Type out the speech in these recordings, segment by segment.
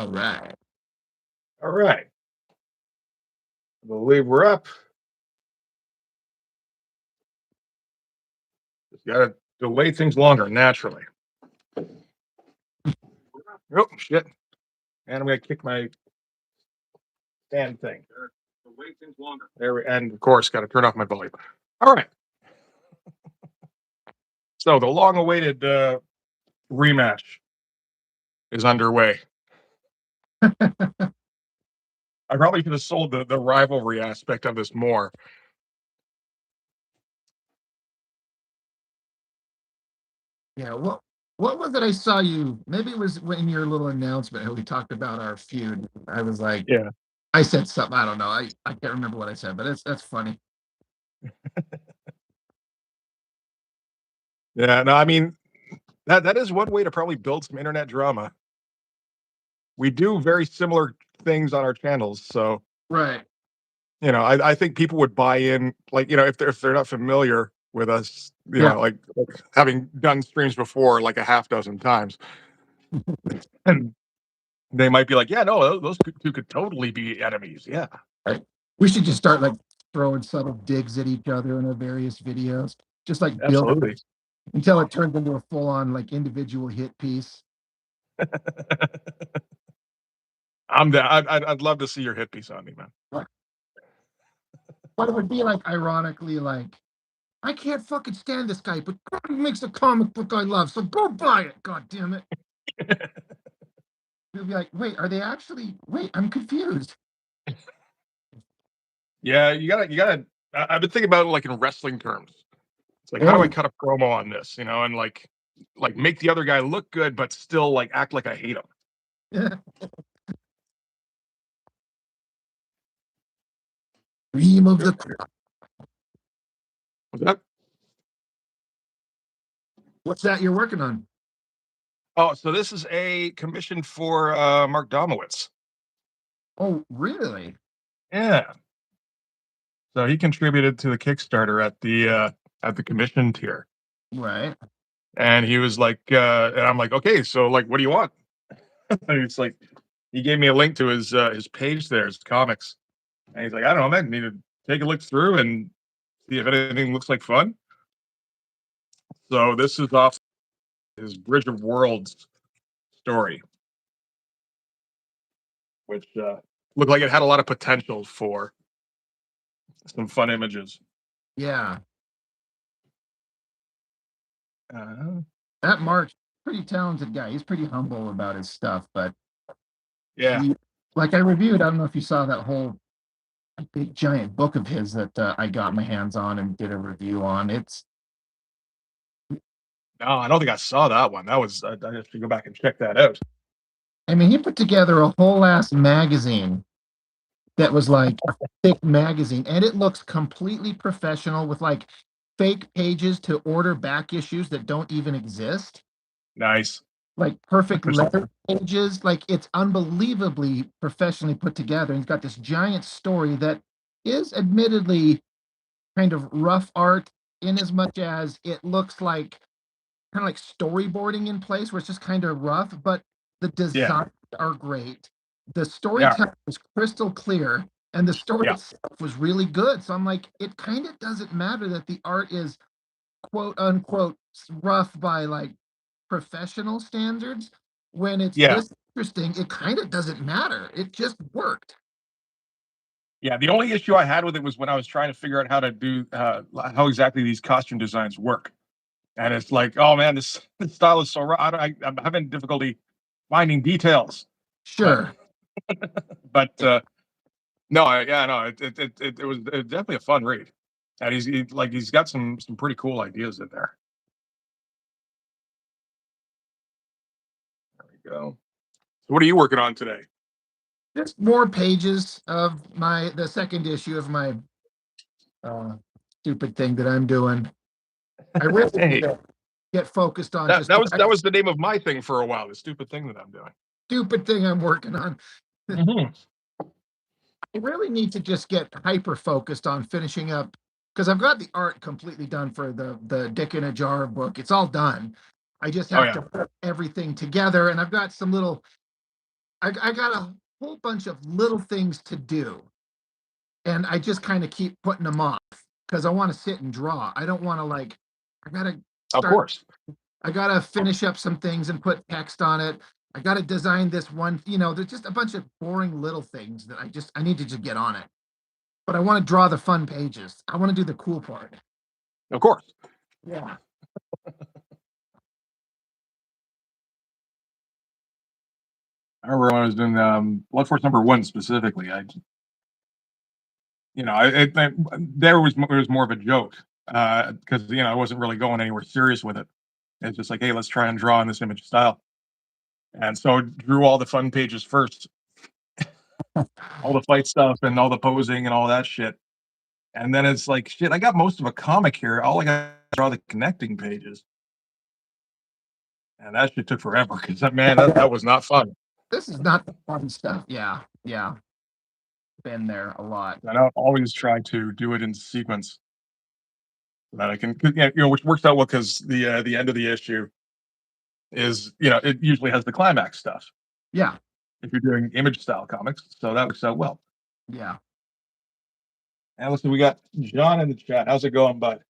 All right. All right. I believe we're up. Just gotta delay things longer naturally. Oh shit. And I'm gonna kick my stand thing. Delay things longer. There we and of course gotta turn off my volume. All right. So the long awaited rematch is underway. I probably could have sold the rivalry aspect of this more. Yeah. What was it I saw you? Maybe it was in your little announcement how we talked about our feud. I was like, Yeah. I said something. I don't know. I can't remember what I said, but that's funny. Yeah, no, I mean that is one way to probably build some internet drama. We do very similar things on our channels, so Right. I think people would buy in, like, if they're not familiar with us, Yeah. like having done streams before, like a half dozen times, and they might be like, "Yeah, no, those two could totally be enemies." Yeah, Right. We should just start like throwing subtle digs at each other in our various videos, just like build it absolutely. until it turns into a full on like individual hit piece. I'm down. I'd love to see your hit piece on me, man. Right. But it would be like ironically like I can't fucking stand this guy, but God, he makes a comic book I love, so go buy it. God damn it. You'll be like, wait, are they actually? Wait, I'm confused. Yeah, you gotta. I've been thinking about it like in wrestling terms. It's like, how do I Oh, cut a promo on this? And like make the other guy look good, but still like act like I hate him. yeah. Cream of the crop. What's that? What's that you're working on? Oh, so this is a commission for Mark Domowitz. Oh, really? Yeah. So he contributed to the Kickstarter at the commission tier. Right. And he was like, and I'm like, okay, so like what do you want? And it's like he gave me a link to his page there, his comics. And he's like, I don't know, man, need to take a look through and see if anything looks like fun. So this is off his Bridge of Worlds story, which looked like it had a lot of potential for some fun images. Yeah. Uh, That Mark's pretty talented guy. He's pretty humble about his stuff, but yeah. he, like I reviewed, I don't know if you saw that whole big giant book of his that I got my hands on and did a review on. It's, No, I don't think I saw that one. That was I have to go back and check that out. I mean, he put together a whole ass magazine that was like a thick magazine, and it looks completely professional with like fake pages to order back issues that don't even exist. Nice. Like perfect There's letter pages. Like it's unbelievably professionally put together. And he's got this giant story that is admittedly kind of rough art in as much as it looks like kind of like storyboarding in place where it's just kind of rough, but the yeah, designs are great. The yeah, storytelling was crystal clear, and the story yeah, itself was really good. So I'm like, it kind of doesn't matter that the art is quote unquote rough by like professional standards. When it's yeah, this interesting, it kind of doesn't matter. It just worked. yeah. The only issue I had with it was when I was trying to figure out how to do how exactly these costume designs work, and it's like, oh man, this style is so raw. I'm having difficulty finding details, but Sure. but no, yeah, no, it was definitely a fun read, and he's got some pretty cool ideas in there. There we go. So what are you working on today? Just more pages of the second issue of my uh, stupid thing that I'm doing. I really need Hey, to get focused on that just that was that was the name of my thing for a while. The stupid thing that I'm doing. stupid thing I'm working on. Hmm. I really need to just get hyper focused on finishing up because I've got the art completely done for the Dick in a Jar book. It's all done. I just Oh have yeah, to put everything together, and I've got some little I got a whole bunch of little things to do, and I just kind of keep putting them off because I want to sit and draw. I don't want to like. I gotta Of start. course. I gotta finish up some things and put text on it. I gotta design this one. There's just a bunch of boring little things that I need to just get on it. But I want to draw the fun pages. I want to do the cool part. Of course. Yeah. I remember when I was doing Blood Force number 1 specifically. There was it was more of a joke because I wasn't really going anywhere serious with it. It's just like, hey, let's try and draw in this image style. And so I drew all the fun pages first, all the fight stuff and all the posing and all that shit. And then it's like, shit, I got most of a comic here. All I got to draw the connecting pages. And that shit took forever because that was not fun. This is not the fun stuff. Yeah. Yeah. Been there a lot. And I always try to do it in sequence so that I can, yeah, which works out well because the end of the issue is, it usually has the climax stuff Yeah. if you're doing image style comics. So that works out well. Yeah. And listen, we got John in the chat. How's it going, bud?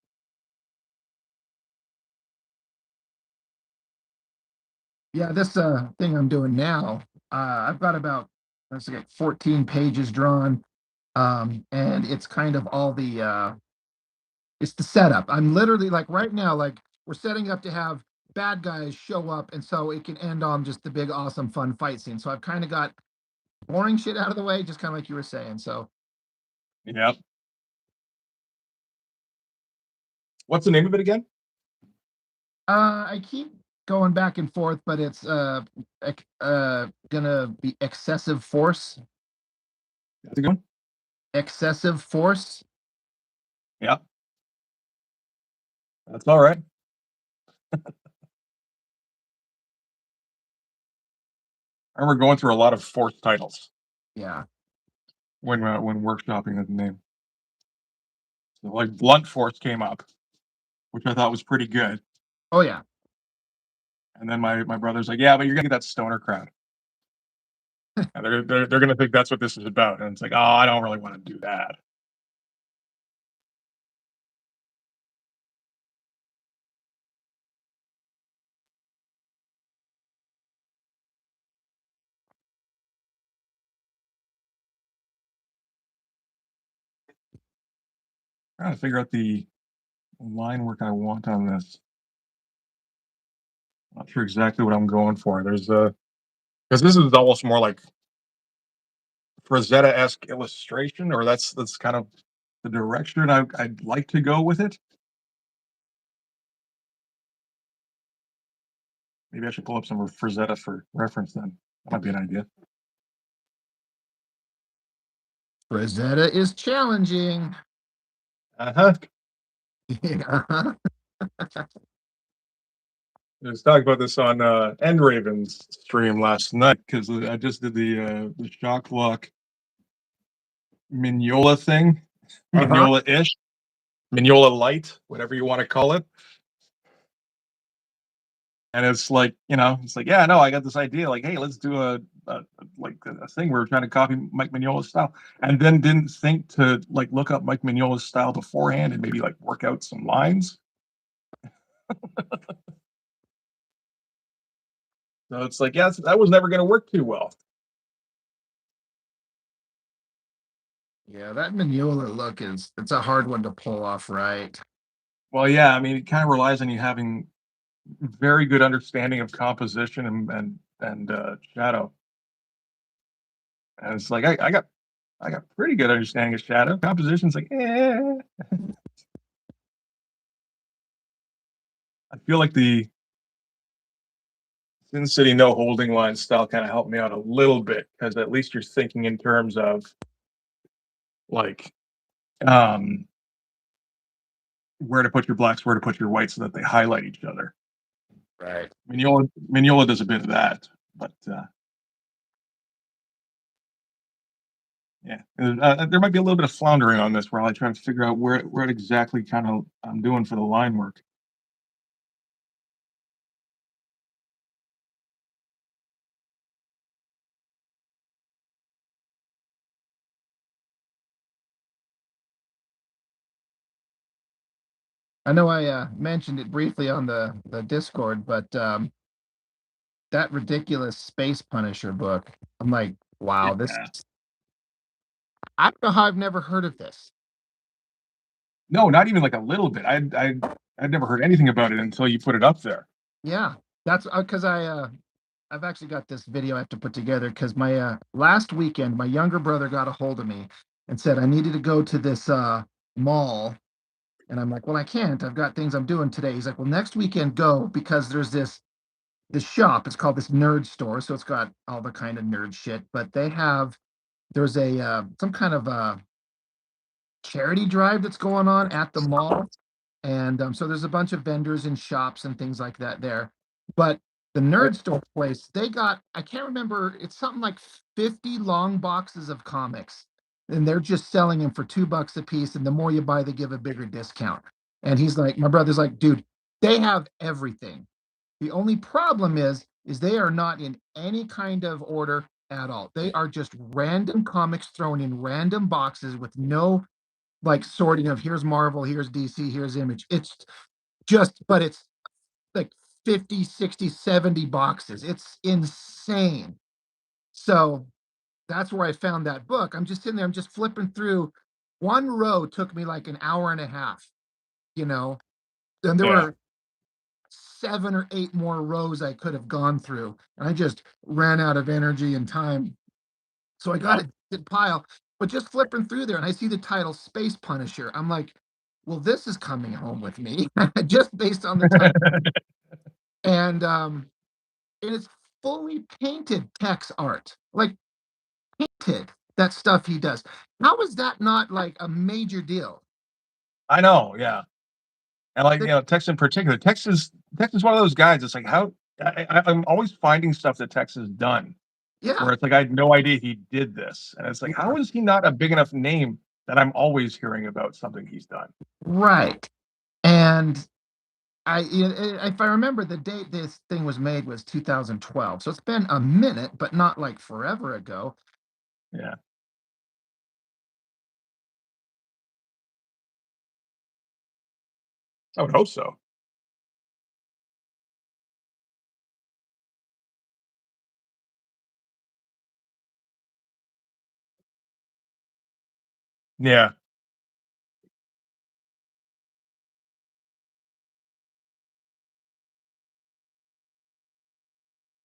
Yeah. This thing I'm doing now, I've got about let's see, 14 pages drawn. And it's kind of all the it's the setup. I'm literally like right now, like we're setting up to have bad guys show up, and so it can end on just the big, awesome, fun fight scene. So I've kind of got boring shit out of the way, just kind of like you were saying. So Yep. What's the name of it again? I keep going back and forth, but it's gonna be excessive force. That's a good one. Excessive force. Yep. That's all right. I remember going through a lot of forced titles Yeah. when workshopping the name. So like Blunt Force came up, which I thought was pretty good. Oh yeah. And then my brother's like, yeah, but you're gonna get that stoner crowd. And they're gonna think that's what this is about. And it's like, oh, I don't really want to do that. Trying to figure out the line work I want on this. Not sure exactly what I'm going for. There's a because this is almost more like Frazetta-esque illustration, or that's kind of the direction I'd like to go with it. Maybe I should pull up some Frazetta for reference then. That might be an idea. Rosetta is challenging. Uh-huh. Yeah. I was talking about this on End Raven's stream last night because I just did the shock block Mignola thing, Uh-huh. Mignola-ish, Mignola light, whatever you want to call it. And it's like, it's like, yeah, no, I got this idea. Like, hey, let's do a thing where we're trying to copy Mike Mignola's style, and then didn't think to like look up Mike Mignola's style beforehand and maybe like work out some lines. So it's like, yeah, that was never going to work too well. Yeah, that Mignola look it's a hard one to pull off right. Well, yeah, I mean, it kind of relies on you having very good understanding of composition and shadow. And it's like I got pretty good understanding of shadow. Composition's like, eh. I feel like the Sin City no holding line style kind of helped me out a little bit because at least you're thinking in terms of like um where to put your blacks, where to put your whites so that they highlight each other. Right. Mignola does a bit of that, but yeah, there might be a little bit of floundering on this while I try to figure out where it exactly kind of I'm doing for the line work. I know I mentioned it briefly on the Discord, but that ridiculous Space Punisher book, I'm like, wow, this. Yeah. I don't know how I've never heard of this. No, not even like a little bit. I'd never heard anything about it until you put it up there. Yeah, that's because I've actually got this video I have to put together because my last weekend my younger brother got a hold of me and said I needed to go to this mall. And I'm like, well, I can't. I've got things I'm doing today. He's like, well, next weekend go because there's this shop. It's called this nerd store, so it's got all the kind of nerd shit. But there's a some kind of charity drive that's going on at the mall, and so there's a bunch of vendors and shops and things like that there. But the Right. nerd store place, they got, I can't remember, it's something like 50 long boxes of comics. And they're just selling them for $2 a piece. And the more you buy, they give a bigger discount. And he's like, my brother's like, dude, they have everything. The only problem is they are not in any kind of order at all. They are just random comics thrown in random boxes with no like sorting of here's Marvel, here's DC, here's Image. It's just, but it's like 50, 60, 70 boxes. It's insane. So that's where I found that book. I'm just sitting there, I'm just flipping through. One row took me like an hour and a half, you know, and there Yeah. were 7 or 8 more rows I could have gone through. And I just ran out of energy and time. So I got Yep. a good pile, but just flipping through there and I see the title Space Punisher. I'm like, well, this is coming home with me just based on the title. And it's fully painted Tex art, like painted that stuff he does. How is that not like a major deal? I know. Yeah. And like, That, Tex in particular, Tex is one of those guys. It's like how I'm always finding stuff that Tex has done yeah, where it's like I had no idea he did this, and it's like yeah, how is he not a big enough name that I'm always hearing about something he's done? right. And if I remember the date this thing was made was 2012. So it's been a minute, but not like forever ago. Yeah, I would hope so. Yeah.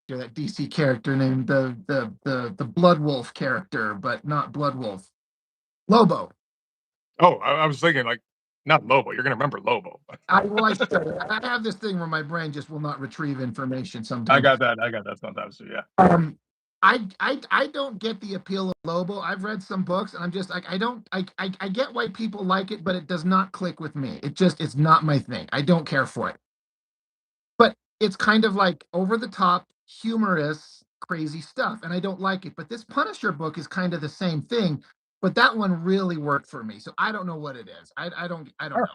That DC character named the Blood Wolf character, but not Blood Wolf. Lobo. Oh, I was thinking like not Lobo. You're gonna remember Lobo. I should. I have this thing where my brain just will not retrieve information I sometimes. got that. I got that sometimes too. Yeah. Um, I don't get the appeal of Lobo. I've read some books, and I'm just like I don't I get why people like it, but it does not click with me. It's not my thing. I don't care for it. But it's kind of like over the top, humorous, crazy stuff, and I don't like it. But this Punisher book is kind of the same thing, but that one really worked for me. So I don't know what it is. I All don't know. right.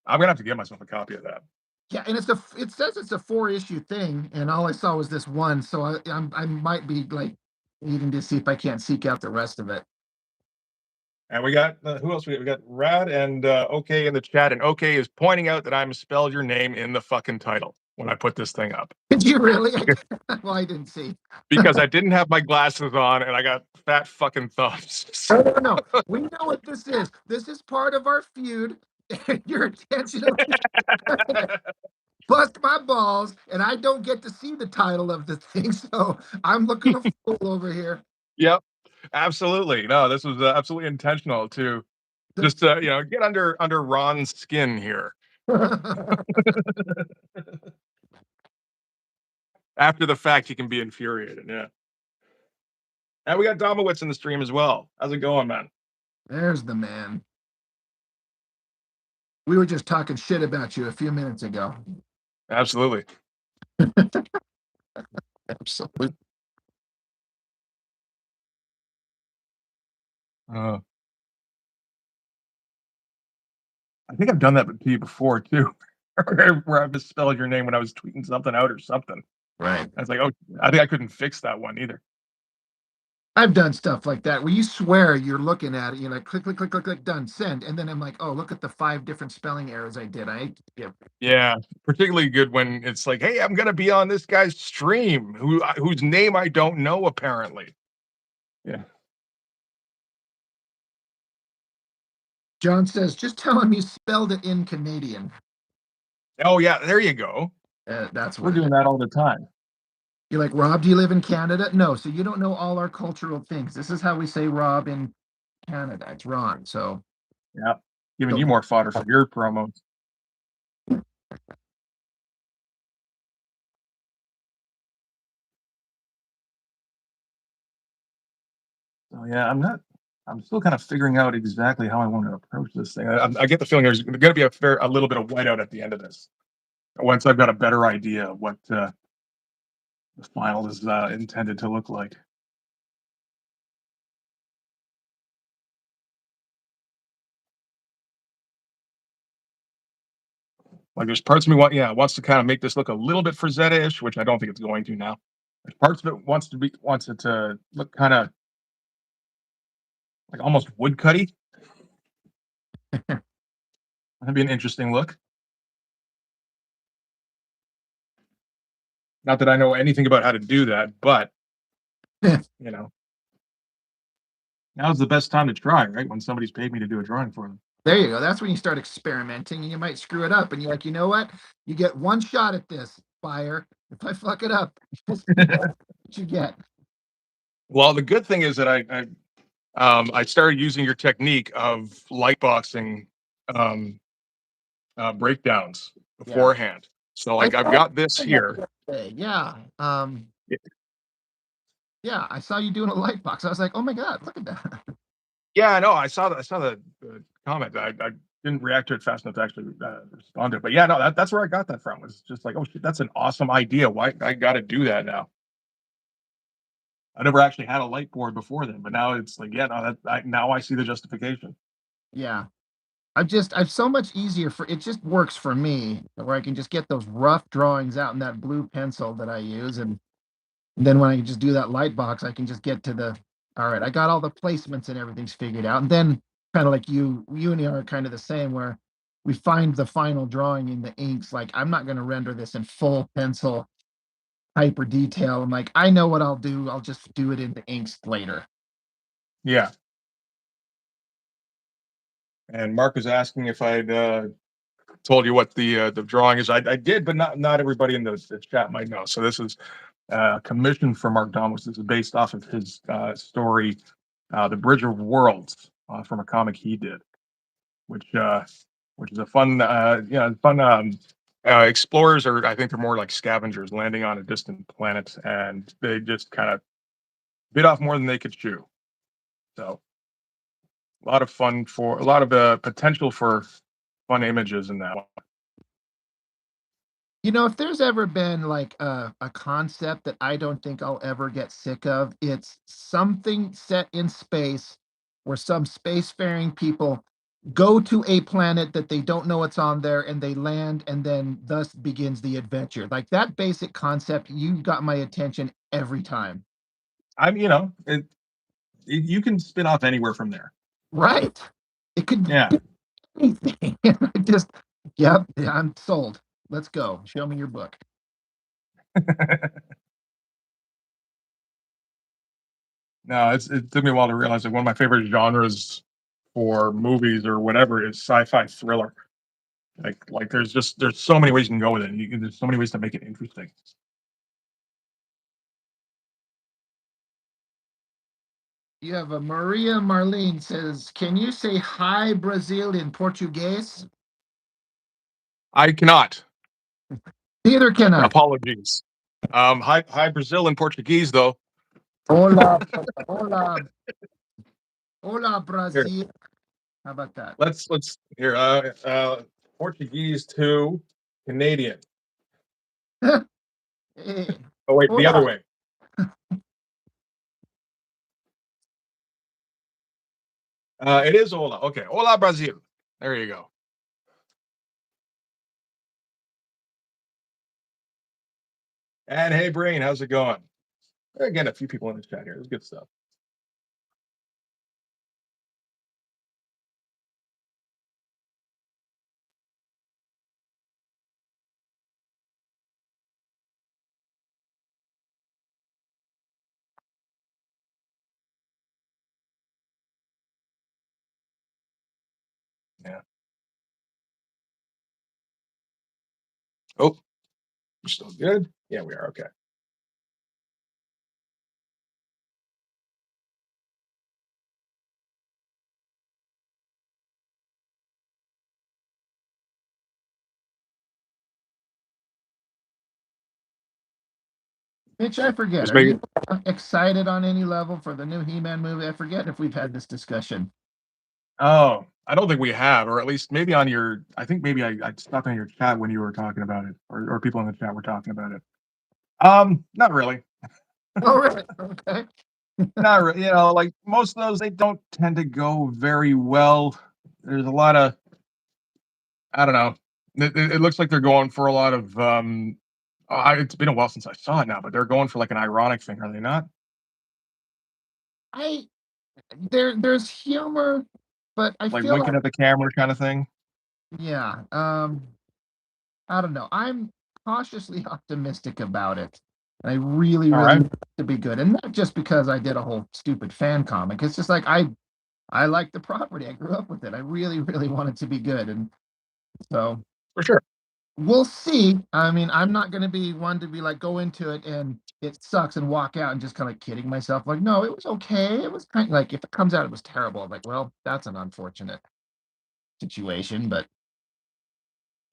I'm gonna have to get myself a copy of that. Yeah, and it says it's a 4 issue thing, and all I saw was this one, so I might be like needing to see if I can't seek out the rest of it. And we got who else? We got Rad and OK in the chat, and OK is pointing out that I misspelled your name in the fucking title when I put this thing up Did you really? Well, I didn't see. because I didn't have my glasses on and I got fat fucking thumbs. Oh no, no, we know what this is. This is part of our feud. And you're intentionally bust my balls, and I don't get to see the title of the thing, so I'm looking a fool over here. Yep, absolutely. No, this was absolutely intentional to The- just get under Ron's skin here. After the fact, he can be infuriated. Yeah. And we got Domowitz in the stream as well. How's it going, man? There's the man. We were just talking shit about you a few minutes ago. Absolutely. Absolutely. Uh, I think I've done that to you before too, where I misspelled your name when I was tweeting something out or something. Right. I was like, oh, I think I couldn't fix that one either. I've done stuff like that where you swear you're looking at it, you're like click, click, click, click, click, done, send, and then I'm like, oh, look at the 5 different spelling errors I did. I yeah, Yeah, particularly good when it's like, "Hey, I'm gonna be on this guy's stream whose name I don't know apparently." Yeah. John says, just tell him you spelled it in Canadian. Oh, yeah, there you go. That's We're what it is. doing that all the time. You're like, Rob, do you live in Canada? No, so you don't know all our cultural things. This is how we say Rob in Canada. It's Ron. Yeah. Giving So you more fodder for your promos. So, yeah, I'm still kind of figuring out exactly how I want to approach this thing. I get the feeling there's gonna be a little bit of whiteout at the end of this. Once I've got a better idea of what, the final is, intended to look like. Like, there's parts of me wants to kinda make this look a little bit Frazetta-ish, which I don't think it's going to now. There's parts of it wants it to look kinda, like, almost woodcutty. That'd be an interesting look. Not that I know anything about how to do that, but, you know, now's the best time to try, right? When somebody's paid me to do a drawing for them. there you go. That's when you start experimenting and you might screw it up. And you're like, you know what? You get one shot at this, buyer. If I fuck it up, just what you get. Well, the good thing is that I started using your technique of light boxing, um, breakdowns Yeah. beforehand. So, I like, I've saw got this you doing that here. the other day. Yeah. Yeah, I saw you doing a light box. I was like, oh my God, look at that. Yeah, I know. I saw the comment. I didn't react to it fast enough to actually respond to it. But yeah, no, that's where I got that from. Was just like, oh shit, that's an awesome idea. Why I got to do that now? I never actually had a light board before then, but now it's like, yeah, no, now I see the justification. Yeah. I've so much easier for it just works for me where I can just get those rough drawings out in that blue pencil that I use. And then when I just do that light box, I can just get to the all right, I got all the placements and everything's figured out. And then kind of like you and I are kind of the same where we find the final drawing in the inks. Like I'm not going to render this in full pencil hyper detail. I'm like, I know what I'll do. I'll just do it in the inks later. Yeah. And Mark was asking if I'd told you what the drawing is. I did, but not everybody in the chat might know. So this is commission for Mark Domus. This is based off of his story, "The Bridge of Worlds," from a comic he did, which uh, which is a fun, fun. Explorers are, I think, they're more like scavengers landing on a distant planet, and they just kind of bit off more than they could chew. So a lot of fun for a lot of potential for fun images in that one. If there's ever been like a concept that I don't think I'll ever get sick of, it's something set in space where some spacefaring people go to a planet that they don't know what's on there and they land and then thus begins the adventure. Like that basic concept, you got my attention every time. I'm, you can spin off anywhere from there. Right. It could Yeah. be anything. I just, yep, yeah, I'm sold. Let's go. Show me your book. No, it took me a while to realize that one of my favorite genres for movies or whatever is sci-fi thriller. Like there's so many ways you can go with it. There's so many ways to make it interesting. You have a Maria Marlene says, "Can you say hi Brazil in Portuguese?" I cannot. Neither can I. Apologies. Hi Brazil in Portuguese though. Hola, hola, hola Here, Brazil. How about that? let's here. Portuguese to Canadian. Hey, Oh wait, the other hola. way. It is hola. Okay, hola Brazil. There you go. And hey, Brain, how's it going? Again, a few people in the chat here. It's good stuff. Yeah. Oh, we're still good. Yeah, we are okay. Mitch, I forget. Just Are make it. you excited on any level for the new He-Man movie? I forget if we've had this discussion. Oh, I don't think we have, or at least maybe on your. I think maybe I stopped on your chat when you were talking about it, or people in the chat were talking about it. Not really. Oh, really? Okay. Not really. You know, like most of those, they don't tend to go very well. There's a lot of I don't know. It looks like they're going for a lot of. It's been a while since I saw it now, but they're going for like an ironic thing, are they not? I there's humor, but I Like feel winking like at the camera kind of thing. yeah. I don't know. I'm cautiously optimistic about it. I really, All really right, want it to be good, and not just because I did a whole stupid fan comic. It's just like I like the property. I grew up with it. I really, really want it to be good, and so for sure. we'll see. I mean, I'm not going to be one to be like go into it and it sucks and walk out and just kind of kidding myself. Like, no, it was okay. It was kind of like if it comes out, it was terrible. I'm like, well, that's an unfortunate situation, but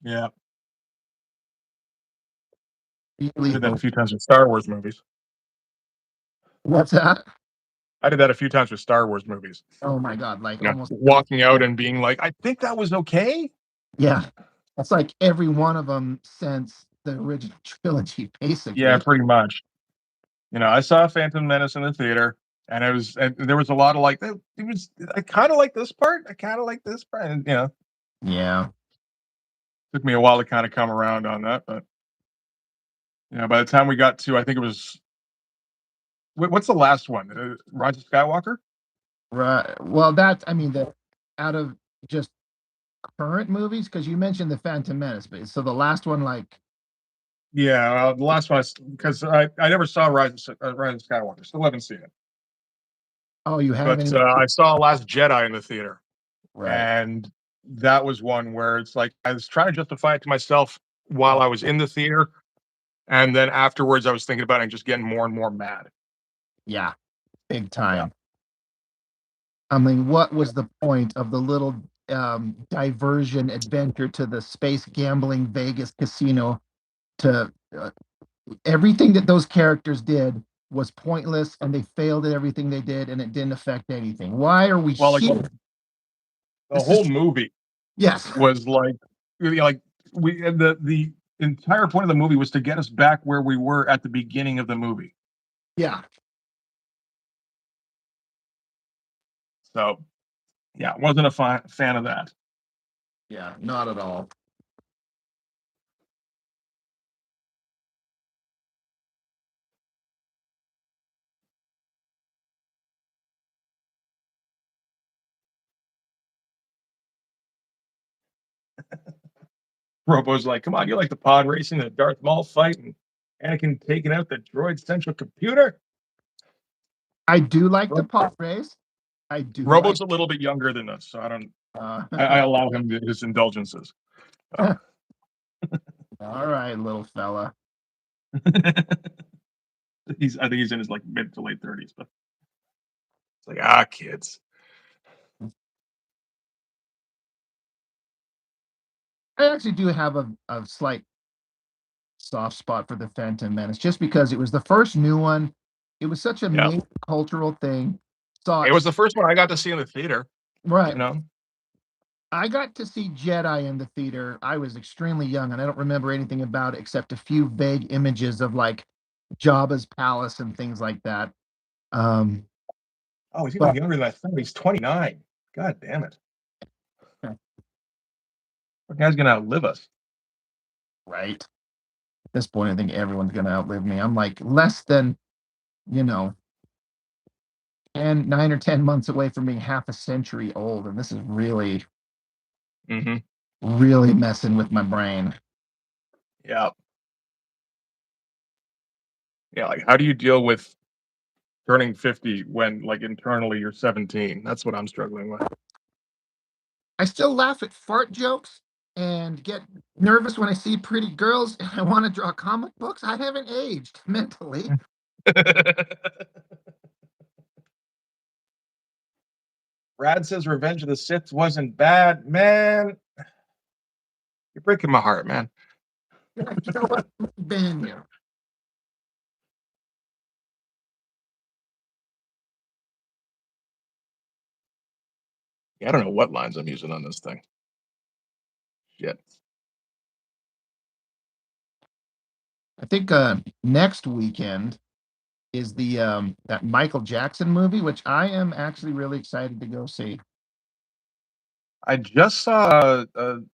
Yeah, I really did that a hope. few times with Star Wars movies. What's that? I did that a few times with Star Wars movies. Oh my God! Like You know, almost every walking out and being like, "I think that was okay." yeah, that's like every one of them since the original trilogy, Yeah, basically. pretty much. You know, I saw Phantom Menace in the theater, and there was a lot of like, it was. I kind of like this part. I kind of like this part, and Yeah, took me a while to kind of come around on that, but by the time we got to, I think it was what's the last one? Rise of Skywalker. right. Well, that's I mean the out of just current movies because you mentioned the Phantom Menace, but so the last one, like, Yeah, the last one because I never saw Rise of Skywalker. Still haven't seen it, oh, you but haven't, I saw Last Jedi in the theater, right? and that was one where it's like I was trying to justify it to myself while Oh, I was in the theater, and then afterwards I was thinking about it and just getting more and more mad. yeah, big Yeah. time. I mean, what was the point of the little diversion adventure to the space gambling Vegas casino to everything that those characters did was pointless and they failed at everything they did and it didn't affect anything. Why are we Well, like here? the This is whole movie yes. was like, like we the entire point of the movie was to get us back where we were at the beginning of the movie. Yeah. So yeah, wasn't a fan of that. Yeah, not at all. Robo's like, come on, you like the pod racing, the Darth Maul fight, and Anakin taking out the droid central computer. I do like the Ro- pot race. I do like Robo's a little bit younger than us, so I don't. uh, I allow him his indulgences. So. all right, little fella. I think he's in his like mid to late 30s, but it's like kids. I actually do have a slight soft spot for the Phantom Menace just because it was the first new one. It was such a Yeah, major cultural thing. Saw it it was the first one I got to see in the theater. right. You know, I got to see Jedi in the theater. I was extremely young and I don't remember anything about it except a few vague images of like Jabba's palace and things like that. Um, oh, he's even but younger than I thought. He's 29. God damn it, that guy's gonna outlive us. right at this point, I think everyone's gonna outlive me. I'm like less than you know 9 or 10 months away from being half a century old, and this is really, Hmm. really messing with my brain. Yeah, yeah. Like, how do you deal with turning 50 when, like, internally you're 17? That's what I'm struggling with. I still laugh at fart jokes and get nervous when I see pretty girls and I want to draw comic books. I haven't aged mentally. Brad says Revenge of the Sith wasn't bad. Man, you're breaking my heart, man. You know what? Ban you. Yeah, I don't know what lines I'm using on this thing. Shit. I think next weekend is the that Michael Jackson movie, which I am actually really excited to go see. I just saw the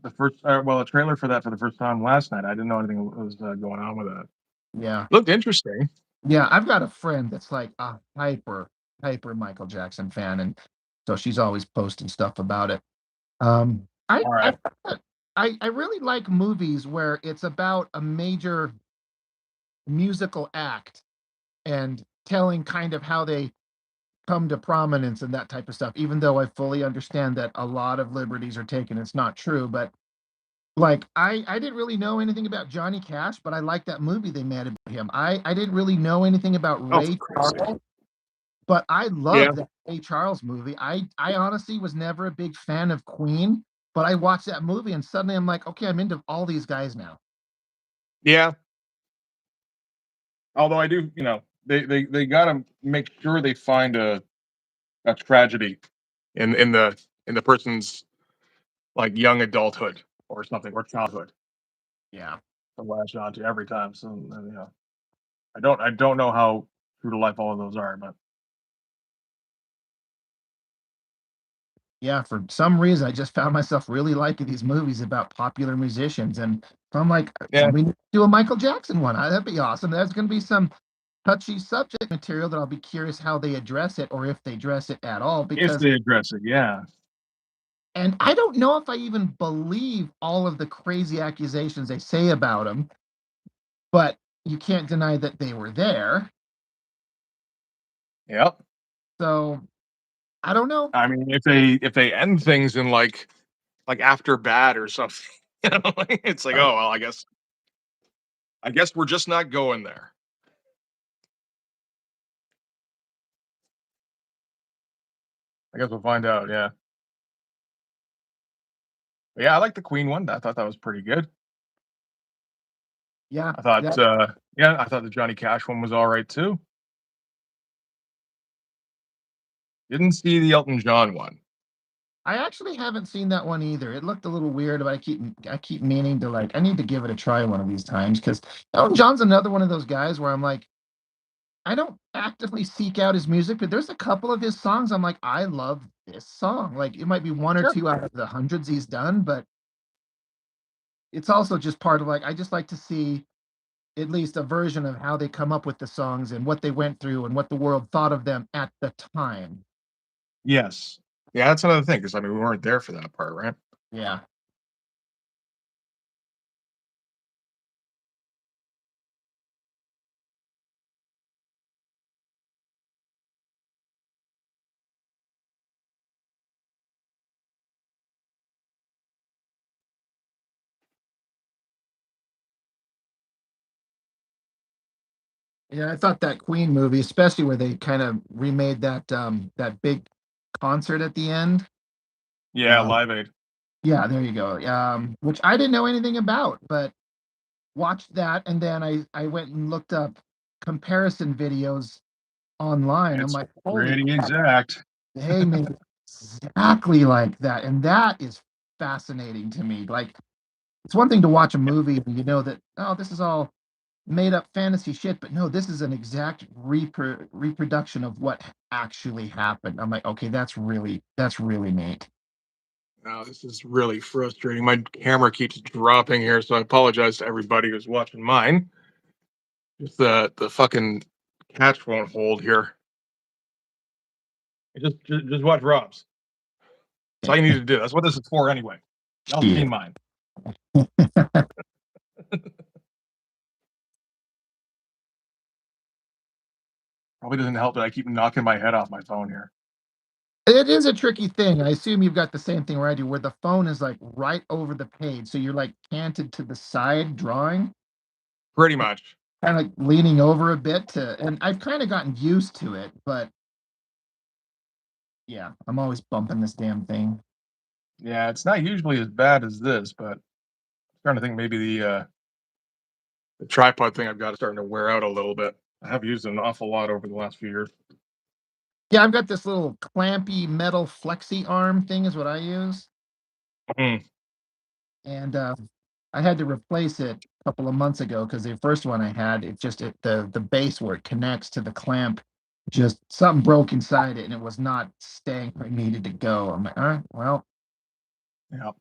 the first well, a trailer for that for the first time last night. I didn't know anything was going on with that. Yeah. Looked interesting. Yeah, I've got a friend that's like a hyper Michael Jackson fan, and so she's always posting stuff about it. Um, I All I right. I really like movies where it's about a major musical act and telling kind of how they come to prominence and that type of stuff. Even though I fully understand that a lot of liberties are taken, it's not true. But like I didn't really know anything about Johnny Cash, but I like that movie they made about him. I didn't really know anything about Oh, for Ray Christ's sake. Charles. But I Yeah. love that Ray Charles movie. I honestly was never a big fan of Queen, but I watched that movie and suddenly I'm like, okay, I'm into all these guys now. Yeah. Although I do, they gotta make sure they find a tragedy in the person's like young adulthood or something or childhood Yeah. to latch on to every time. So I don't know how true to life all of those are, but Yeah, for some reason I just found myself really liking these movies about popular musicians. And so I'm like, yeah, we need to do a Michael Jackson one. That'd be awesome. There's gonna be some touchy subject material that I'll be curious how they address it or if they address it at all, if because they address it, yeah. and I don't know if I even believe all of the crazy accusations they say about him, but you can't deny that they were there. Yep. So I don't know. I mean, if they end things in like after bad or something, it's like, oh well, I guess we're just not going there. I guess we'll find out. Yeah, but yeah, I like the Queen one. I thought that was pretty good. Yeah, I thought, yeah. yeah, I thought the Johnny Cash one was all right too. Didn't see the Elton John one. I actually haven't seen that one either. It looked a little weird, but I keep meaning to like I need to give it a try one of these times because Elton John's another one of those guys where I'm like, I don't actively seek out his music, but there's a couple of his songs I'm like, I love this song. Like it might be one or Sure. two out of the hundreds he's done, but it's also just part of like I just like to see at least a version of how they come up with the songs and what they went through and what the world thought of them at the time. Yes. Yeah, that's another thing because I mean we weren't there for that part, right? Yeah. Yeah, I thought that Queen movie, especially where they kind of remade that big concert at the end. Yeah, Uh, Live Aid. yeah, there you go. Which I didn't know anything about, but watched that and then I went and looked up comparison videos online. I'm It's like, holy pretty crap, exact. they made it exactly like that. And that is fascinating to me. Like it's one thing to watch a movie and you know that, oh, this is all made up fantasy shit, but no, this is an exact reproduction of what actually happened. I'm like, okay, that's really neat. Now this is really frustrating. My camera keeps dropping here, so I apologize to everybody who's watching mine. Just the fucking catch won't hold here. Just watch Rob's. That's all you need to do. That's what this is for anyway. Y'all Shit. seen mine. Probably doesn't help that I keep knocking my head off my phone here. It is a tricky thing. I assume you've got the same thing where I do, where the phone is like right over the page, so you're like canted to the side drawing, Pretty much. kind of like leaning over a bit to, and I've kind of gotten used to it, but yeah, I'm always bumping this damn thing. Yeah, it's not usually as bad as this, but I'm starting to think maybe the tripod thing I've got is starting to wear out a little bit. I have used it an awful lot over the last few years. Yeah, I've got this little clampy metal flexi arm thing is what I use, Mm, and I had to replace it a couple of months ago because the first one I had, the base where it connects to the clamp, just something broke inside it and it was not staying where it needed to go. I'm like, all right, well, yeah.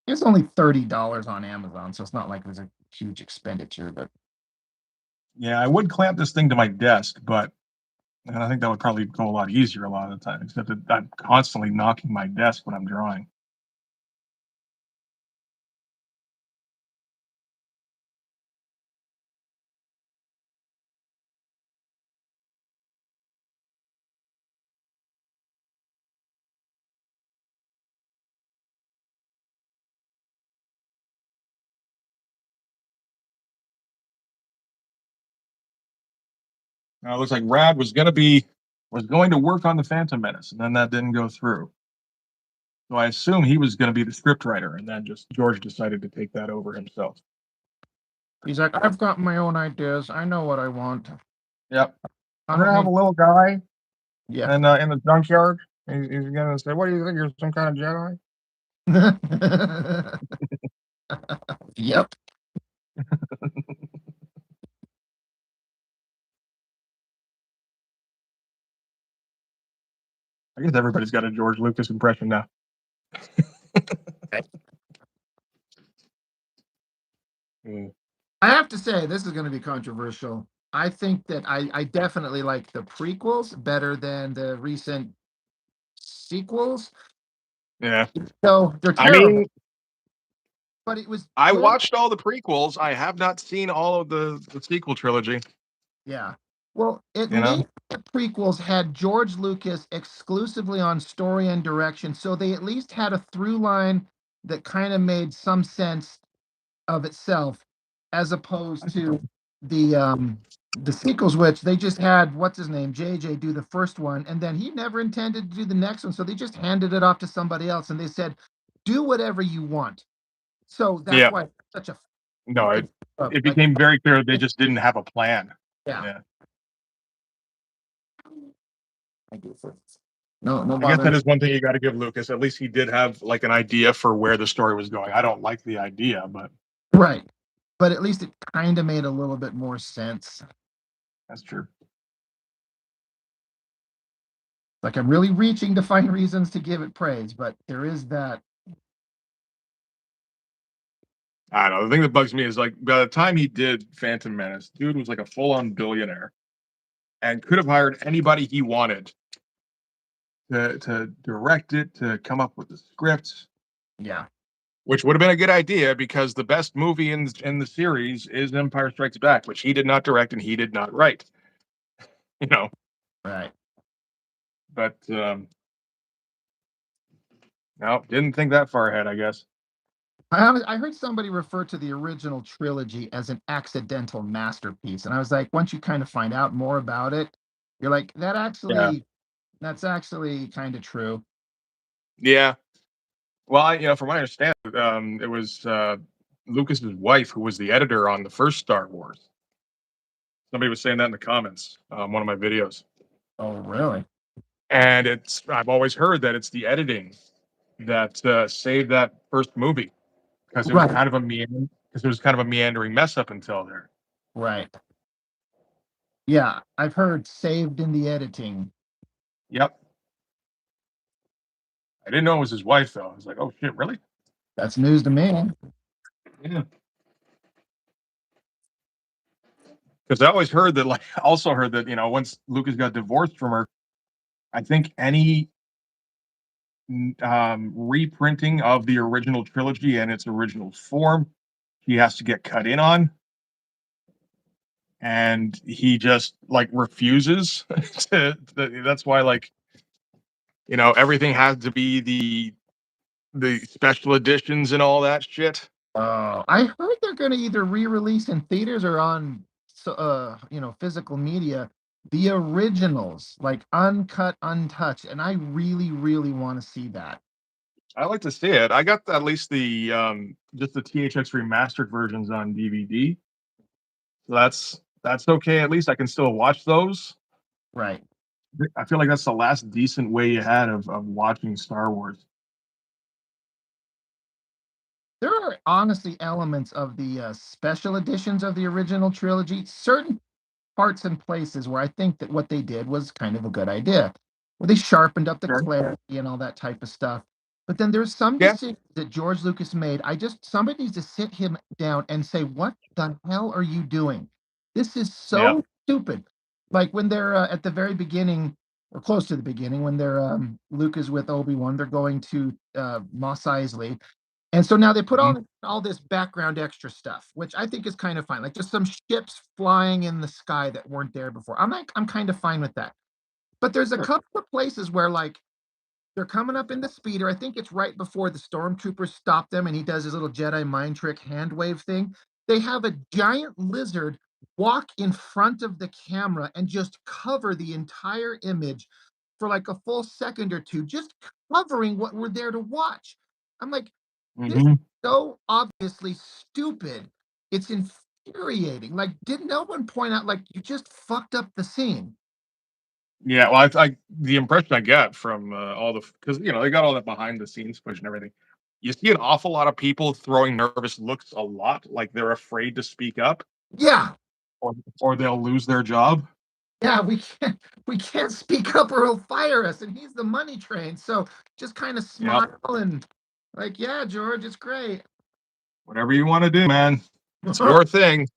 it's only $30 on Amazon, so it's not like it was a huge expenditure, but Yeah, I would clamp this thing to my desk, but and I think that would probably go a lot easier a lot of the time, except that I'm constantly knocking my desk when I'm drawing. Now it looks like Rad was going to work on the Phantom Menace, and then that didn't go through. So I assume he was going to be the script writer, and then just George decided to take that over himself. he's like, I've got my own ideas. I know what I want. Yep. I We're don't gonna have need, a little guy yeah. and in the junkyard. He's gonna say, "What do you think? You're some kind of Jedi?" Yep. I guess everybody's got a George Lucas impression now. Mm. I have to say, this is going to be controversial. I think that I definitely like the prequels better than the recent sequels. Yeah. So they're I terrible, mean, but it was I good. watched all the prequels. I have not seen all of the sequel trilogy. Yeah. Well, at You know. least the prequels had George Lucas exclusively on story and direction, so they at least had a through line that kind of made some sense of itself, as opposed to the sequels, which they just had what's his name, JJ, do the first one, and then he never intended to do the next one, so they just handed it off to somebody else, and they said, "Do whatever you want." So that's Yeah. why it's such a No, like it like became very clear they just didn't have a plan. yeah. Yeah. Thank you for no no I guess that bother. is one thing you got to give Lucas. At least he did have like an idea for where the story was going. I don't like the idea, but Right. But at least it kind of made a little bit more sense. that's true. Like I'm really reaching to find reasons to give it praise, but there is that. I don't know. The thing that bugs me is like by the time he did Phantom Menace, dude was like a full-on billionaire and could have hired anybody he wanted to direct it, to come up with the scripts, Yeah. which would have been a good idea because the best movie in the series is Empire Strikes Back, which he did not direct and he did not write. You know, Right. but no, didn't think that far ahead. I guess. I heard somebody refer to the original trilogy as an accidental masterpiece, and I was like, once you kind of find out more about it, you're like, Yeah. that's actually kind of true. Yeah. Well, from my understanding, it was Lucas's wife who was the editor on the first Star Wars. Somebody was saying that in the comments, one of my videos, Oh, really? and I've always heard that it's the editing that saved that first movie because it was Right. kind of a because it was kind of a meandering mess up until there. Right. Yeah, I've heard saved in the editing. Yep, I didn't know it was his wife though. I was like, oh shit, really? That's news to me. Yeah. Because I always heard that, like, also heard that once Lucas got divorced from her, I think any reprinting of the original trilogy in its original form, he has to get cut in on, and he just like refuses to. That's why, like, everything had to be the special editions and all that shit. Oh, I heard they're gonna either re-release in theaters or on physical media, the originals, like uncut, untouched, and I really, really want to see that. I like to see it. I got at least the just the THX remastered versions on DVD. So that's okay. At least I can still watch those. Right. I feel like that's the last decent way you had of watching Star Wars. There are honestly elements of the special editions of the original trilogy, certain parts and places where I think that what they did was kind of a good idea, where they sharpened up the Sure. clarity and all that type of stuff. But then there's some Yeah. decisions that George Lucas made. Somebody needs to sit him down and say, "What the hell are you doing? This is Yeah. so stupid." Like when they're at the very beginning or close to the beginning, when they're Luke is with Obi-Wan, they're going to Mos Eisley, and so now they put Mhm. all this background extra stuff, which I think is kind of fine. Like just some ships flying in the sky that weren't there before. I'm kind of fine with that. But there's a Sure. couple of places where like they're coming up in the speeder. I think it's right before the stormtroopers stop them and he does his little Jedi mind trick hand wave thing. They have a giant lizard walk in front of the camera and just cover the entire image for like a full second or two, just covering what we're there to watch. I'm like, this is Mhm. so obviously stupid. It's infuriating. Like, did no one point out, like, you just fucked up the scene? Yeah, well, I the impression I get from all the because they got all that behind the scenes push and everything. You see an awful lot of people throwing nervous looks a lot, like they're afraid to speak up, Yeah, or or they'll lose their job. yeah, we can't speak up or he'll fire us. And he's the money train. So just kind of Yep. smile and like, yeah, George, it's great. Whatever you want to do, man. It's your thing.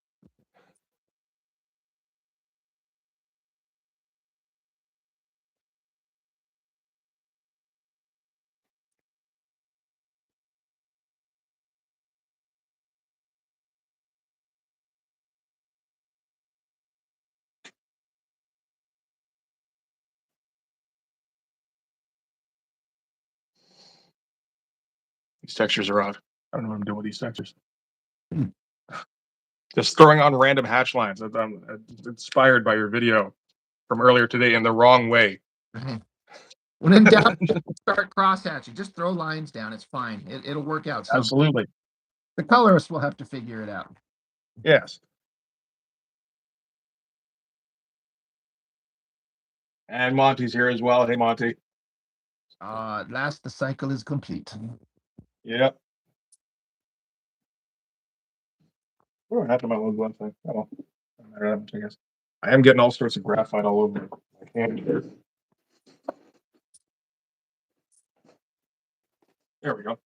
These textures are off. I don't know what I'm doing with these textures. Just throwing on random hatch lines. I'm inspired by your video from earlier today in the wrong way. Right. When in doubt, start crosshatching. Just throw lines down. It's fine. It'll work out some. Absolutely. The colorist will have to figure it out. Yes. And Monty's here as well. Hey, Monty. At last the cycle is complete. Yep. What happened to my little glove thing? Oh, well. Doesn't matter that much, I guess. I am getting all sorts of graphite all over my hand here. There we go.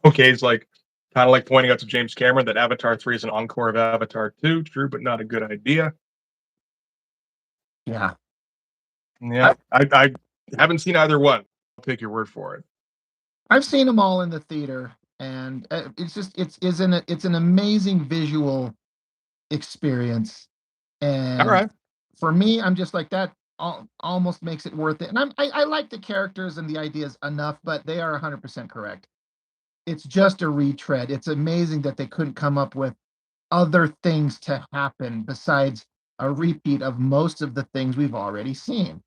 Okay, it's like kind of like pointing out to James Cameron that Avatar 3 is an encore of Avatar 2. True, but not a good idea. Yeah. Yeah, I, I haven't seen either one. I'll take your word for it. I've seen them all in the theater, and it's an amazing visual experience. All And right. for me, I'm just like that. Almost makes it worth it. And I like the characters and the ideas enough, but they are 100% correct. It's just a retread. It's amazing that they couldn't come up with other things to happen besides a repeat of most of the things we've already seen.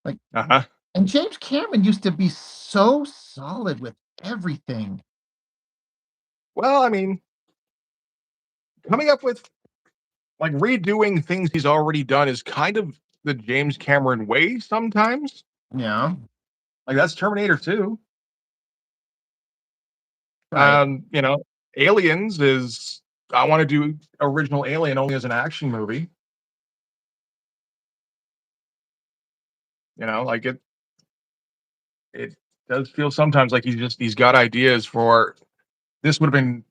Like, Uh huh. and James Cameron used to be so solid with everything. Well, I mean, coming up with like redoing things he's already done is kind of the James Cameron way sometimes. Yeah, Like that's Terminator 2. right. You know, Aliens is I want to do original Alien only as an action movie. Like it does feel sometimes like he's got ideas for this would have been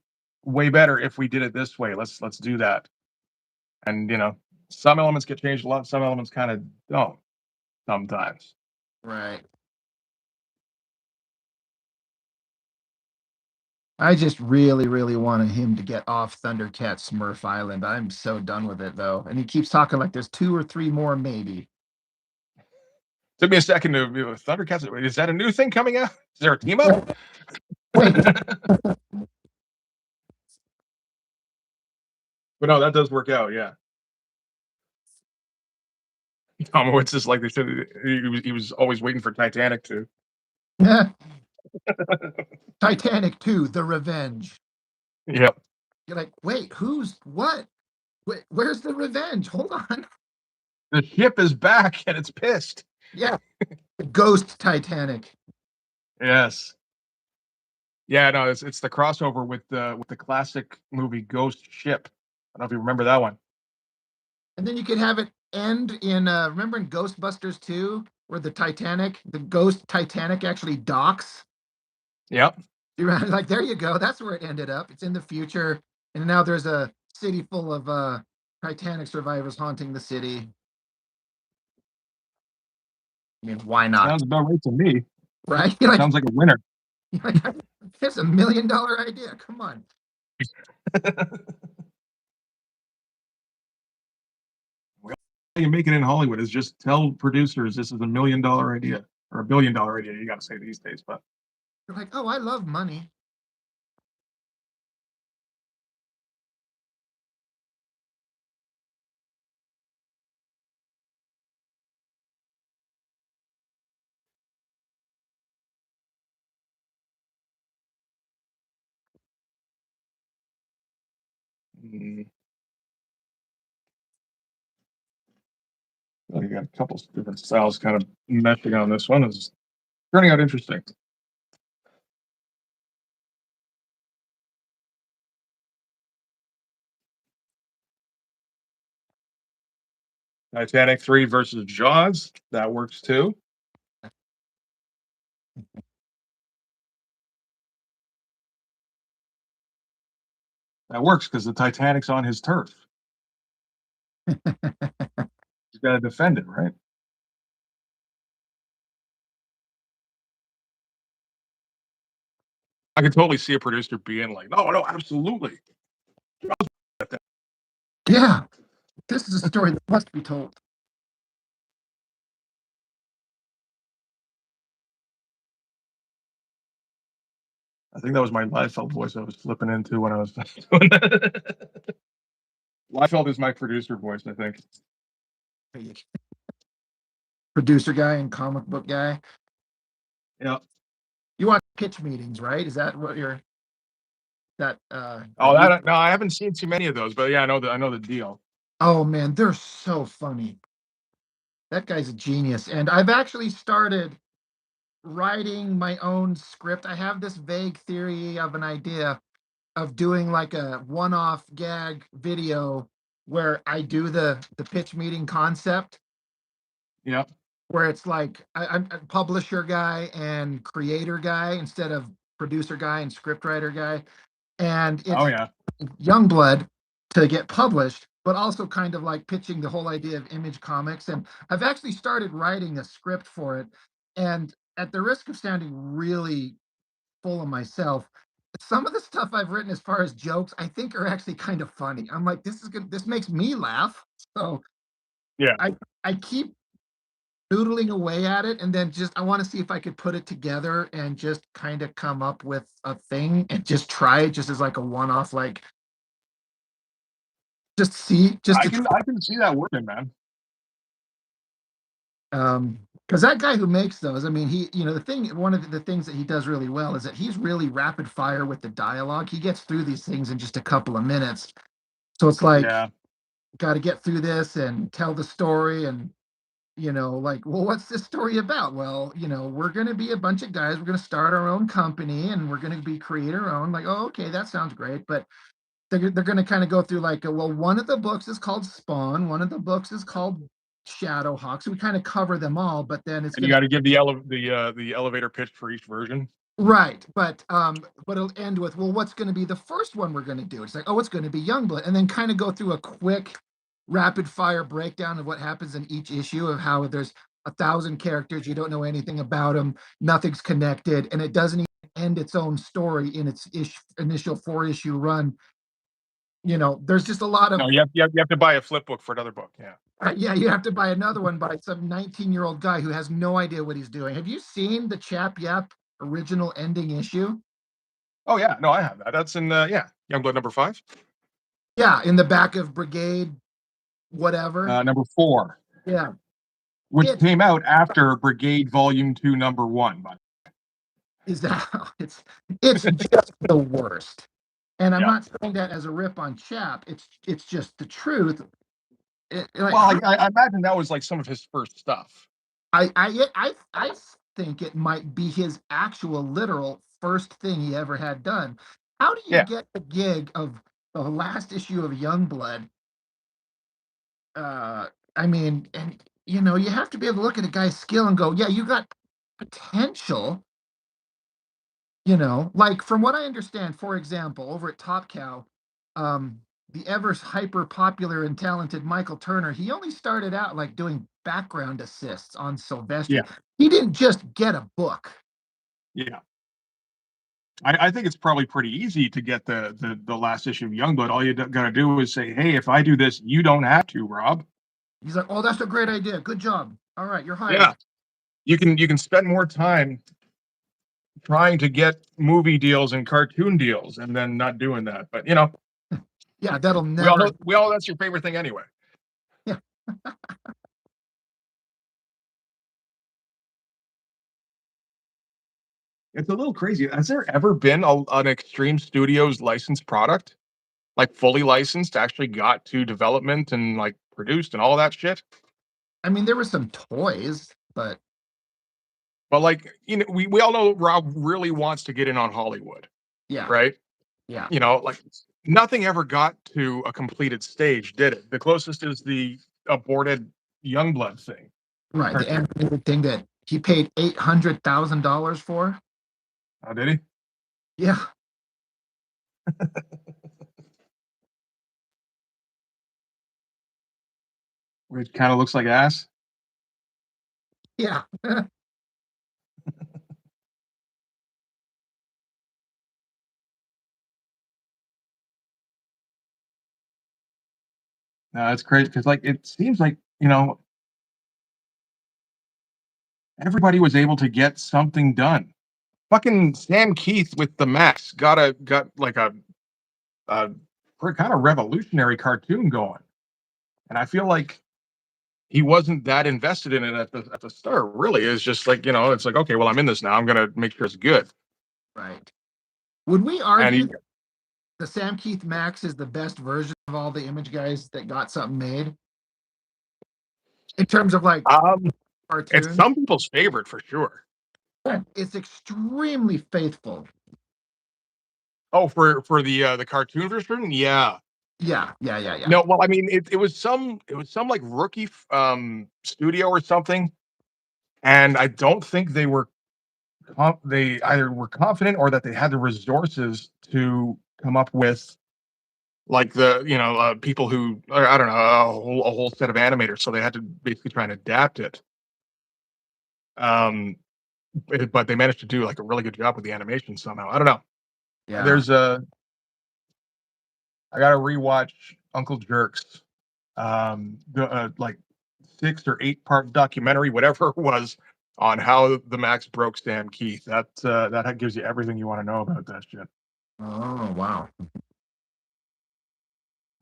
way better if we did it this way. Let's do that. And some elements get changed a lot, some elements kind of don't sometimes. Right. I just really, really wanted him to get off Thundercat Smurf Island. I'm so done with it though. And he keeps talking like there's two or three more, maybe. Took me a second to Thundercats. Is that a new thing coming out? Is there a team up? Wait, But no, that does work out. Yeah. It's just like they said. He was always waiting for Titanic to. Titanic 2, The Revenge. Yep. You're like, wait, who's what? Wait, where's the revenge? Hold on. The ship is back and it's pissed. Yeah, the Ghost Titanic. Yes. Yeah, no, it's the crossover with the classic movie Ghost Ship. I don't know if you remember that one. And then you could have it end in remember in Ghostbusters 2, where the ghost Titanic actually docks. Yep. You're like, there you go. That's where it ended up. It's in the future. And now there's a city full of Titanic survivors haunting the city. I mean, why not? Sounds about right to me. Right? You're like, Sounds like a winner. you're like, it's $1 million idea. Come on. Well, how you make it in Hollywood is just tell producers this is $1 million idea or $1 billion idea. You got to say these days, but You're like, oh, I love money. mm, well, you got a couple different styles kind of meshing on this one. It's turning out interesting. Titanic 3 versus Jaws. That works too. That works because the Titanic's on his turf. He's got to defend it, right? I could totally see a producer being like, "No, no, absolutely." Yeah, this is a story that must be told. I think that was my Liefeld voice I was flipping into when I was doing that. Liefeld is my producer voice, I think. Producer guy and comic book guy. Yeah. You watch pitch meetings, right? Is that what you're that Oh, you that no, I haven't seen too many of those, but yeah, I know the deal. oh man, they're so funny. That guy's a genius. And I've actually started writing my own script. I have this vague theory of an idea of doing like a one-off gag video where I do the pitch meeting concept, Yeah. where it's like I'm a publisher guy and creator guy instead of producer guy and scriptwriter guy. And Oh it's yeah. young blood to get published, but also kind of like pitching the whole idea of Image Comics. And I've actually started writing a script for it. And at the risk of sounding really full of myself, some of the stuff I've written as far as jokes, I think are actually kind of funny. I'm like, this is good. This makes me laugh. So Yeah. I keep noodling away at it, and then just I want to see if I could put it together and just kind of come up with a thing and just try it just as like a one-off, like just see just I to can try. I can see that working, man. Because that guy who makes those, I mean, the thing, one of the things that he does really well is that he's really rapid fire with the dialogue. He gets through these things in just a couple of minutes. So it's like, Yeah. got to get through this and tell the story. And, like, well, what's this story about? Well, we're going to be a bunch of guys. We're going to start our own company and we're going to be creator owned. Like, oh, okay, that sounds great. But they're going to kind of go through like, well, one of the books is called Spawn, one of the books is called Shadowhawk. So we kind of cover them all, but then it's And you going to got to give the elevator pitch for each version. right, but it'll end with, well, what's going to be the first one we're going to do? It's like, oh, it's going to be Youngblood, and then kind of go through a quick, rapid fire breakdown of what happens in each issue of how there's 1,000 characters, you don't know anything about them, nothing's connected, and it doesn't end its own story in its initial 4 issue run. There's just a lot No, of you have to buy a flip book for another book. Yeah. yeah, you have to buy another one by some 19-year-old guy who has no idea what he's doing. Have you seen the Chap Yap original ending issue? Oh yeah, no, I have that. That's in yeah, Youngblood number 5, Yeah, in the back of Brigade, whatever. number 4, Yeah, which it's came out after Brigade Volume 2, number 1. But is that it's just the worst. And I'm yeah, not saying that as a rip on Chap. It's just the truth. Like well, I imagine that was like some of his first stuff. I think it might be his actual literal first thing he ever had done. How do you Yeah. get the gig of the last issue of Youngblood? Uh, I mean, and you have to be able to look at a guy's skill and go, yeah, you got potential. Like from what I understand, for example, over at Top Cow, um, the ever hyper popular and talented Michael Turner, he only started out like doing background assists on Sylvester. Yeah, He didn't just get a book. yeah. I think it's probably pretty easy to get the last issue of Youngblood. All you got to do is say, "Hey, if I do this, you don't have to, Rob." He's like, oh, that's a great idea. Good job. All right, you're Yeah, hired. you can spend more time trying to get movie deals and cartoon deals, and then not doing that. But Yeah, that'll we all never. know we all know that's your favorite thing anyway. Yeah. It's a little crazy. Has there ever been an Extreme Studios licensed product, like fully licensed, actually got to development and like produced and all that shit? I mean, there were some toys, but But like, we all know Rob really wants to get in on Hollywood, yeah, right? yeah, Like nothing ever got to a completed stage, did it? The closest is the aborted Youngblood thing, right. The cartoon. animated thing that he paid $800,000 for. Oh, did he? Yeah, Which kind of looks like ass. yeah. No, it's crazy because like it seems like everybody was able to get something done. Fucking Sam Keith with the Max got like a kind of revolutionary cartoon going, and I feel like he wasn't that invested in it at the start. Really, it's just like it's like okay, well, I'm in this now. I'm gonna make sure it's good. Right. Would we And argue he, that the Sam Keith Max is the best version of all the image guys that got something made in terms of like um, it's cartoons? some people's favorite for sure. It's extremely faithful. Oh, for the cartoon version, yeah. Yeah, yeah, yeah, yeah. No, well, I mean, it was some like rookie studio or something, and I don't think they either were confident or that they had the resources to come up with like the people who or I don't know a whole set of animators, so they had to basically try and adapt it. Um, but they managed to do like a really good job with the animation somehow. I don't know. Yeah. There's a I got to rewatch Uncle Jerks, the like 6 or 8 part documentary, whatever it was, on how the Max broke Stan Keith. That gives you everything you want to know about that shit. Oh, wow.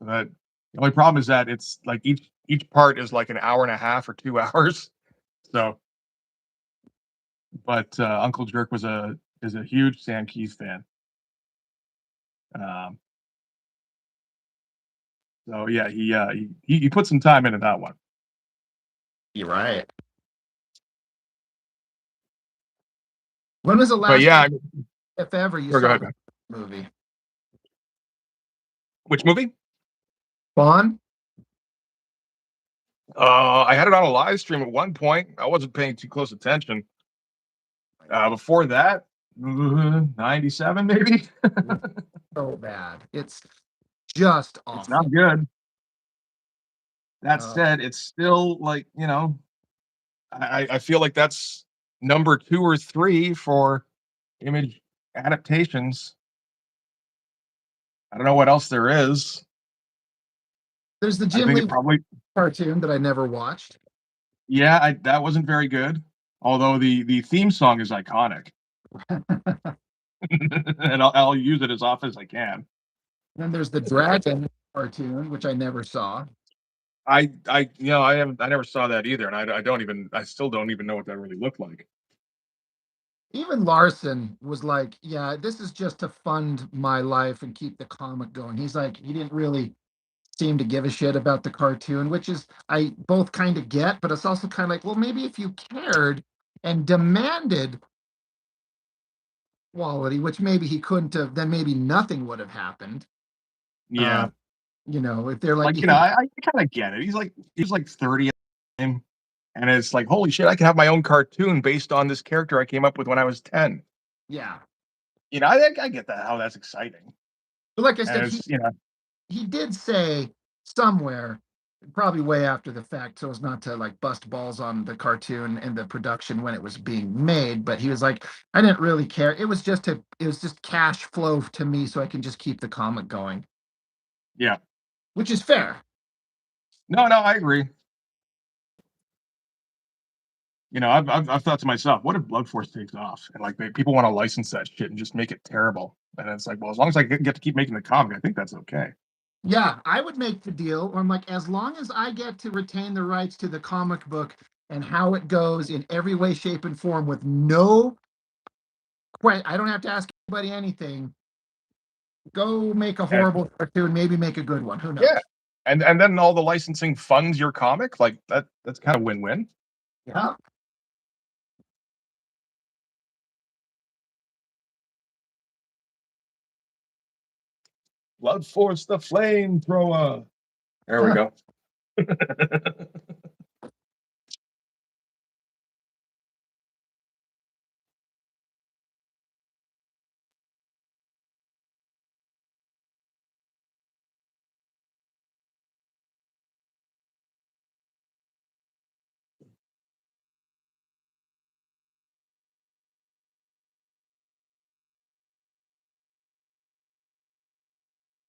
That the only problem is that it's like each part is like an hour and a half or 2 hours. So, but Uncle Jerk is a huge Stan Keith fan. Um, so yeah, he put some time into that one. You're right. When was the But last yeah, time, if ever, you go saw ahead, the man. movie? Which movie? Spawn? I had it on a live stream at one point. I wasn't paying too close attention. Before that, 97 maybe. It's so bad. It's just It's not awful. good. That Uh, said, it's still like I feel like that's number 2 or 3 for Image adaptations. I don't know what else there is. There's the I Jim think Lee it probably cartoon that I never watched. yeah, that wasn't very good. Although the theme song is iconic, and I'll use it as often as I can. Then there's the Dragon cartoon, which I never saw. I never saw that either, and I still don't even know what that really looked like. Even Larson was like, "Yeah, this is just to fund my life and keep the comic going." He's like, he didn't really seem to give a shit about the cartoon, which is I both kind of get, but it's also kind of like, well, maybe if you cared and demanded quality, which maybe he couldn't have, then maybe nothing would have happened. Uh, Yeah, if they're like, like if you, I kind of get it. He's like 30, at the time, and it's like holy shit, I can have my own cartoon based on this character I came up with when I was 10. yeah, I get that how that's exciting, but like I and said, it's he did say somewhere, probably way after the fact, so as not to like bust balls on the cartoon and the production when it was being made. But he was like, I didn't really care. It was just cash flow to me, so I can just keep the comic going, yeah. which is fair. No, I agree. I've thought to myself, what if Blood Force takes off and like people want to license that shit and just make it terrible? And it's like, well, as long as I get to keep making the comic, I think that's okay. Yeah, I would make the deal where I'm like, as long as I get to retain the rights to the comic book and how it goes in every way, shape, and form with no I don't have to ask anybody anything. Go make a And horrible cartoon, maybe make a good one. Who yeah, knows? and then all the licensing funds your comic, like that's kind of win-win. Yeah. Blood Force the flamethrower. There we go.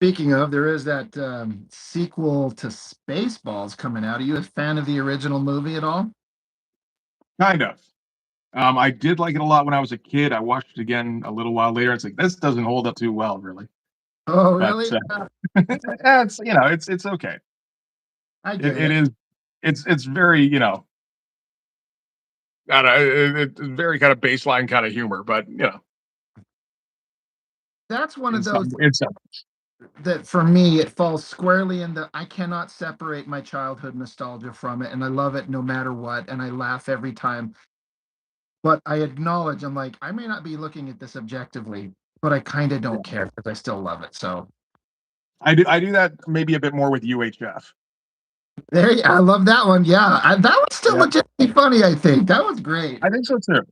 Speaking of, there is that sequel to Spaceballs coming out. Are you a fan of the original movie at all? Kind of. I did like it a lot when I was a kid. I watched it again a little while later. It's like this doesn't hold up too well, really. Oh, But really? it's okay. I It, get it it. is it's very I don't know, it's very kind of baseline kind of humor, but That's one of those it's that for me it falls squarely in the I cannot separate my childhood nostalgia from it, and I love it no matter what, and I laugh every time. But I acknowledge I'm like I may not be looking at this objectively, but I kind of don't care because I still love it. So I do that maybe a bit more with UHF. I love that one. Yeah, that was still Yeah, legitimately funny. I think that was great. I think so too.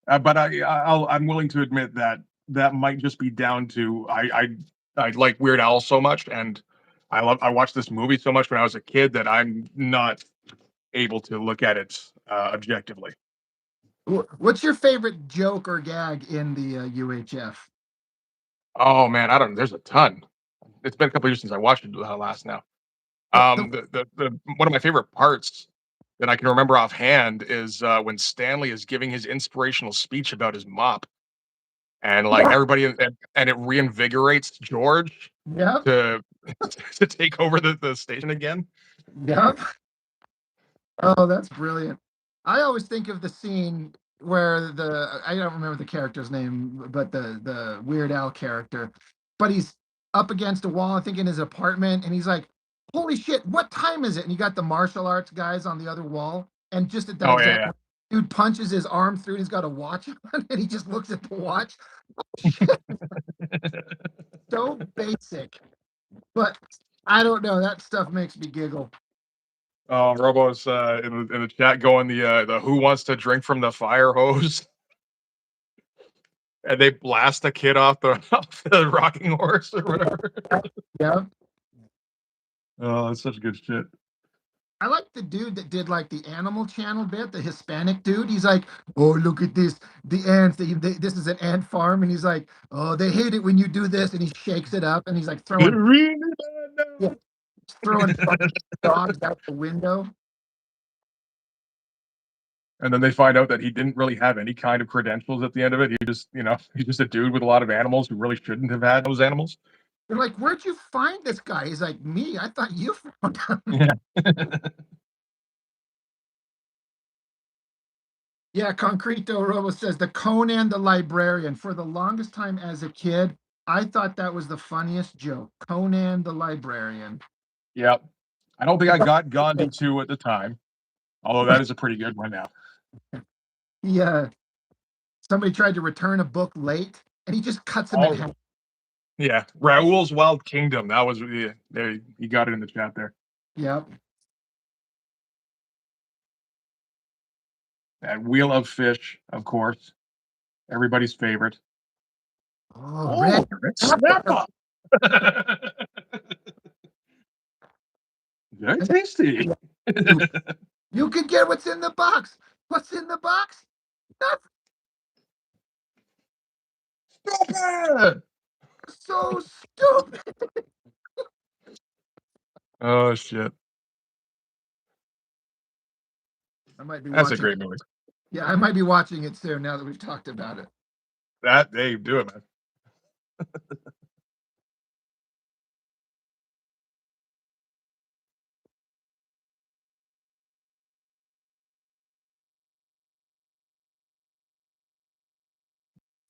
But I'm willing to admit that that might just be down to I like Weird Al so much, and I watched this movie so much when I was a kid that I'm not able to look at it objectively. What's your favorite joke or gag in the UHF? Oh man, I don't. There's a ton. It's been a couple years since I watched it last now. The The one of my favorite parts that I can remember offhand is when Stanley is giving his inspirational speech about his mop, and like yeah, everybody, and it reinvigorates George yep, to to take over the station again. yep. Oh, that's brilliant. I always think of the scene where the I don't remember the character's name, but the Weird Al character, but he's up against a wall, I think in his apartment, and he's like, "Holy shit, what time is it?" And you got the martial arts guys on the other wall, and just at that Oh exact yeah, moment, dude punches his arm through, and he's got a watch on, and he just looks at the watch. Shit, yeah. so basic, but I don't know. That stuff makes me giggle. Oh, Robo's in the chat going the who wants to drink from the fire hose, and they blast the kid off the off the rocking horse or whatever. Yeah. Oh, that's such good shit. I like the dude that did like the Animal Channel bit, the Hispanic dude. He's like, "Oh, look at this, the ants. This is an ant farm," and he's like, "Oh, they hate it when you do this," and he shakes it up, and he's like throwing, yeah, throwing dogs out the window. And then they find out that he didn't really have any kind of credentials at the end of it. He just, he's just a dude with a lot of animals who really shouldn't have had those animals. They're like, "Where'd you find this guy?" He's like, "Me? I thought you found him." Yeah. Yeah, Concreto Robo says the Conan the Librarian. For the longest time as a kid, I thought that was the funniest joke. Conan the Librarian. Yep. I don't think I got Gandhi 2 at the time, although that is a pretty good one now. Yeah, somebody tried to return a book late, and he just cuts him in Oh, half. yeah. Raoul's Wild Kingdom. That was, yeah, there. You got it in the chat there. Yep. And Wheel of Fish, of course, everybody's favorite. Oh, red Oh, red snapper. snapper. Very tasty. You, you can get what's in the box. What's in the box? Nothing. Stupid. So stupid. Oh shit. I might be That's a watching. great movie. Yeah, I might be watching it soon now that we've talked about it. That they do it, man.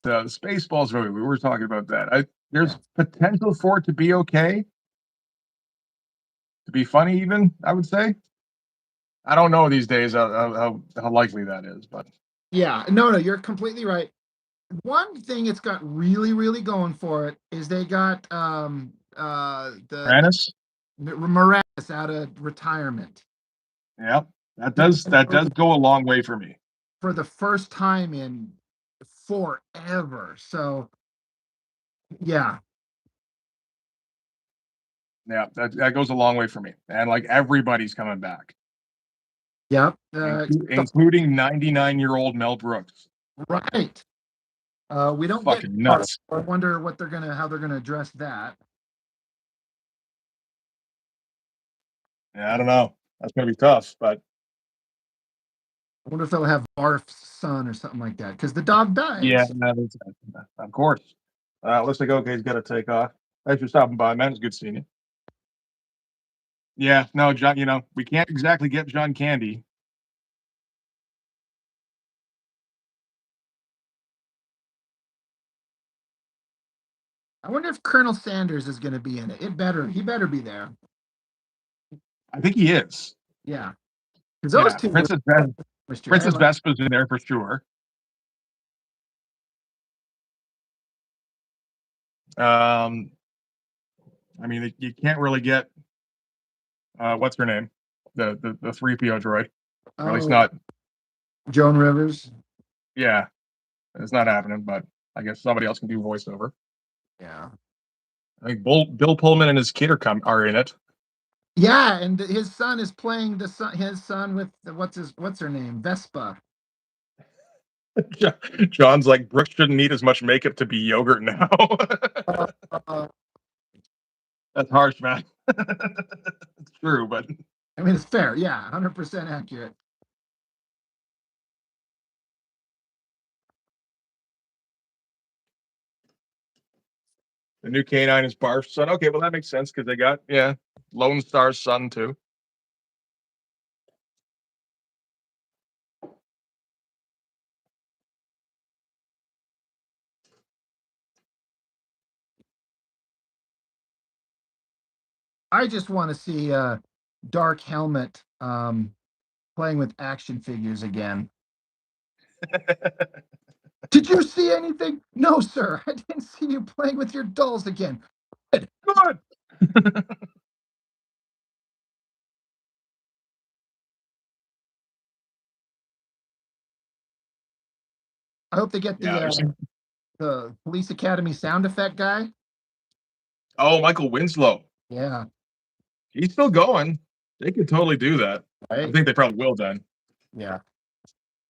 The Spaceballs movie. We were talking about that. There's Yeah. potential for it to be okay, to be funny. Even I would say. I don't know these days how likely that is, but Yeah. No, you're completely right. One thing it's got really, really going for it is they got the Moranis, Moranis out of retirement. yeah, that does go a long way for me. For the first time in forever. So yeah. Yeah, that goes a long way for me. And like everybody's coming back, Yep. including 99-year-old Mel Brooks. Right. We don't get Fucking Bart. nuts. I wonder what they're gonna how they're gonna address that. Yeah, I don't know. That's gonna be tough, but I wonder if they'll have Barf's son or something like that because the dog died. yeah, So of course. Looks like okay's got to take off. Thanks for stopping by, man. It's good seeing you. Yeah, no, John. We can't exactly get John Candy. I wonder if Colonel Sanders is gonna be in it. He better be there. I think he is. Yeah. Because those Yeah, two were Princess chemistry. I Princess like. Vespa's in there for sure. Um, I mean, you can't really get what's her name, the 3PO droid, or at least Oh, not. Joan Rivers. Yeah, it's not happening. But I guess somebody else can do voiceover. Yeah. I think Bill Pullman and his kid are in it. Yeah, and his son is playing his son with what's her name? Vespa. John's like Brooks shouldn't need as much makeup to be yogurt now. Uh, uh, That's harsh, man. It's true, but I mean, it's fair. Yeah, 100% accurate. the new canine is Barf's son. Okay, well that makes sense because they got Lone Star's son too. I just want to see Dark Helmet playing with action figures again. Did you see anything? No, sir. I didn't see you playing with your dolls again. Good. Good. I hope they get Yeah, there's some. the Police Academy sound effect guy. Oh, Michael Winslow. Yeah. He's still going. They could totally do that. I right? think they probably will then. Yeah.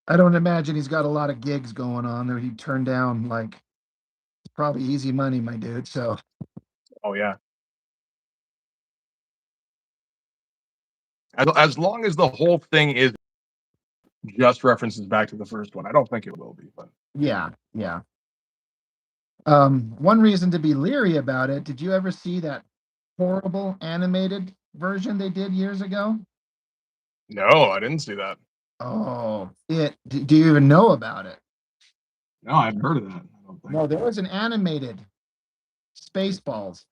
I don't imagine he's got a lot of gigs going on there. He'd turn down like it's probably easy money, my dude. So Oh yeah. As long as the whole thing is just references back to the first one, I don't think it will be. But yeah, yeah. One reason to be leery about it, did you ever see that horrible animated version they did years ago? no, I didn't see that. Oh, do you even know about it? No, I haven't heard of that. I don't think. No, there was an animated Spaceballs.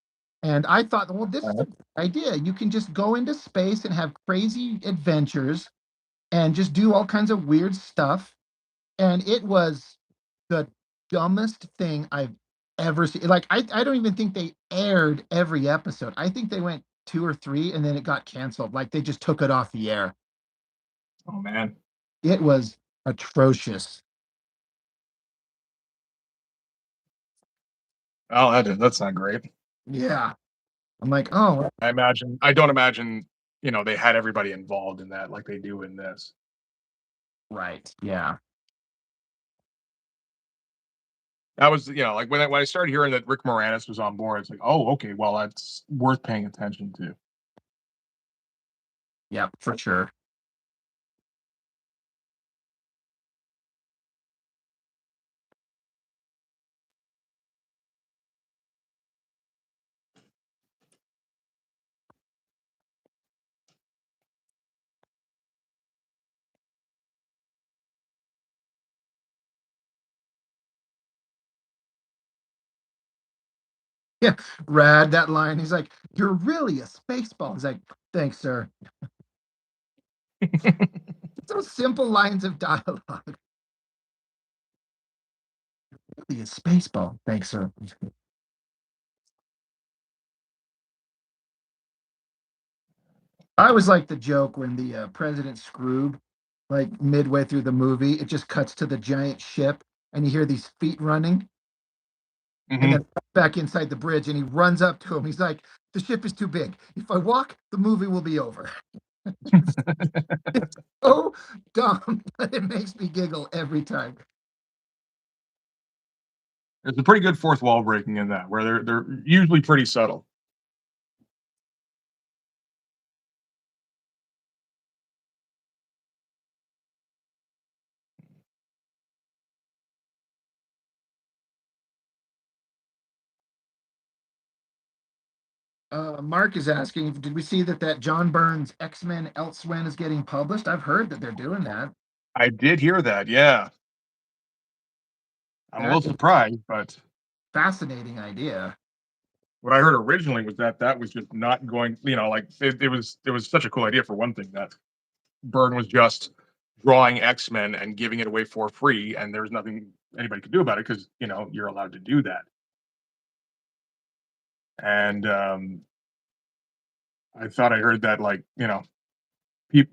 And I thought, well, this is a good idea. You can just go into space and have crazy adventures and just do all kinds of weird stuff. And it was the dumbest thing I've ever seen. Like, I don't even think they aired every episode. I think they went two or three and then it got canceled. Like, they just took it off the air. Oh man. It was atrocious. Oh, that's not great. Yeah. I'm like, oh, I don't imagine, they had everybody involved in that like they do in this. right. Yeah. That was, like when I started hearing that Rick Moranis was on board, it's like, oh, okay, well, that's worth paying attention to. Yeah, for sure. Yeah, rad that line. He's like, "You're really a spaceball." He's like, "Thanks, sir." Those simple lines of dialogue. Really a spaceball. Thanks, sir. I always like the joke when the president screwed, like midway through the movie, it just cuts to the giant ship, and you hear these feet running, and Hmm. then back inside the bridge, and he runs up to him. He's like, "The ship is too big. If I walk, the movie will be over." It's so dumb, but it makes me giggle every time. There's a pretty good fourth wall breaking in that, where they're usually pretty subtle. Mark is asking, did we see that John Burns X-Men Elsewhere is getting published? I've heard that they're doing that. I did hear that. Yeah, I'm a That little is surprised, but fascinating idea. what I heard originally was that that was just not going. Like it was such a cool idea for one thing that Byrne was just drawing X Men and giving it away for free, and there's nothing anybody could do about it because you're allowed to do that. And I thought I heard that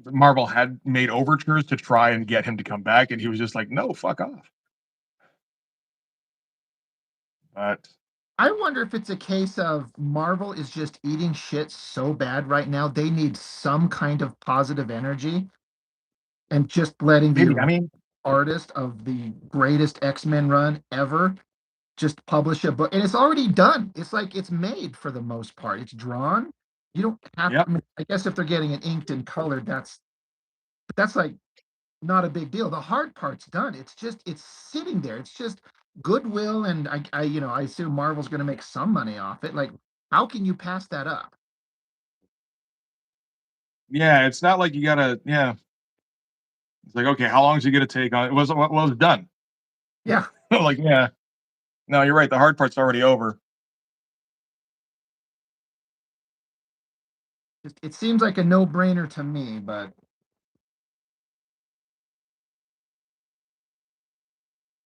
Marvel had made overtures to try and get him to come back, and he was just like, "No, fuck off." But I wonder if it's a case of Marvel is just eating shit so bad right now, they need some kind of positive energy and just letting maybe, the I mean, artist of the greatest X-Men run ever just publish a book. And it's already done. It's like it's made for the most part. It's drawn. You don't have, yep, I mean, I guess if they're getting it inked and colored, that's like not a big deal. The hard part's done. It's sitting there. It's just goodwill, and I assume Marvel's going to make some money off it. Like, how can you pass that up? yeah, it's not like you gotta, yeah. It's like, okay, how long is it gonna take on it? Was done. Yeah, Like, yeah, no, you're right. The hard part's already over. it seems like a no-brainer to me, but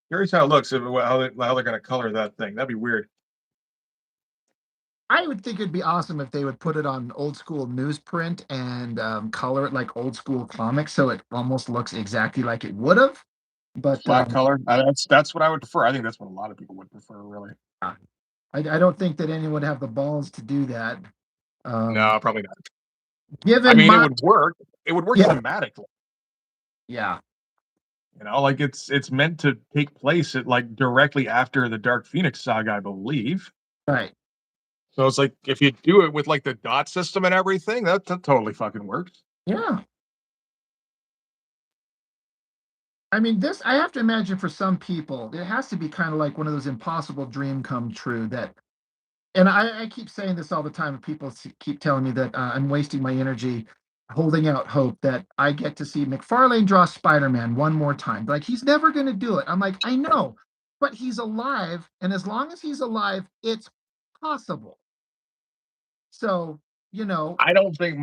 Curious how it looks, how they're gonna color that thing. That'd be weird. I would think it'd be awesome if they would put it on old school newsprint and color it like old school comics, so it almost looks exactly like it would have. But Flat color. That's what I would prefer. I think that's what a lot of people would prefer, really. I don't think that anyone would have the balls to do that. Um, No, probably not. I Given mean, it my would work. It would work yeah, thematically. yeah, Like it's meant to take place at like directly after the Dark Phoenix saga, I believe. right. So it's like if you do it with like the dot system and everything, that totally fucking works. Yeah. I mean, this I have to imagine for some people, it has to be kind of like one of those impossible dream come true that and I keep saying this all the time, and people keep telling me that I'm wasting my energy holding out hope that I get to see McFarlane draw Spider-Man one more time. Like he's never going to do it. I'm like, I know, but he's alive, and as long as he's alive, it's possible. So, you know, I don't think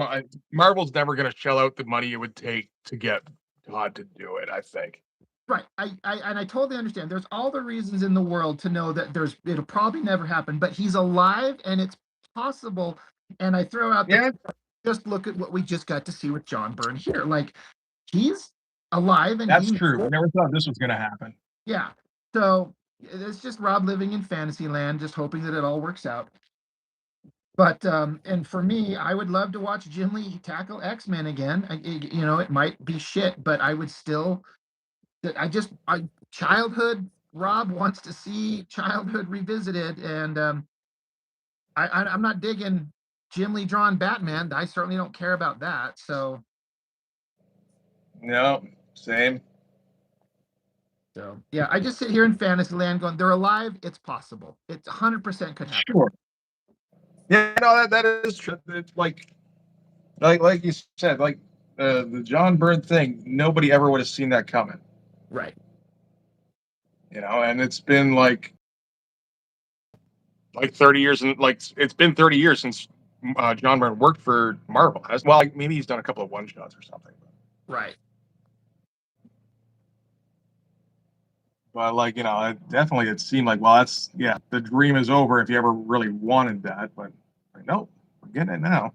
Marvel's never going to shell out the money it would take to get Todd to do it. I think. right. I totally understand. There's all the reasons in the world to know that it'll probably never happen, but he's alive and it's possible. And I throw out the Yeah, just look at what we just got to see with John Byrne here. Like he's alive and that's he true. We never thought this was going to happen. yeah. So it's just Rob living in fantasy land, just hoping that it all works out. But and for me, I would love to watch Jim Lee tackle X-Men again. You know, it might be shit, but I would still I childhood Rob wants to see childhood revisited, and I'm not digging Jim Lee drawn Batman. I certainly don't care about that. No, same. So yeah, I just sit here in fantasy land going, they're alive, it's possible. It's 100% could happen. Sure. Yeah, no, that is true. It's like you said, like the John Byrne thing. Nobody ever would have seen that coming. Right. And it's been like 30 years, and like it's been 30 years since John Byrne worked for Marvel. As well, like, maybe he's done a couple of one shots or something. Right. But like it seemed like, well, that's, yeah, the dream is over if you ever really wanted that. But like, no, we're getting it now.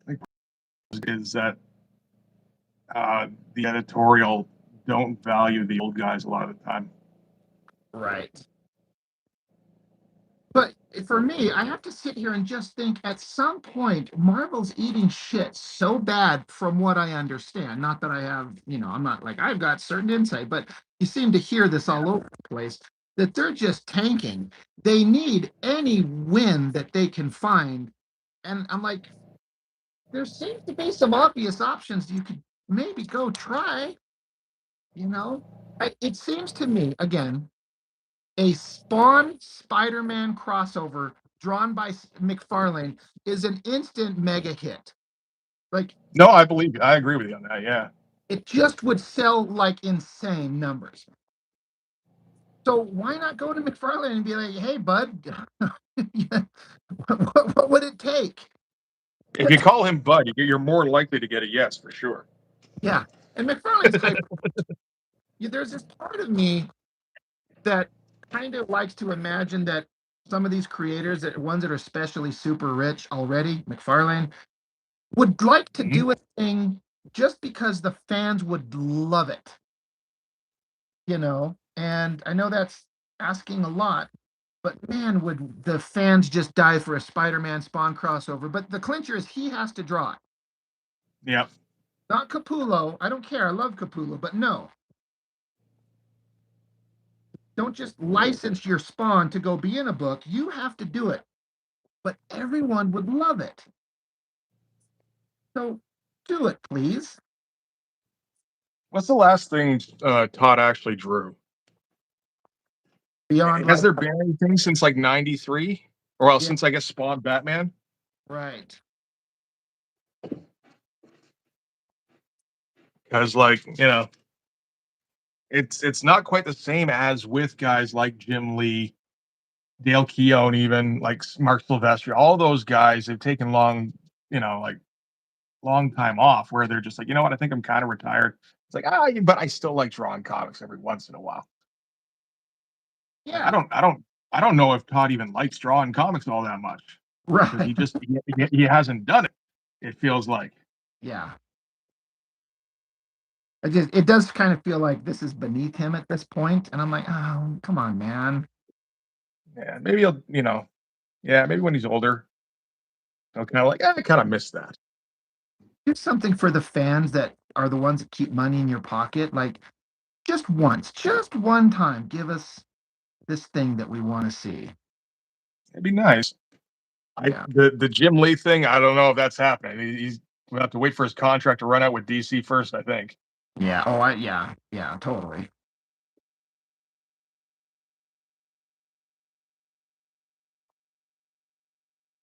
I think is that the editorial don't value the old guys a lot of the time. Right. But for me, I have to sit here and just think at some point, Marvel's eating shit so bad from what I understand. Not that I have, I'm not like I've got certain insight, but you seem to hear this Yeah. all over the place that they're just tanking. They need any win that they can find. And I'm like, there seems to be some obvious options you could maybe go try, you know? It seems to me, again, a Spawn Spider-Man crossover drawn by McFarlane is an instant mega hit. Like No, I believe you. I agree with you on that. Yeah. it just would sell like insane numbers. So why not go to McFarlane and be like, "Hey, bud, what would it take?" If you call him Bud, you're more likely to get a yes for sure. Yeah, and McFarlane's hype. There's this part of me that kind of likes to imagine that some of these creators, that ones that are especially super rich already, McFarlane, would like to Mhm. do a thing just because the fans would love it, And I know that's asking a lot, but man, would the fans just die for a Spider-Man Spawn crossover? But the clincher is he has to draw it, Yeah. not Capullo. I don't care. I love Capullo, but no, don't just license your Spawn to go be in a book. You have to do it, but everyone would love it. So do it, please. What's the last thing Todd actually drew? Beyond Has like there been anything since like '93, or else yeah, since I guess Spawn Batman? right. Because it's not quite the same as with guys like Jim Lee, Dale Keown, even like Mark Silvestri. All those guys have taken like long time off where they're just like, what, I think I'm kind of retired. It's like, but I still like drawing comics every once in a while. Like Yeah, I don't know if Todd even likes drawing comics all that much because right. he hasn't done it. It feels like. Yeah. It does kind of feel like this is beneath him at this point, and I'm like, oh, come on, man. Yeah, maybe Yeah, maybe when he's older, I'm kind of like, I kind of miss that. Here's something for the fans that are the ones that keep money in your pocket. Like just once, just one time, give us this thing that we want to see. It'd be nice. I Yeah. the Jim Lee thing, I don't know if that's happening. He's we'll have to wait for his contract to run out with DC first, I think. Yeah. Oh, yeah, totally.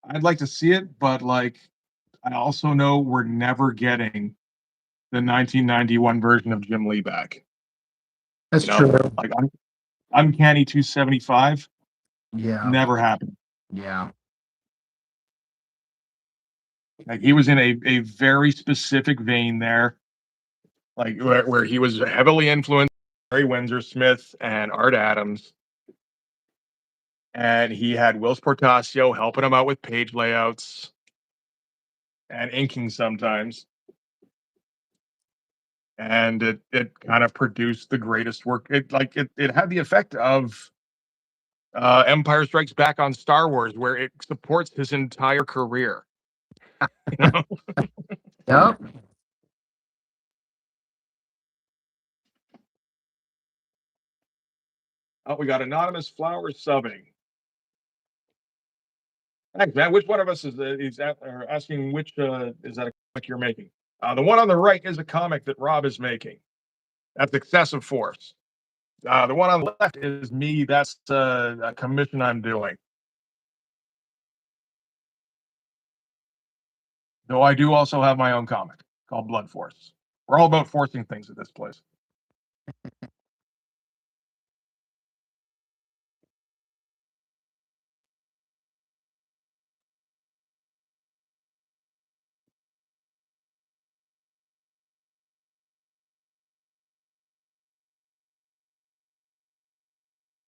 I'd like to see it, but like I also know we're never getting the 1991 version of Jim Lee back. That's You know, true. like Uncanny 275 Yeah. never happened. Yeah. Like he was in a very specific vein there, like where he was heavily influenced by Barry Windsor Smith and Art Adams, and he had Will Portasio helping him out with page layouts and inking sometimes, and it kind of produced the greatest work. It had the effect of Empire Strikes Back on Star Wars, where it supports his entire career. You know? Yep. Oh, we got anonymous flowers subbing. Thanks, man. Which one of us is asking which is that a comic you're making? The one on the right is a comic that Rob is making. That's Excessive Force. The one on the left is me. That's a commission I'm doing. Though I do also have my own comic called Blood Force. We're all about forcing things at this place.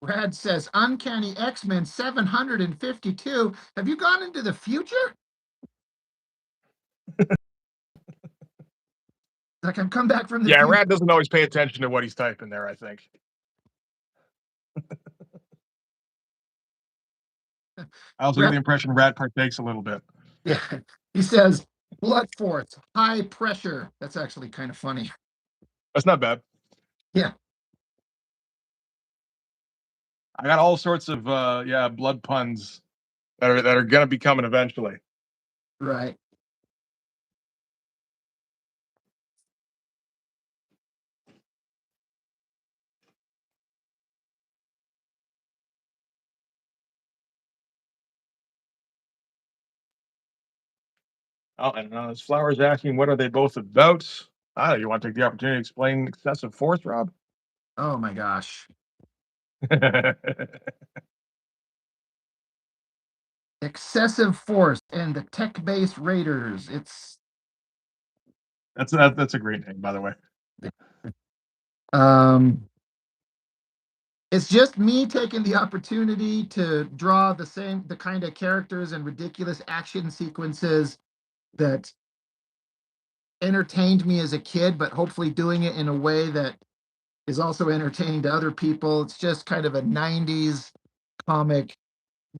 Brad says Uncanny X-Men 752. Have you gone into the future? Like I've come back from the Yeah, future. Rad doesn't always pay attention to what he's typing there, I think. I also get Brad, the impression Rad partakes a little bit. yeah. He says blood force, high pressure. That's actually kind of funny. That's not bad. Yeah. I got all sorts of blood puns that are gonna be coming eventually. Right. Oh, and this flower's asking, what are they both about? You want to take the opportunity to explain excessive force, Rob? Oh my gosh. Excessive force and the tech-based raiders. That's a great name, by the way. Um it's just me taking the opportunity to draw the kind of characters and ridiculous action sequences that entertained me as a kid, but hopefully doing it in a way that is also entertaining to other people. It's just kind of a 90s comic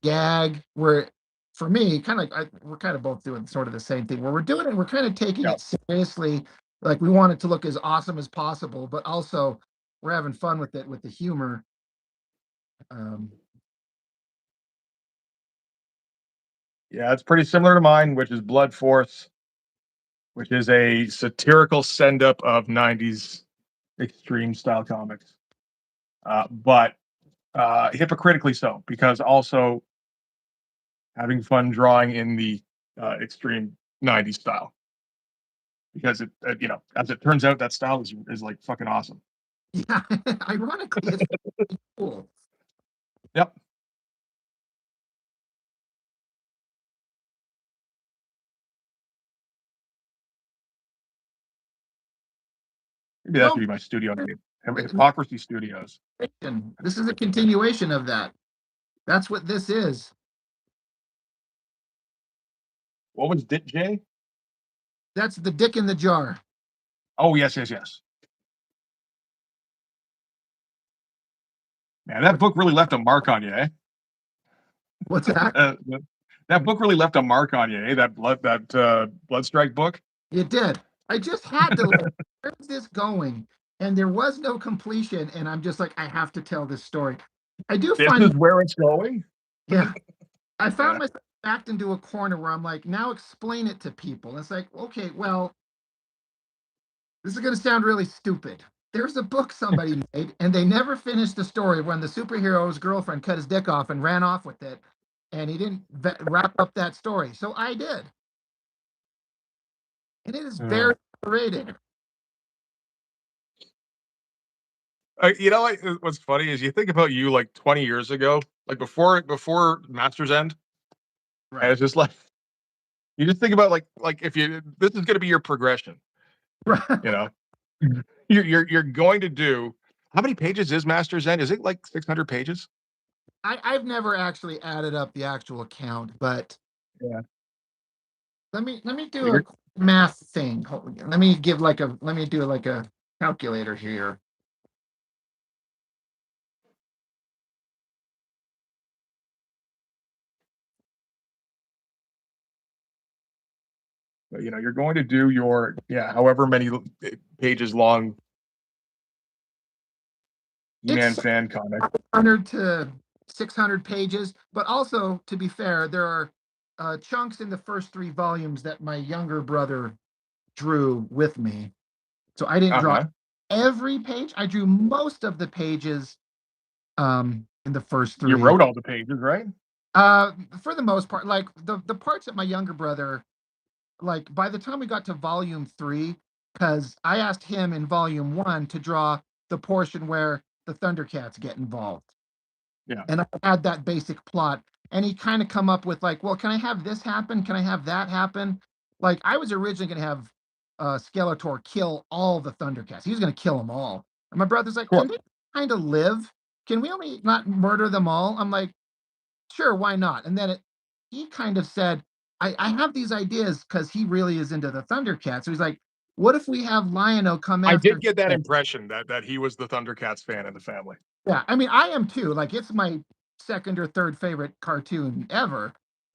gag where for me, kind of like we're kind of both doing sort of the same thing where we're doing it, we're kind of taking Yeah, it seriously. Like we want it to look as awesome as possible, but also we're having fun with it with the humor. Um, yeah, it's pretty similar to mine, which is Blood Force, which is a satirical send up of '90s extreme style comics, but hypocritically so, because also having fun drawing in the extreme '90s style. Because as it turns out, that style is like fucking awesome. yeah, ironically, it's cool. Yep. Maybe that No, should be my studio name. Hypocrisy Studios. this is a continuation of that. That's what this is. What was Dit J? That's the dick in the jar. Oh, yes, yes, yes. Man, that book really left a mark on you, eh? What's that? That book really left a mark on you, eh? That Blood Strike book. It did. I just had to like, where's this going? And there was no completion, and I'm just like, I have to tell this story. I do This find, is where it's going. yeah, I found Yeah. myself backed into a corner where I'm like, now explain it to people. And it's like, okay, well, this is going to sound really stupid. There's a book somebody made, and they never finished the story when the superhero's girlfriend cut his dick off and ran off with it, and he didn't wrap up that story. So I did, and it is Uh, very rated. you know what's funny is you think about you like 20 years ago, like before Masters End, and Right. it's just like you just think about like if you this is going to be your progression, Right. you know, you're going to do how many pages is Masters End? Is it like 600 pages? I've never actually added up the actual count, but Yeah. let me do a You're, math thing. Hold on. Let me do like a calculator here. you're going to do your however many pages long He-Man It's fan comic. 100 to 600 pages, but also to be fair, there are chunks in the first three volumes that my younger brother drew with me. So I didn't Uh draw huh. every page. I drew most of the pages in the first You three. wrote all the pages, right? Uh, for the most part, like the parts that my younger brother, like by the time we got to volume three, because I asked him in volume one to draw the portion where the Thundercats get involved. Yeah. And I had that basic plot. And he kind of come up with like, well, can I have this happen? Can I have that happen? Like I was originally going to have Skeletor kill all the Thundercats. He was going to kill them all. And my brother's Of like, can course. they kind of live? Can we only not murder them all? I'm like, sure, why not? And then he kind of said, I have these ideas because he really is into the Thundercats. So he's like, what if we have Lion-O come I after did get that him? impression that he was the Thundercats fan in the family. Yeah, I mean, I am too. Like, it's my second or third favorite cartoon ever.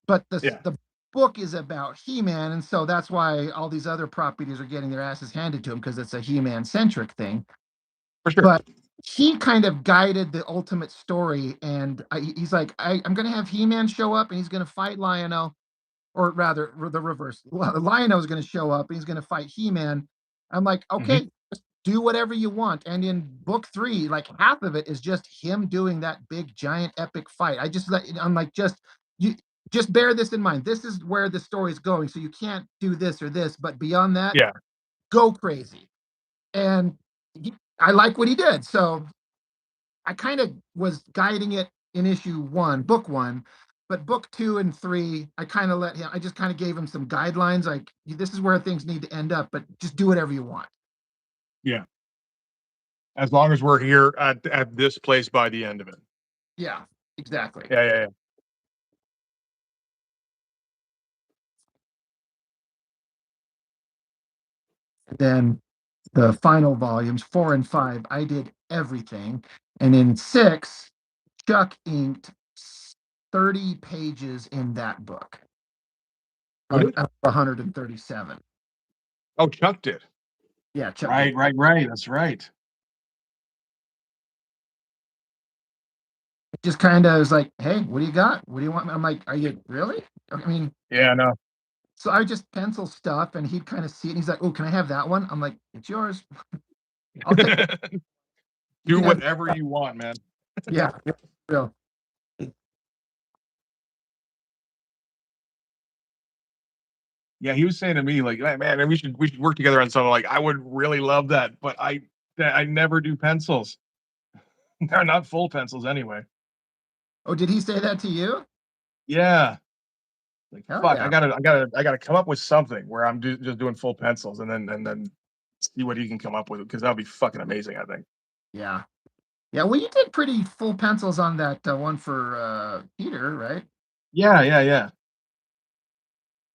But Yeah, the book is about He-Man, and so that's why all these other properties are getting their asses handed to him because it's a He-Man centric thing. for sure. But he kind of guided the ultimate story, and he's like, I'm going to have He-Man show up, and he's going to fight Lion-O, or rather the reverse. Lion-O is going to show up, and he's going to fight He-Man. I'm like, Hmm. okay, do whatever you want. And in book three, like half of it is just him doing that big giant epic fight. I'm like, you just bear this in mind. This is where the story's going. So you can't do this or this, but beyond that, Yeah, go crazy. And I like what he did. So I kind of was guiding it in issue one, book one, but book two and three, I just kind of gave him some guidelines. Like, this is where things need to end up, but just do whatever you want. yeah. As long as we're here at this place by the end of it. Yeah, exactly. Yeah, yeah, yeah. Then the final volumes, four and five, I did everything. And in six, Chuck inked 30 pages in that book Who did? of 137. Oh, Chuck did. Yeah, Chuck did. Right, right, right. That's right. It just kind of was like, hey, what do you got? What do you want? I'm like, are you really? I mean, Yeah, no. so I just pencil stuff and he'd kind of see it and he's like, oh, can I have that one? I'm like, it's yours. I'll take it. You Do can have, whatever you want, man. yeah, real. Yeah, he was saying to me like, "Hey, man, we should work together on something." Like, I would really love that, but I never do pencils. They're not full pencils anyway. Oh, did he say that to you? Yeah. Like, Hell fuck, yeah. I gotta come up with something where I'm just doing full pencils and then see what he can come up with because that would be fucking amazing. I think. Yeah. Yeah, well, you did pretty full pencils on that one for Peter, right? Yeah, yeah, yeah.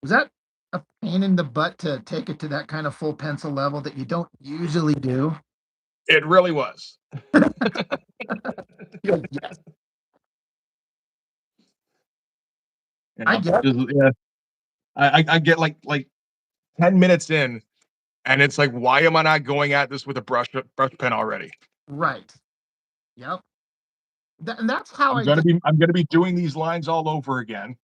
Was that a pain in the butt to take it to that kind of full pencil level that you don't usually do? It really was. You're like, yes. I get Just, yeah. I get like 10 minutes in, and it's like, why am I not going at this with a brush pen already? right. Yep. And that's how I'm gonna be doing these lines all over again.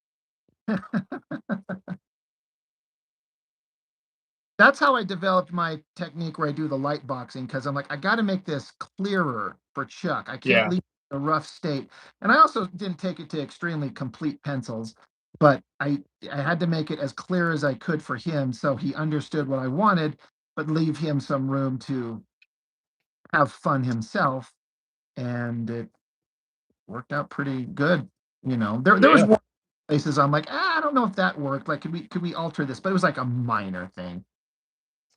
that's how I developed my technique where I do the light boxing because I'm like, I got to make this clearer for Chuck. I can't Yeah, leave it in a rough state. And I also didn't take it to extremely complete pencils, but I had to make it as clear as I could for him so he understood what I wanted, but leave him some room to have fun himself. And it worked out pretty good. There was yeah, one places I'm like, I don't know if that worked. Like, could we alter this? But it was like a minor thing.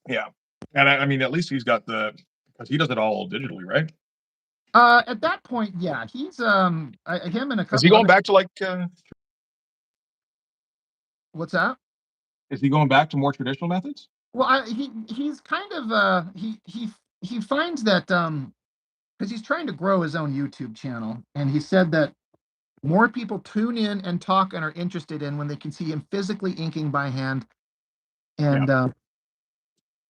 yeah. And I mean, at least he's got the because he does it all digitally, right? At that point, yeah, he's him and a Is he couple going other. back to like? What's that? Is he going back to more traditional methods? Well, he's kind of he finds that because he's trying to grow his own YouTube channel, and he said that more people tune in and talk and are interested in when they can see him physically inking by hand. Yeah.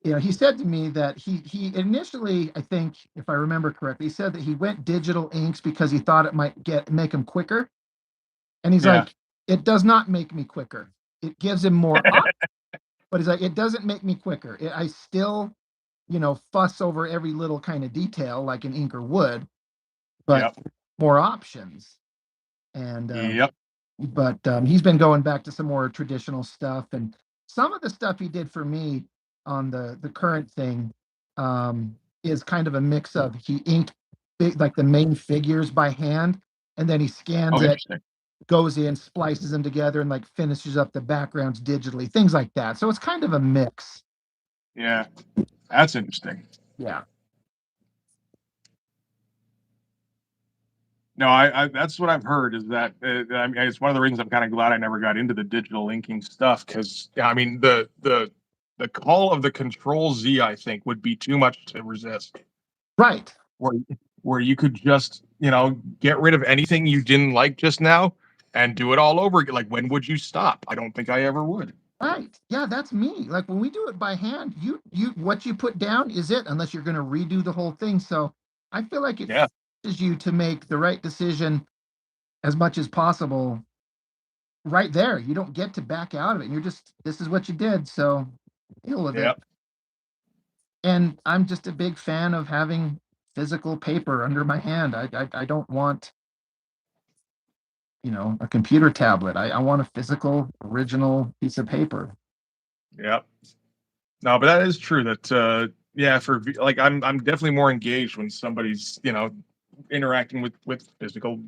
And he said to me that he initially, I think, if I remember correctly, he said that he went digital inks because he thought it might make him quicker. And he's Yeah. like, it does not make me quicker. It gives him more options, but he's like, it doesn't make me quicker. I still, fuss over every little kind of detail like an inker would, but Yep. more options. And Yep. but he's been going back to some more traditional stuff, and some of the stuff he did for me on the current thing is kind of a mix of he inked big, like the main figures by hand, and then he Oh, scans it, interesting. goes in, splices them together, and like finishes up the backgrounds digitally, things like that. So it's kind of a mix. Yeah, that's interesting. Yeah. No, I that's what I've heard is that I mean, it's one of the reasons I'm kind of glad I never got into the digital inking stuff because yeah, I mean the call of the Control Z I think would be too much to resist. Right. Where where you could just get rid of anything you didn't like just now and do it all over again. Like when would you stop? I don't think I ever would. Right. Yeah, that's me. Like when we do it by hand, you what you put down is it, unless you're going to redo the whole thing. So I feel like it Yeah, forces you to make the right decision as much as possible right there. You don't get to back out of it. You're just this is what you did, so deal with yeah, it. And I'm just a big fan of having physical paper under my hand. I don't want, a computer tablet. I want a physical original piece of paper. yeah. No, but that is true. That yeah, like I'm definitely more engaged when somebody's interacting with physical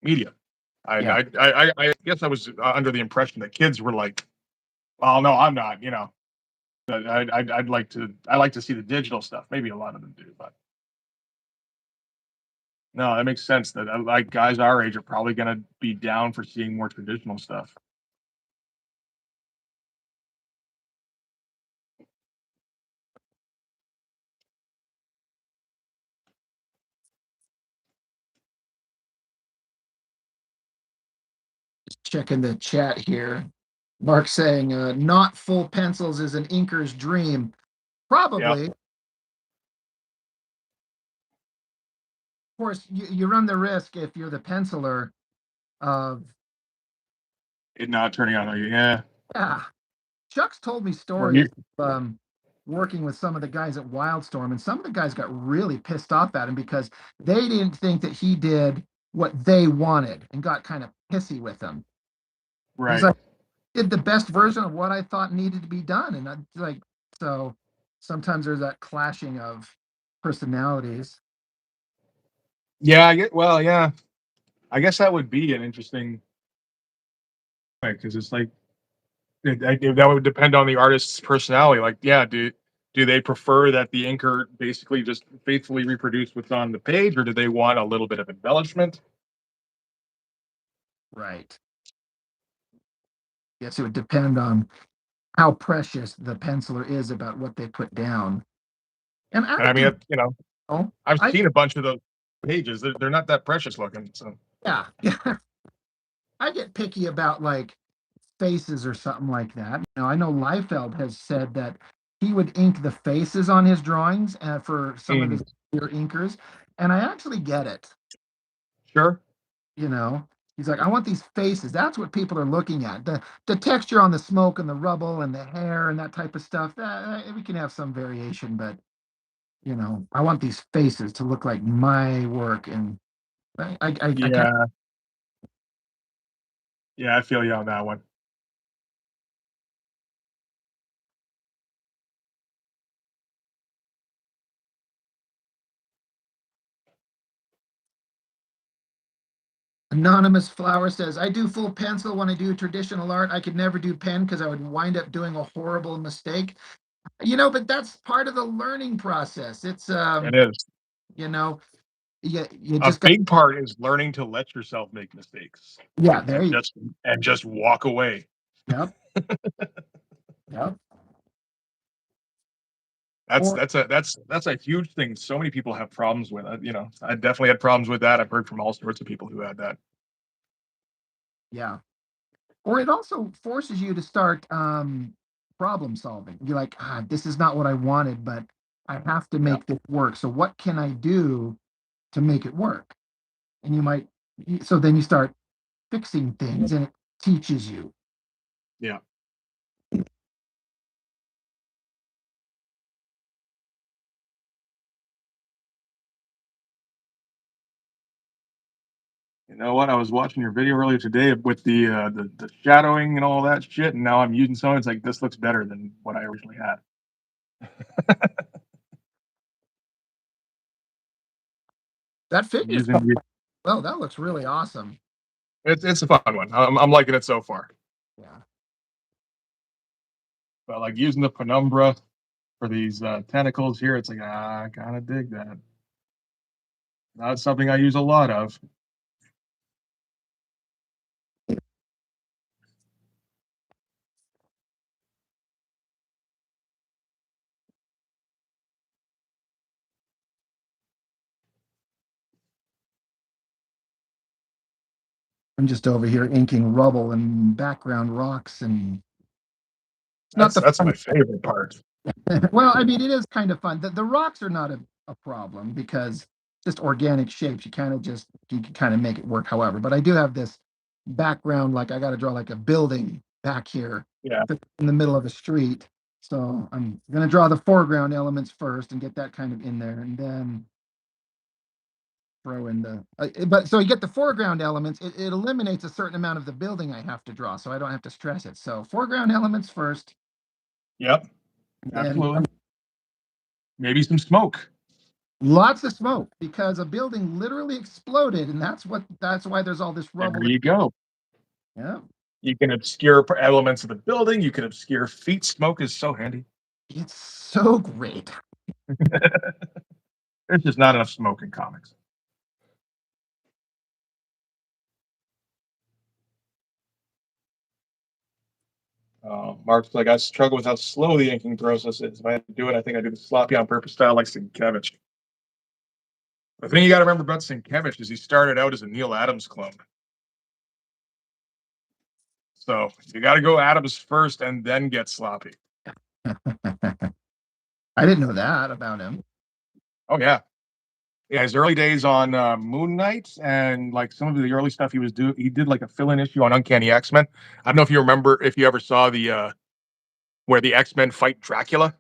media. Yeah. I guess I was under the impression that kids were like, well, no, I'm not. I like to see the digital stuff. Maybe a lot of them do, but no, that makes sense. That like guys our age are probably going to be down for seeing more traditional stuff. Checking the chat here. Mark saying, not full pencils is an inker's dream. Yeah, Probably. Of course, you run the risk if you're the penciler of, it not turning on. Yeah, yeah. Chuck's told me or you, stories working with some of the guys at Wildstorm, and some of the guys got really pissed off at him because they didn't think that he did what they wanted and got kind of pissy with him. He's right. like, did the best version of what I thought needed to be done. And I like, so sometimes there's that clashing of personalities. Yeah, I get. Well, yeah, I guess that would be an interesting because it's like that would depend on the artist's personality. Like, yeah, do they prefer that the inker basically just faithfully reproduce what's on the page, or do they want a little bit of embellishment? Right. Yes, it would depend on how precious the penciler is about what they put down. And And I I mean, do, know, I've I seen a bunch of those pages. They're not that precious looking. So yeah, yeah. I get picky about like faces or something like that. I know Liefeld has said that he would ink the faces on his drawings for some of his Mm, inkers, and I actually get it. sure. You know, he's like, I want these faces. That's what people are looking at. The texture on the smoke and the rubble and the hair and that type of stuff. That we can have some variation, but I want these faces to look like my work, and I kind Yeah, yeah, I feel you on that one. Anonymous Flower says, I do full pencil when I do traditional art. I could never do pen because I would wind up doing a horrible mistake. But that's part of the learning process. It's It is. you know, you A just got big part is learning to let yourself make mistakes yeah, there and you just walk away. yep, yep. That's Or that's a that's a huge thing. So many people have problems with it. I definitely had problems with that. I've heard from all sorts of people who had that. yeah. Or it also forces you to start problem solving. You're like, this is not what I wanted, but I have to Yeah, make this work. So what can I do to make it work? And so then you start fixing things and it teaches you. yeah. You know what? I was watching your video earlier today with the shadowing and all that shit, and now I'm using some. It's like this looks better than what I originally had. That I'm figure's using well, that looks really awesome. it's a fun one. I'm liking it so far. Yeah. But like using the penumbra for these tentacles here, it's like I kind of dig that. Not something I use a lot of. I'm just over here inking rubble and background rocks, and it's not the That's fun. my favorite part. Well, I mean, it is kind of fun. The rocks are not a problem because just organic shapes. You can kind of make it work however. But I do have this background, like I got to draw like a building back here Yeah. in the middle of a street. So I'm going to draw the foreground elements first and get that kind of in there, and then throw in but so you get the foreground elements. It eliminates a certain amount of the building I have to draw, so I don't have to stress it. So foreground elements first, Yep. and then Absolutely. Maybe some smoke. lots of smoke because a building literally exploded, and that's why there's all this There rubble. you go. Yeah, You can obscure elements of the building. You can obscure feet. Smoke is so handy. it's so great. There's just not enough smoke in comics. Mark's like, I struggle with how slow the inking process is. If I had to do it, I think I do the sloppy on purpose style like Sienkiewicz. The thing you got to remember about Sienkiewicz is he started out as a Neil Adams clone. So you got to go Adams first and then get sloppy. I didn't know that about him. Oh, yeah. Yeah, his early days on Moon Knight and like some of the early stuff he did like a fill-in issue on Uncanny X-Men. I don't know if you remember if you ever saw the where the X-Men fight Dracula.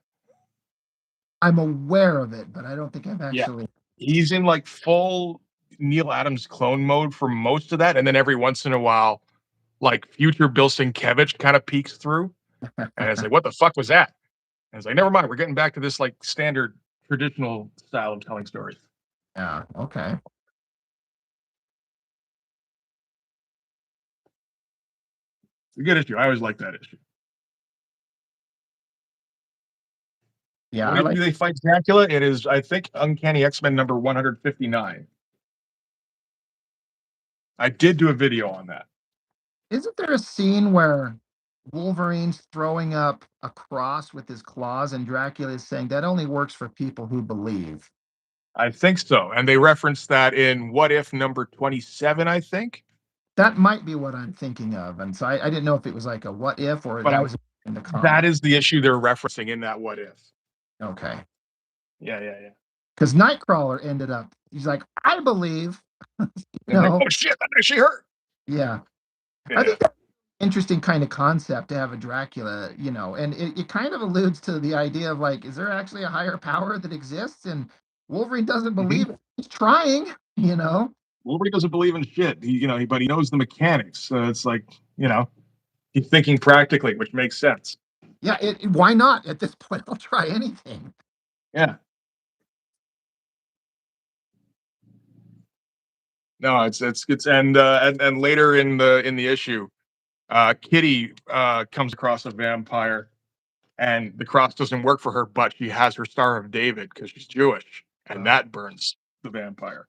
I'm aware of it, but I don't think I've Yeah. actually. He's in like full Neil Adams clone mode for most of that, and then every once in a while, like future Bill Sienkiewicz kind of peeks through, and it's like, what the fuck was that? And it's like, never mind, we're getting back to this like standard traditional style of telling stories. Yeah. Okay. It's a good issue. I always like that issue. Yeah, What I issue like. do they fight Dracula? It is, I think, Uncanny X-Men number 159. I did do a video on that. Isn't there a scene where Wolverine's throwing up a cross with his claws, and Dracula is saying that only works for people who believe? I think so. And they referenced that in What If number 27, I think. That might be what I'm thinking of, and so I didn't know if it was like a what if or But that was in the that comic. is the issue they're referencing in that what if. Okay. Yeah, yeah, yeah. Because Nightcrawler ended up, he's like, I believe, And like, no, oh shit, that actually hurt. yeah. I Yeah. think that's an interesting kind of concept to have a Dracula, and it kind of alludes to the idea of like, is there actually a higher power that exists? And Wolverine doesn't Mhm. believe it. He's trying. Wolverine doesn't believe in shit. But he knows the mechanics. So it's like, you know, he's thinking practically, which makes sense. Yeah, why not? At this point, I'll try anything. Yeah. No, it's and later in the issue, Kitty comes across a vampire, and the cross doesn't work for her, but she has her Star of David because she's Jewish, and Uh, that burns the vampire.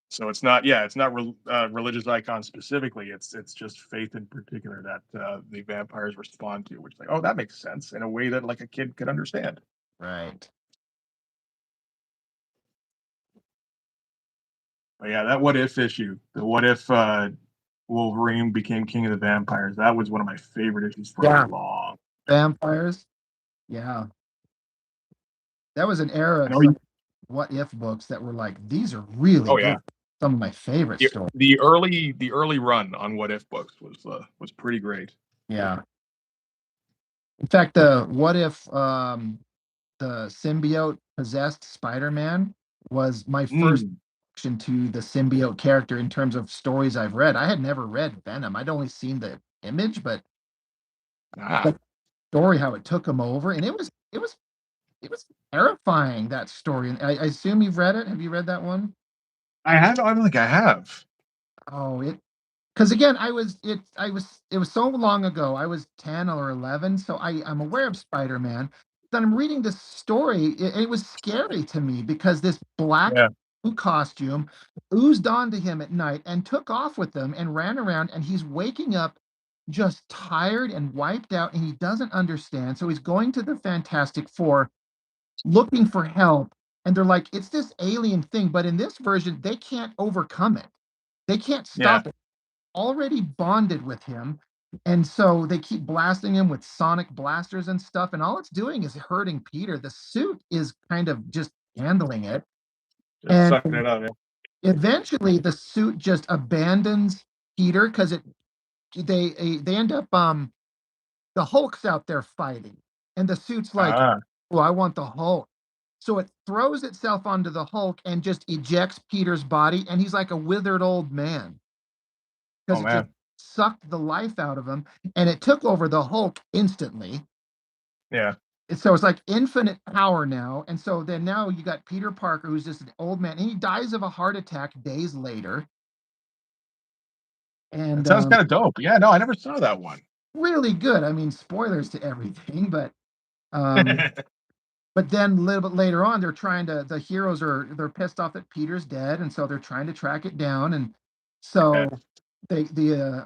So it's not, yeah, it's not religious icon specifically. It's just faith in particular that the vampires respond to, which is like, oh, that makes sense in a way that like a kid could understand. right. But yeah, that what if issue, the what if Wolverine became king of the vampires, that was one of my favorite issues for a Yeah. long. Vampires. Yeah. That was an era I of know some you. what if books that were like, these are really Oh yeah, good. Some of my favorite the, stories. the early run on what if books was pretty great. Yeah. In fact, the what if the symbiote possessed Spider-Man was my first Mm. introduction to the symbiote character in terms of stories I've read. I had never read Venom. I'd only seen the image, but Ah, the story, how it took him over, and it was terrifying, that story. And I assume you've read it. Have you read that one? I don't think I have. Oh, because again, it was so long ago. I was 10 or 11, so I'm aware of Spider-Man. Then I'm reading this story. It was scary to me because this black Yeah, costume oozed onto him at night and took off with them and ran around, and he's waking up just tired and wiped out, and he doesn't understand. So he's going to the Fantastic Four looking for help, and they're like, it's this alien thing, but in this version, they can't overcome it. They can't yeah, stop it, already bonded with him. And so they keep blasting him with sonic blasters and stuff. And all it's doing is hurting Peter. The suit is kind of just handling it. just And sucking it up. Yeah. eventually the suit just abandons Peter because they end up the Hulk's out there fighting. And the suit's like, Ah, well, I want the Hulk. So it throws itself onto the Hulk and just ejects Peter's body, and he's like a withered old man oh because it just man, sucked the life out of him, and it took over the Hulk instantly. yeah. And so it's like infinite power now. And so then now you got Peter Parker, who's just an old man, and he dies of a heart attack days later. That And sounds kind of dope. Yeah, no, I never saw that one. really good. I mean, spoilers to everything, um, but then a little bit later on, the heroes they're pissed off that Peter's dead, and so they're trying to track it down. And Yeah, so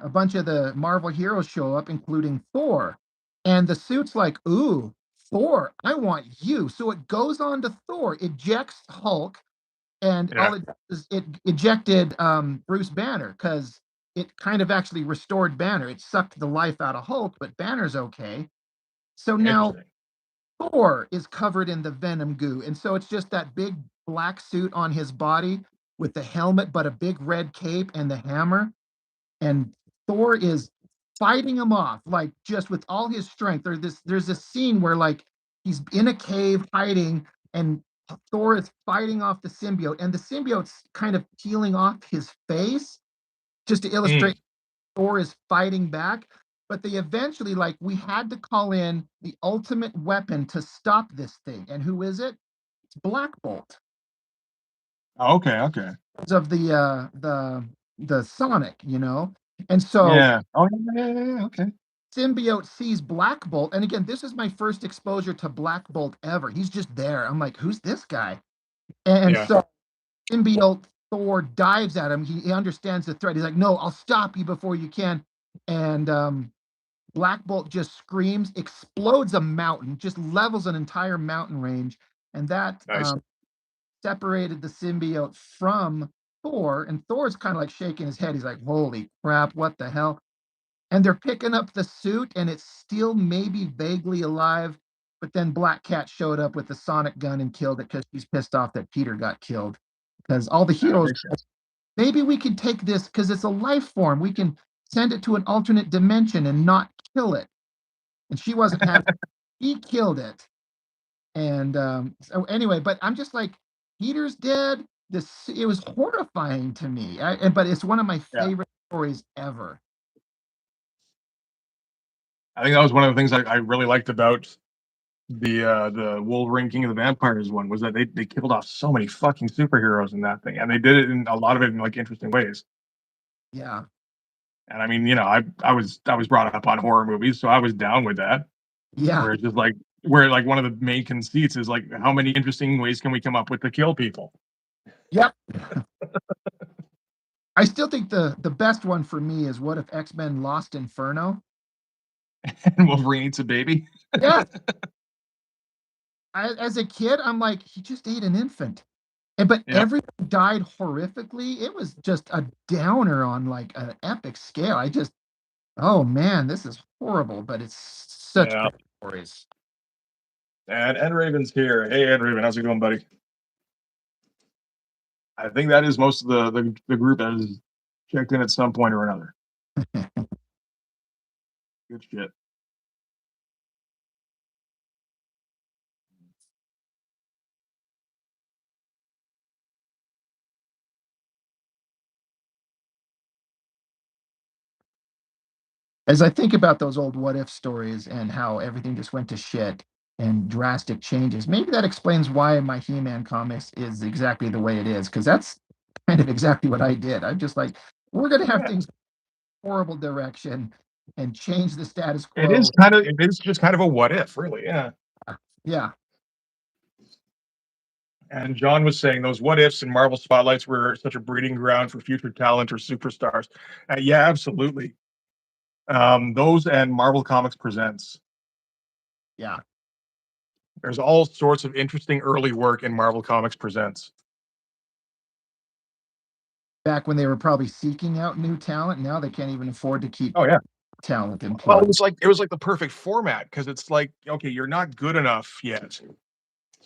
a bunch of the Marvel heroes show up, including Thor, and the suit's like, "Ooh, Thor, I want you." So it goes on to Thor, ejects Hulk, and yeah, all it does is it ejected Bruce Banner because it kind of actually restored Banner. It sucked the life out of Hulk, but Banner's okay. So now interesting. Thor is covered in the venom goo. And so it's just that big black suit on his body with the helmet, but a big red cape and the hammer. And Thor is fighting him off, like just with all his strength. There's this scene where like he's in a cave hiding, and Thor is fighting off the symbiote, and the symbiote's kind of peeling off his face just to Mm. illustrate Thor is fighting back. But they eventually, like, we had to call in the ultimate weapon to stop this thing. And who is it? It's Black Bolt Oh, okay, okay. because of the Sonic. And so Yeah. Oh, yeah, yeah, yeah, yeah, okay. symbiote sees Black Bolt. And again, this is my first exposure to Black Bolt ever. He's just there. I'm like, who's this guy? And Yeah, so symbiote Thor dives at him. He understands the threat. He's like, no, I'll stop you before you can. And Black Bolt just screams, explodes a mountain, just levels an entire mountain range, and that nice. separated the symbiote from Thor, and Thor's kind of like shaking his head. He's like, "Holy crap, what the hell?" And they're picking up the suit, and it's still maybe vaguely alive. But then Black Cat showed up with the sonic gun and killed it because she's pissed off that Peter got killed. Because all the That heroes, makes sense. maybe we can take this because it's a life form. We can send it to an alternate dimension and not kill it. And she wasn't happy. He killed it. And so anyway, but I'm just like, Peter's dead. This it was horrifying to me. But it's one of my Yeah. favorite stories ever. I think that was one of the things I really liked about the Wolverine King of the Vampires one was that they killed off so many fucking superheroes in that thing, and they did it in a lot of it in like interesting ways. Yeah. And I mean, I was brought up on horror movies, so I was down with that. Yeah. Where it's just like where like one of the main conceits is like how many interesting ways can we come up with to kill people? Yep. I still think the best one for me is what if X-Men lost Inferno? And Wolverine eats a baby. Yes. As a kid, I'm like, he just ate an infant. But Yep. everyone died horrifically. It was just a downer on like an epic scale. Oh man, this is horrible, but it's such Yeah. great stories. And Ed Raven's here. Hey, Ed Raven, how's it going, buddy? I think that is most of the group that is checked in at some point or another. Good shit. As I think about those old what if stories and how everything just went to shit and drastic changes, maybe that explains why my He-Man comics is exactly the way it is, because that's kind of exactly what I did. I'm just like, we're gonna have Yeah. things horrible direction and change the status It is quo. just kind of a what if, really. Yeah. Yeah, And John was saying those what ifs and Marvel spotlights were such a breeding ground for future talent or superstars. Yeah, absolutely. Those and Marvel Comics Presents. yeah. There's all sorts of interesting early work in Marvel Comics Presents. Back when they were probably seeking out new talent, now they can't even afford to keep Oh yeah. talent Well, employed. it was like the perfect format because it's like, okay, you're not good enough yet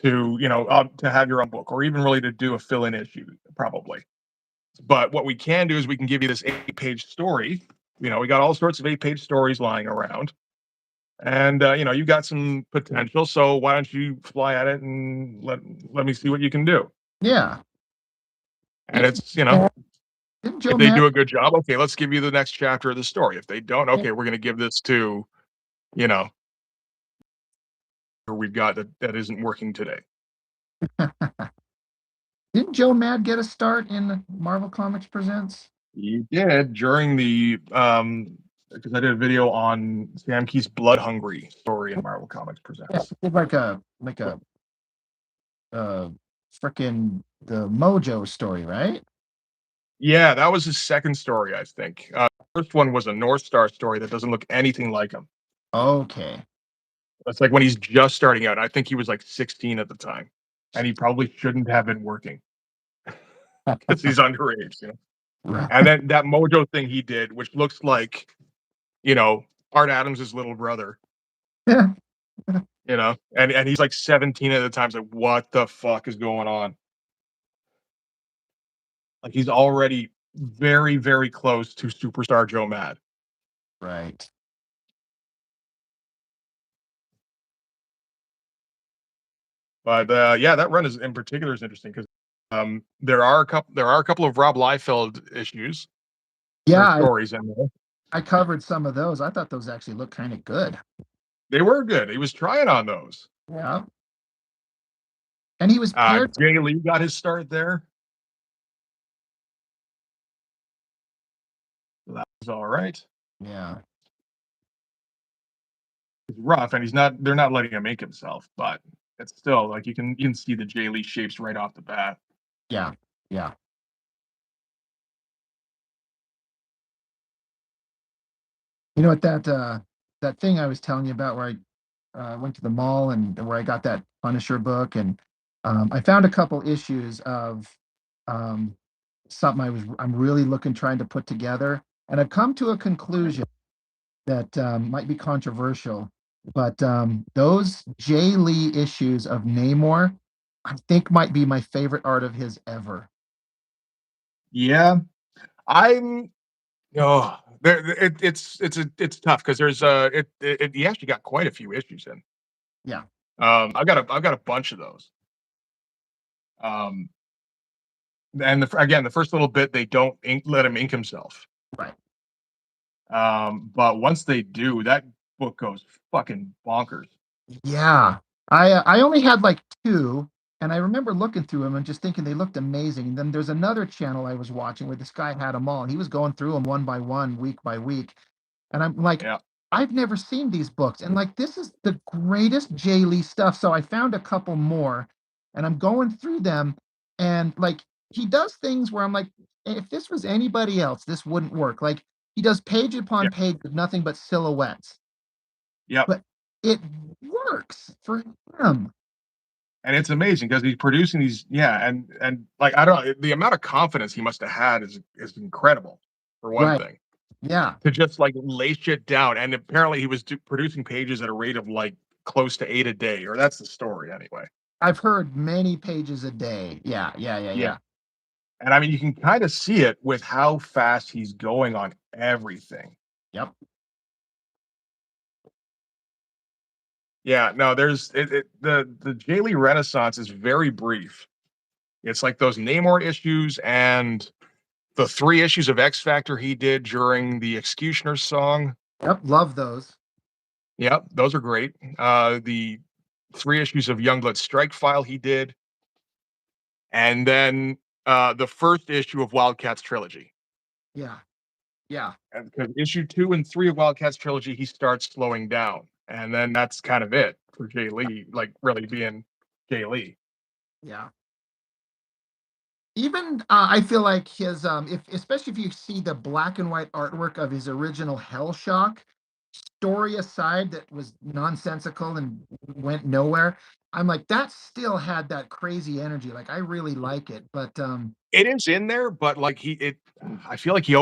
to to have your own book or even really to do a fill-in issue, probably. But what we can do is we can give you this 8-page story. We got all sorts of 8-page stories lying around, and you got some potential. So why don't you fly at it and let me see what you can do? Yeah. And Didn't, it's didn't if Joe they Mad? do a good job, okay, let's give you the next chapter of the story. If they don't, Yeah. okay, we're going to give this to you know who we've got that isn't working today. Didn't Joe Mad get a start in Marvel Comics Presents? You did during the because I did a video on Sam Keith's Blood Hungry story in Marvel Comics Yeah, Presents. he did like a uh freaking the Mojo story, right? Yeah, that was his second story, I think. First one was a North Star story that doesn't look anything like him. Okay. It's like when he's just starting out. I think he was like 16 at the time, and he probably shouldn't have been working because he's underage. Right. And then that Mojo thing he did, which looks like you know Art Adams' little brother. And he's like 17 at the time. It's like, what the fuck is going on? Like he's already very, very close to superstar Joe Mad. Right. But yeah, that run is in particular is interesting because there are a couple of Rob Liefeld issues Yeah, or stories in there. I covered some of those. I thought those actually looked kind of good. They were good. He was trying on those. Yeah. And he was paired. Jay Lee got his start there. So that was all right. Yeah. It's rough, and he's not. They're not letting him make himself, but it's still like you can see the Jay Lee shapes right off the bat. Yeah. Yeah. You know what that thing I was telling you about where I went to the mall and where I got that Punisher book and I found a couple issues of um something I'm really trying to put together, and I've come to a conclusion that might be controversial, but those Jay Lee issues of Namor, I think might be my favorite art of his ever. Yeah, I'm oh, it's tough because there's he actually got quite a few issues in. Yeah, I've got a bunch of those. Um, and again, the first little bit they don't let him ink himself. right. But once they do, that book goes fucking bonkers. Yeah. I only had like two, and I remember looking through them and just thinking they looked amazing. And then there's another channel I was watching where this guy had them all, and he was going through them one by one, week by week. And I'm like, Yeah, I've never seen these books, and like this is the greatest Jay Lee stuff. So I found a couple more, and I'm going through them, and like he does things where I'm like, if this was anybody else, this wouldn't work. Like he does page yeah, upon page with nothing but silhouettes, yep. but it works for him. And it's amazing because he's producing these, yeah, and like I don't the amount of confidence he must have had is incredible for one Right. thing. Yeah. To just like lay shit down, and apparently he was producing pages at a rate of like close to 8 a day, or that's the story anyway. I've heard many pages a day. Yeah. Yeah. Yeah. Yeah. Yeah. And I mean, you can kind of see it with how fast he's going on everything. Yep. Yeah, no, the Jay Lee Renaissance is very brief. It's like those Namor issues and the 3 issues of X Factor he did during the Executioner's song. Yep. Love those. Yep, those are great. The 3 issues of Youngblood Strike File he did, and then, the first issue of Wildcats trilogy. Yeah. Yeah. And because issue 2 and 3 of Wildcats trilogy, he starts slowing down, and then that's kind of it for Jay Lee, like, really being Jay Lee. Yeah. Even I feel like his if especially if you see the black and white artwork of his original Hell Shock story aside that was nonsensical and went nowhere, I'm like that still had that crazy energy. Like I really like it, but It is in there, but, like, I feel like he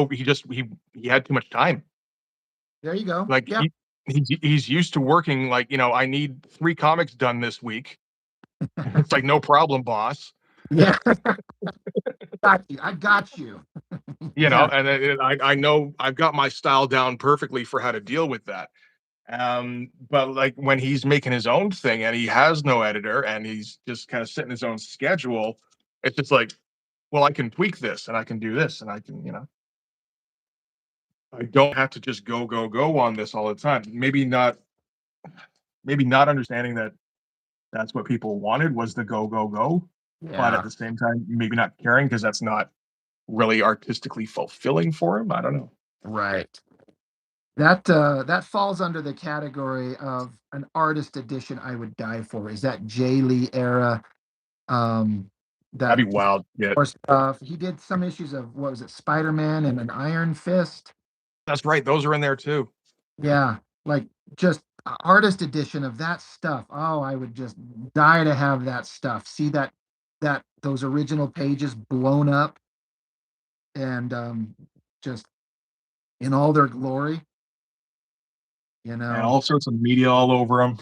had too much time. there you go. Like, Yep. he's used to working, like, "I need 3 comics done this week." It's like, "No problem, boss." Yeah. Got you. I got you. Yeah. And then I know I've got my style down perfectly for how to deal with that. But like when he's making his own thing and he has no editor and he's just kind of setting his own schedule, it's just like, well, I can tweak this and I can do this and I can, I don't have to just go, go, go on this all the time. Maybe not understanding that that's what people wanted was the go, go, go. But at Yeah. the same time, maybe not caring because that's not really artistically fulfilling for him. I don't know. Right. That falls under the category of an artist edition I would die for. Is that Jay Lee era? That That'd be wild. Yeah, or stuff. He did some issues of what was it, Spider-Man and an Iron Fist. that's right. Those are in there too. Yeah, like just artist edition of that stuff. Oh, I would just die to have that stuff. See that those original pages blown up and just in all their glory, you And know. all sorts of media all over them.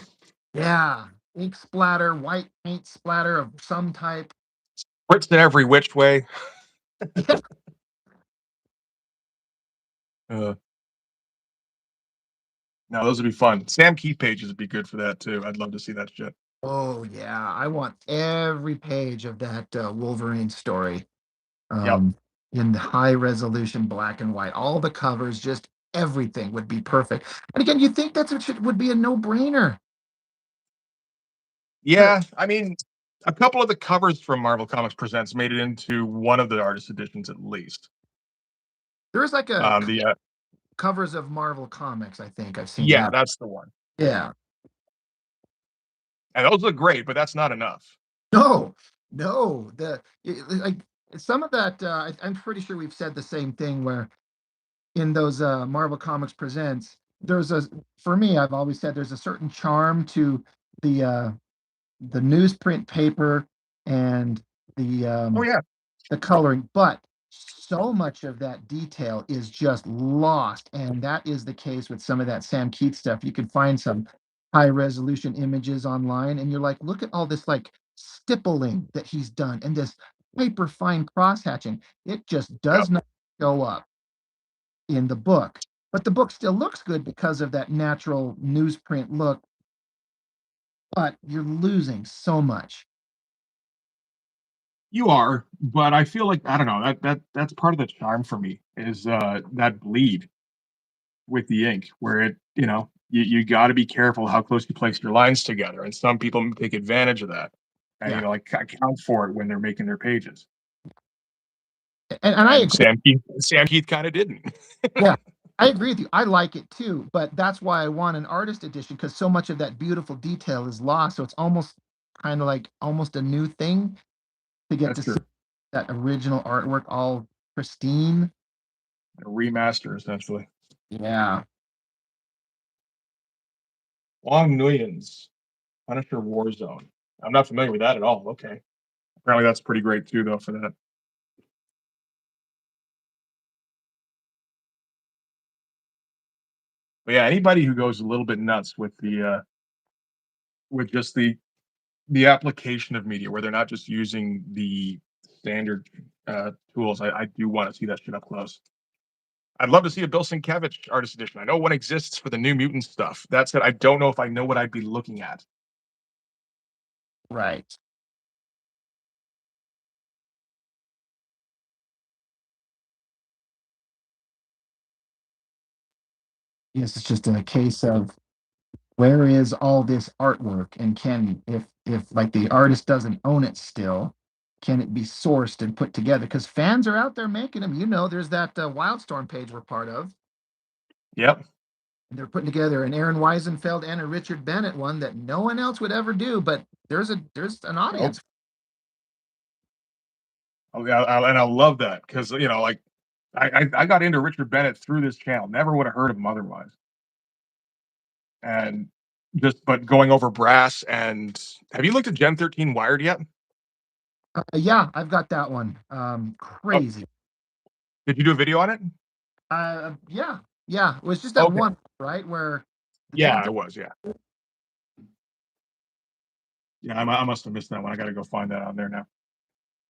Yeah, ink splatter, white paint splatter of some type. Brits in every which way. Uh, no, those would be fun. Sam Keith pages would be good for that too. I'd love to see that shit. Oh yeah, I want every page of that Wolverine story Yep. um, in the high resolution black and white. All the covers, just everything would be perfect. And again, you think that's what would be a no brainer. But Yeah, I mean, a couple of the covers from Marvel Comics Presents made it into one of the artist editions at least. there's like a The covers of Marvel comics. I think I've seen Yeah, that. that's the one. Yeah. And those look great, but that's not enough. No, no. Like some of that, I'm pretty sure we've said the same thing where in those Marvel Comics Presents, there's a for me, I've always said there's a certain charm to the uh, the newsprint paper and Oh the yeah, the coloring, but so much of that detail is just lost. And that is the case with some of that Sam Keith stuff. You can find some high resolution images online, and you're like, look at all this like stippling that he's done and this hyper fine cross hatching. It just Yep. does not show up in the book. But the book still looks good because of that natural newsprint look, but you're losing so much. You are, but I feel like I don't know that's part of the charm for me is that bleed with the ink where you got to be careful how close you place your lines together, and some people take advantage of that, and Yeah. like account for it when they're making their pages. And I And agree. Sam Keith kind of didn't. Yeah, I agree with you. I like it too, but that's why I want an artist edition because so much of that beautiful detail is lost. So it's almost kind of like almost a new thing to get That's to see true. that original artwork all pristine. A remaster essentially. Yeah. Long Nguyen's Punisher Warzone. I'm not familiar with that at all. Okay, apparently that's pretty great too, though. For that, but yeah, anybody who goes a little bit nuts with with just the application of media where they're not just using the standard tools. I do want to see that shit up close. I'd love to see a Bill Sienkiewicz artist edition. I know one exists for the New Mutant stuff. That said, I don't know if I know what I'd be looking at. Right. Yes, it's just a case of where is all this artwork and can if like the artist doesn't own it still, can it be sourced and put together? Because fans are out there making them. There's that Wildstorm page we're part of. Yep. They're putting together an Aaron Weisenfeld and a Richard Bennett one that no one else would ever do, but there's an Nope. audience. Oh, yeah, and I love that because like I got into Richard Bennett through this channel. Never would have heard of him otherwise. And just but going over brass and have you looked at Gen 13 Wired yet? Yeah, I've got that one. Oh, Crazy. did you do a video on it? Yeah, yeah. It was just that Okay. one, right? Where the Yeah, Gen I was. Yeah. Yeah, I must have missed that one. I got to go find that on there now.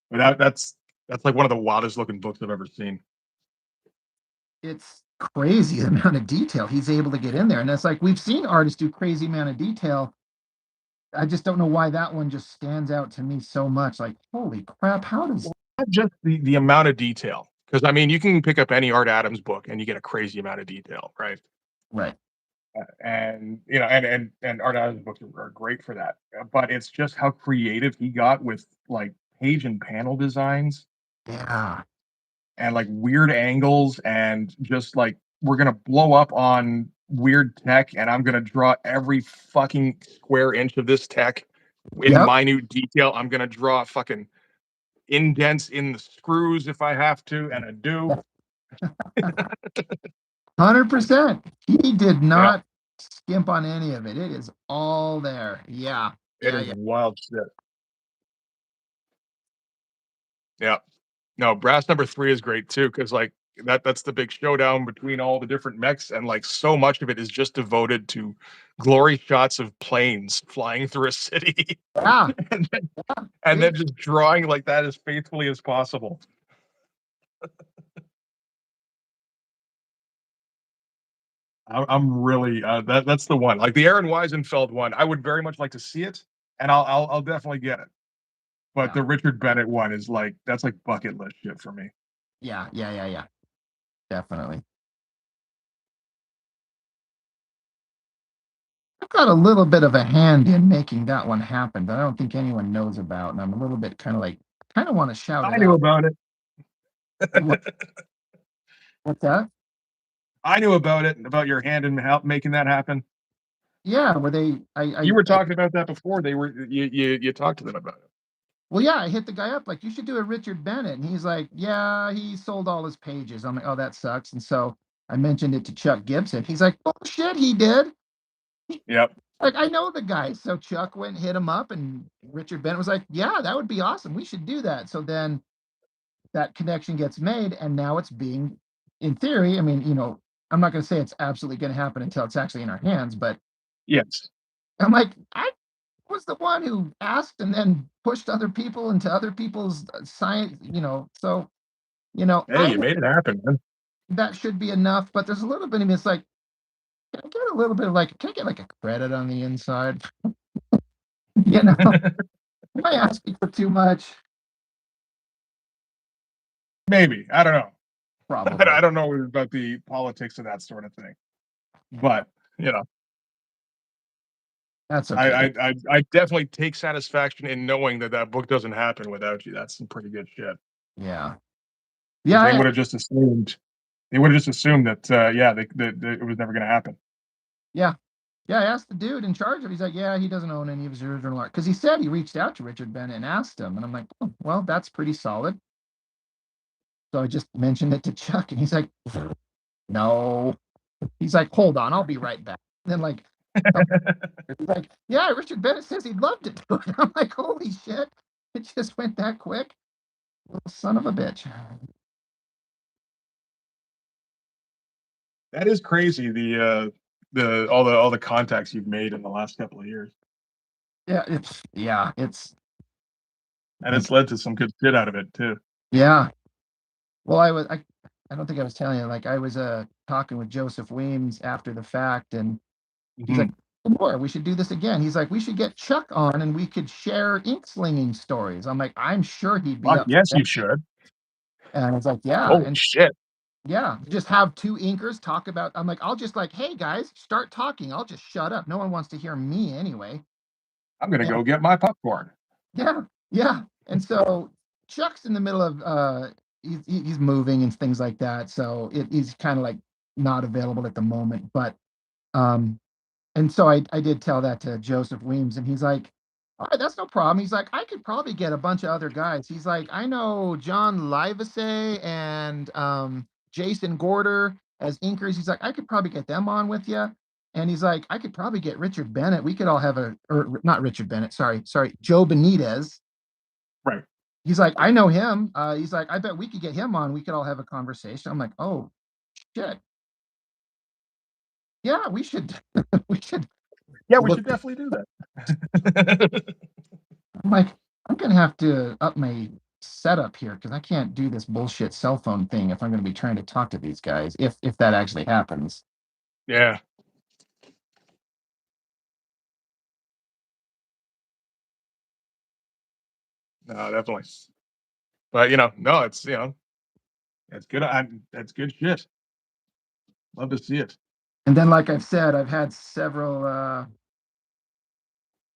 But that's like one of the wildest looking books I've ever seen. it's crazy the amount of detail he's able to get in there. And it's like we've seen artists do crazy amount of detail. I just don't know why that one just stands out to me so much. Like, holy crap, how does Not just the amount of detail, because I mean, you can pick up any Art Adams book and you get a crazy amount of detail, right? right? And and Art Adams books are great for that. But it's just how creative he got with like page and panel designs Yeah. and like weird angles and just like we're gonna blow up on weird tech and I'm gonna draw every fucking square inch of this tech in Yep. minute detail. I'm gonna draw fucking indents in the screws if I have to, and I do. 100%. He did Yeah, not skimp on any of it. It is all there. Yeah. it Yeah. is Yeah. wild shit. Yeah. No, brass number 3 is great too, because like that's the big showdown between all the different mechs, and like so much of it is just devoted to glory shots of planes flying through a city, Yeah. and then Big. just drawing like that as faithfully as possible. I'm really that's the one. Like the Aaron Weisenfeld one, I would very much like to see it, and I'll definitely get it. But Yeah. the Richard Bennett one is like that's like bucket list shit for me. Yeah. Yeah. Yeah. Yeah. Definitely. I've got a little bit of a hand in making that one happen that I don't think anyone knows about. And I'm a little bit kind of like, kind of want to shout I it knew out. about it. What's that? I knew about it, about your hand in help making that happen. Yeah, where they, You were talking about that before. They were you talked to them about it. well, yeah, I hit the guy up like, you should do a Richard Bennett. And he's like, yeah, he sold all his pages. I'm like, oh, that sucks. And so I mentioned it to Chuck Gibson. He's like, oh, shit, he did. Yep. Like, I know the guy. So Chuck went and hit him up, and Richard Bennett was like, yeah, that would be awesome. We should do that. So then that connection gets made, and now it's being, in theory, I mean, I'm not going to say it's absolutely going to happen until it's actually in our hands, but Yes. I'm like, I was the one who asked and then pushed other people into other people's science, so, Hey, I you know made it happen, man. that should be enough, but there's a little bit of me, it's like, can I get a little bit of like, can I get like a credit on the inside? Am I asking for too much? Maybe. I don't know. I Probably. don't know about the politics of that sort of thing, but you know, That's I okay. I I definitely take satisfaction in knowing that that book doesn't happen without you. That's some pretty good shit. Yeah. Because Yeah, they would have just assumed that yeah, it was never going to happen. yeah. Yeah, I asked the dude in charge of it. He's like, yeah, he doesn't own any of his original art. Because he said he reached out to Richard Bennett and asked him. And I'm like, oh, well, that's pretty solid. So I just mentioned it to Chuck, and he's like, no. He's like, hold on, I'll be right back. And then, like, he's like, yeah, Richard Bennett says he'd love to do it. I'm like, holy shit. It just went that quick. Little son of a bitch. That is crazy. All the contacts you've made in the last couple of years, Yeah, it's and like, it's led to some good shit out of it too. yeah. Well, I don't think I was telling you, like, I was talking with Joseph Weems after the fact, and he's like, Mhm. more, we should do this again. He's like, we should get Chuck on and we could share ink slinging stories. I'm like, I'm sure he'd be Fuck up for yes, that. you should. And it's like, yeah. Holy And shit! yeah, just have two inkers talk about, I'm like, I'll just like, hey guys, start talking. I'll just shut up. No one wants to hear me anyway. I'm gonna And go get my popcorn. yeah, yeah. And so Chuck's in the middle of he's moving and things like that. So he's kind of like not available at the moment. But um and so I did tell that to Joseph Weems, and he's like, all right, that's no problem. He's like, I could probably get a bunch of other guys. He's like, I know John Livesey and Jason Gorder as inkers. He's like, I could probably get them on with you. And he's like, I could probably get Richard Bennett. We could all have or not Richard Bennett, sorry, Joe Benitez. Right. He's like, I know him. He's like, I bet we could get him on. We could all have a conversation. I'm like, oh shit. Yeah, we should we should Yeah, we look. should definitely do that. I'm like, I'm gonna have to up my setup here because I can't do this bullshit cell phone thing if I'm gonna be trying to talk to these guys, if that actually happens. Yeah. No, definitely. But no, it's good. That's good shit. Love to see it. And then, like I've said, I've had several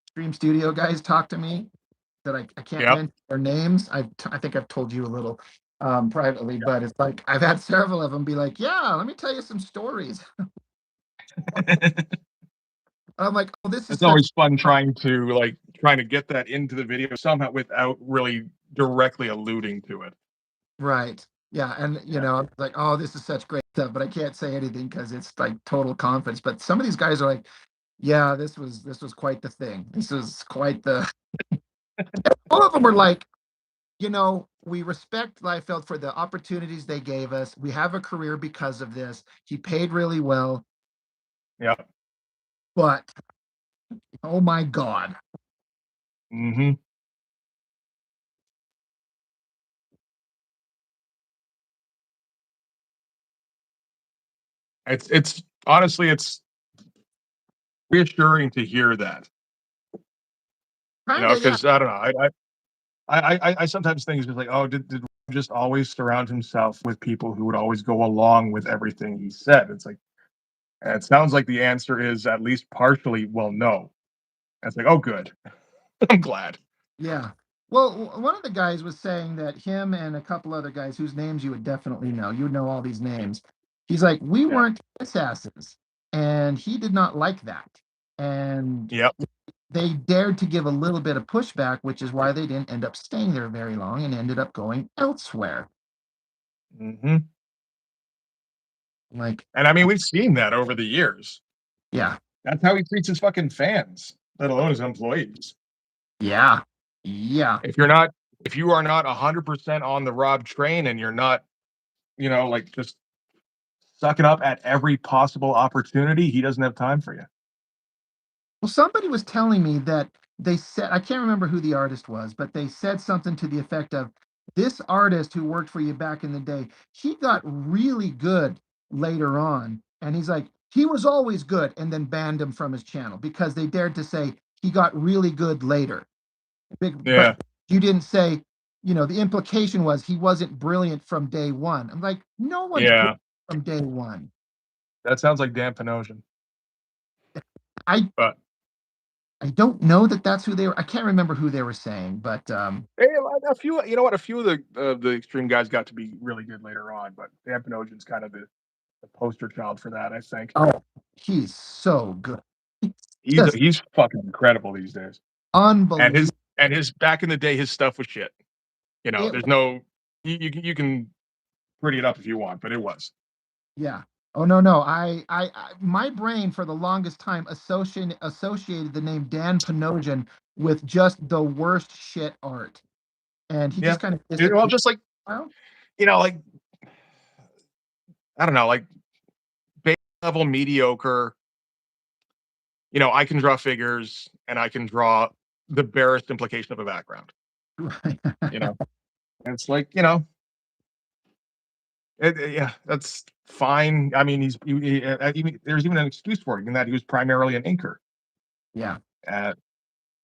stream studio guys talk to me that I can't Yep. mention their names. I think I've told you a little privately, but it's like I've had several of them be like, yeah, let me tell you some stories. Yep. I'm like, oh, this is It's such always fun trying to get that into the video somehow without really directly alluding to it. right. Yeah, and Yeah. I'm like, oh, this is such great stuff, but I can't say anything because it's like total confidence. But some of these guys are like, yeah, this was quite the thing. This was quite the. All of them were like, we respect Liefeld for the opportunities they gave us. We have a career because of this. He paid really well, Yep. but oh my god, Mhm. It's honestly, it's reassuring to hear that, kind of, yeah, because I don't know, I sometimes think it's just like, "Oh, did Rob just always surround himself with people who would always go along with everything he said?" It's like, and it sounds like the answer is at least partially, "Well, no." And it's like, "Oh, good. I'm glad." yeah. Well, one of the guys was saying that him and a couple other guys whose names you would definitely know, you would know all these names. He's like, we Yeah. weren't assassins, and he did not like that. And Yep. they dared to give a little bit of pushback, which is why they didn't end up staying there very long and ended up going elsewhere. Mhm. Like, And I mean, we've seen that over the years. yeah, That's how he treats his fucking fans, let alone his employees. yeah, yeah, If you're not if you are not 100% on the Rob train and you're not, like just sucking up at every possible opportunity, he doesn't have time for you. Well, somebody was telling me that they said, I can't remember who the artist was, but they said something to the effect of, this artist who worked for you back in the day, he got really good later on. And he's like, he was always good, and then banned him from his channel because they dared to say he got really good later. But Yeah, you didn't say, the implication was he wasn't brilliant from day one. I'm like, no one's brilliant yeah, from day one. that sounds like Dan Panosian. I But I don't know that that's who they were. I can't remember who they were saying, but hey, like, a few, a few of the extreme guys got to be really good later on. But Dan Panosian's kind of the poster child for that, I think. oh, he's so good. He's He's just he's fucking incredible these days. And his unbelievable. and his back in the day, his stuff was shit. It, There's no you can pretty it up if you want, but it was. yeah. Oh no, no. My brain for the longest time associated the name Dan Panosian with just the worst shit art, and he Yeah. just kind of Well, disappeared. just like Well, like I don't know, like base level mediocre. I can draw figures and I can draw the barest implication of a background. You know, and it's like yeah, that's fine. I mean, there's even an excuse for it in that he was primarily an inker. yeah. Uh,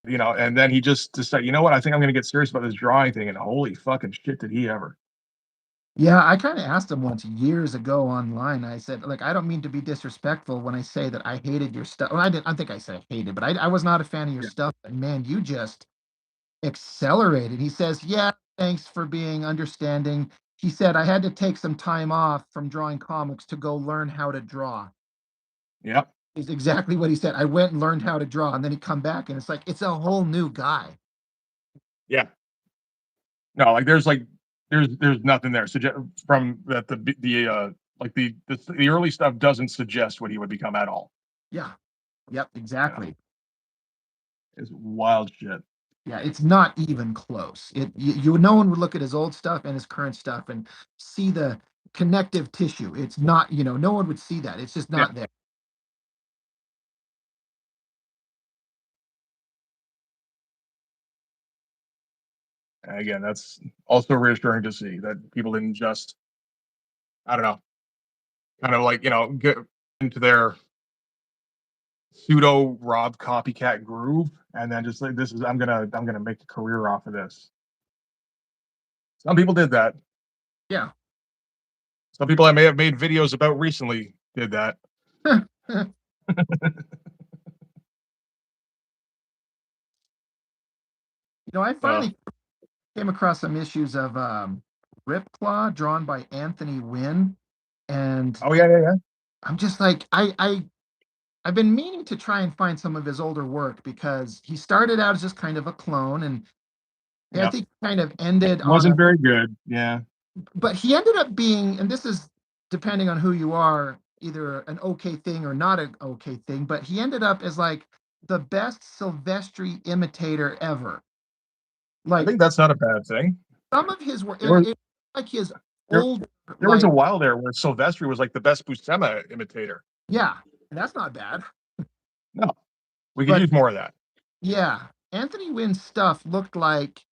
and then he just decided, you know what? I think I'm going to get serious about this drawing thing. And holy fucking shit, did he ever? Yeah, I kind of asked him once years ago online. I said, like, I don't mean to be disrespectful when I say that I hated your stuff. Well, I didn't. I think I said I hated, but I was not a fan of your Yeah, stuff. And man, you just accelerated. He says, yeah, thanks for being understanding. He said, I had to take some time off from drawing comics to go learn how to draw. yeah, Is exactly what he said. I went and learned how to draw, and then he come back, and it's like it's a whole new guy. yeah. No, like there's nothing there. From that the like the early stuff doesn't suggest what he would become at all. Yeah. Yep. You know, Exactly. it's wild shit. Yeah, it's not even close. No one would look at his old stuff and his current stuff and see the connective tissue. It's not, no one would see that. It's just Yeah. not there. And again, that's also reassuring to see that people didn't just, I don't know, kind of like, get into their pseudo Rob copycat groove and then just like this is I'm gonna make a career off of this. Some people did that. Yeah. Some people I may have made videos about recently did that. I Uh, finally came across some issues of Ripclaw drawn by Anthony Wynn. And oh yeah, yeah, yeah, I'm just like, I've been meaning to try and find some of his older work because he started out as just kind of a clone. And I yeah. think kind of ended on Wasn't a very good. Yeah, but he ended up being, and this is depending on who you are, either an okay thing or not an okay thing, but he ended up as like the best Silvestri imitator ever. I Like think that's not a bad thing. some of his work, There was like his there, old, there was a like, while there where Silvestri was like the best Buscema imitator. yeah, that's not bad. No, we could But use more of that. yeah, Anthony Wynn's stuff looked like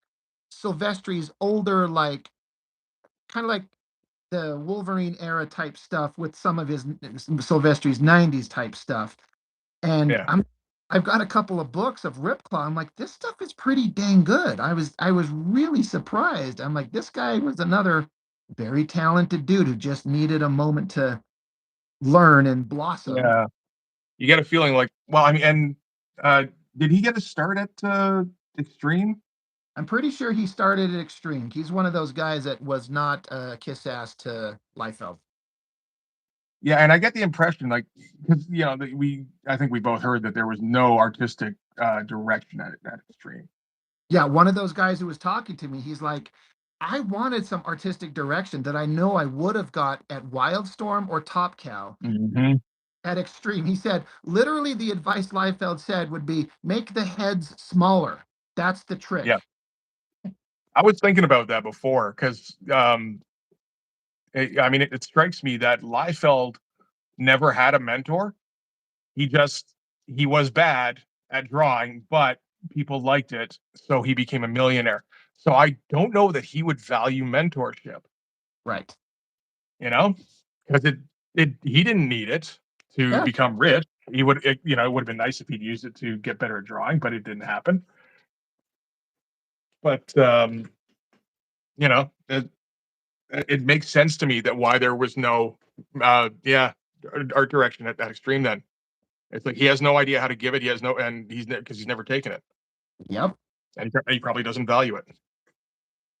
Silvestri's older, like kind of like the Wolverine era type stuff with some of his Silvestri's 90s type stuff. And Yeah, I've got a couple of books of Ripclaw. I'm like, this stuff is pretty dang good. I was really surprised. I'm like, this guy was another very talented dude who just needed a moment to learn and blossom. yeah. You get a feeling like, well, I mean, and uh, did he get a start at Extreme? I'm pretty sure he started at Extreme. He's one of those guys that was not kiss ass to Liefeld. Yeah, and I get the impression, like, because I think we both heard that there was no artistic direction at Extreme. Yeah, one of those guys who was talking to me, he's like, I wanted some artistic direction that I know I would have got at Wildstorm or Top Cow. Hmm. At Extreme. He said, literally, the advice Liefeld said would be make the heads smaller. That's the Yeah, trick. I was thinking about that before because I mean, it strikes me that Liefeld never had a mentor. He just he was bad at drawing, but people liked it, so he became a millionaire. So I don't know that he would value mentorship, Right. you know, because it he didn't need it to Yeah. become rich. He would, it would have been nice if he'd used it to get better at drawing, but it didn't happen. But you know, it makes sense to me that why there was no, yeah, art direction at that extreme. Then it's like he has no idea how to give it. He has no, and because he's never taken it, Yep. and he probably doesn't value it.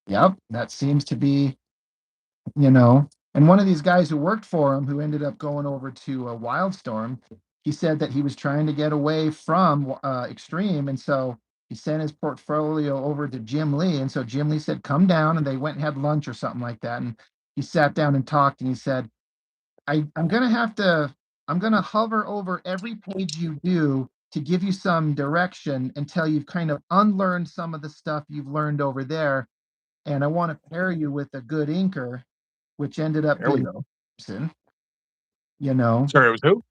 Yep. That seems to be, you know, and one of these guys who worked for him who ended up going over to a Wildstorm, he said that he was trying to get away from Extreme, and so he sent his portfolio over to Jim Lee, and so Jim Lee said, "Come down," and they went and had lunch or something like that, and he sat down and talked, and he said, I'm gonna have to, I'm gonna hover over every page you do to give you some direction until you've kind of unlearned some of the stuff you've learned over there. And I want to pair you with a good inker, which ended up There we being go. Gibson, you know, Sorry, it was who?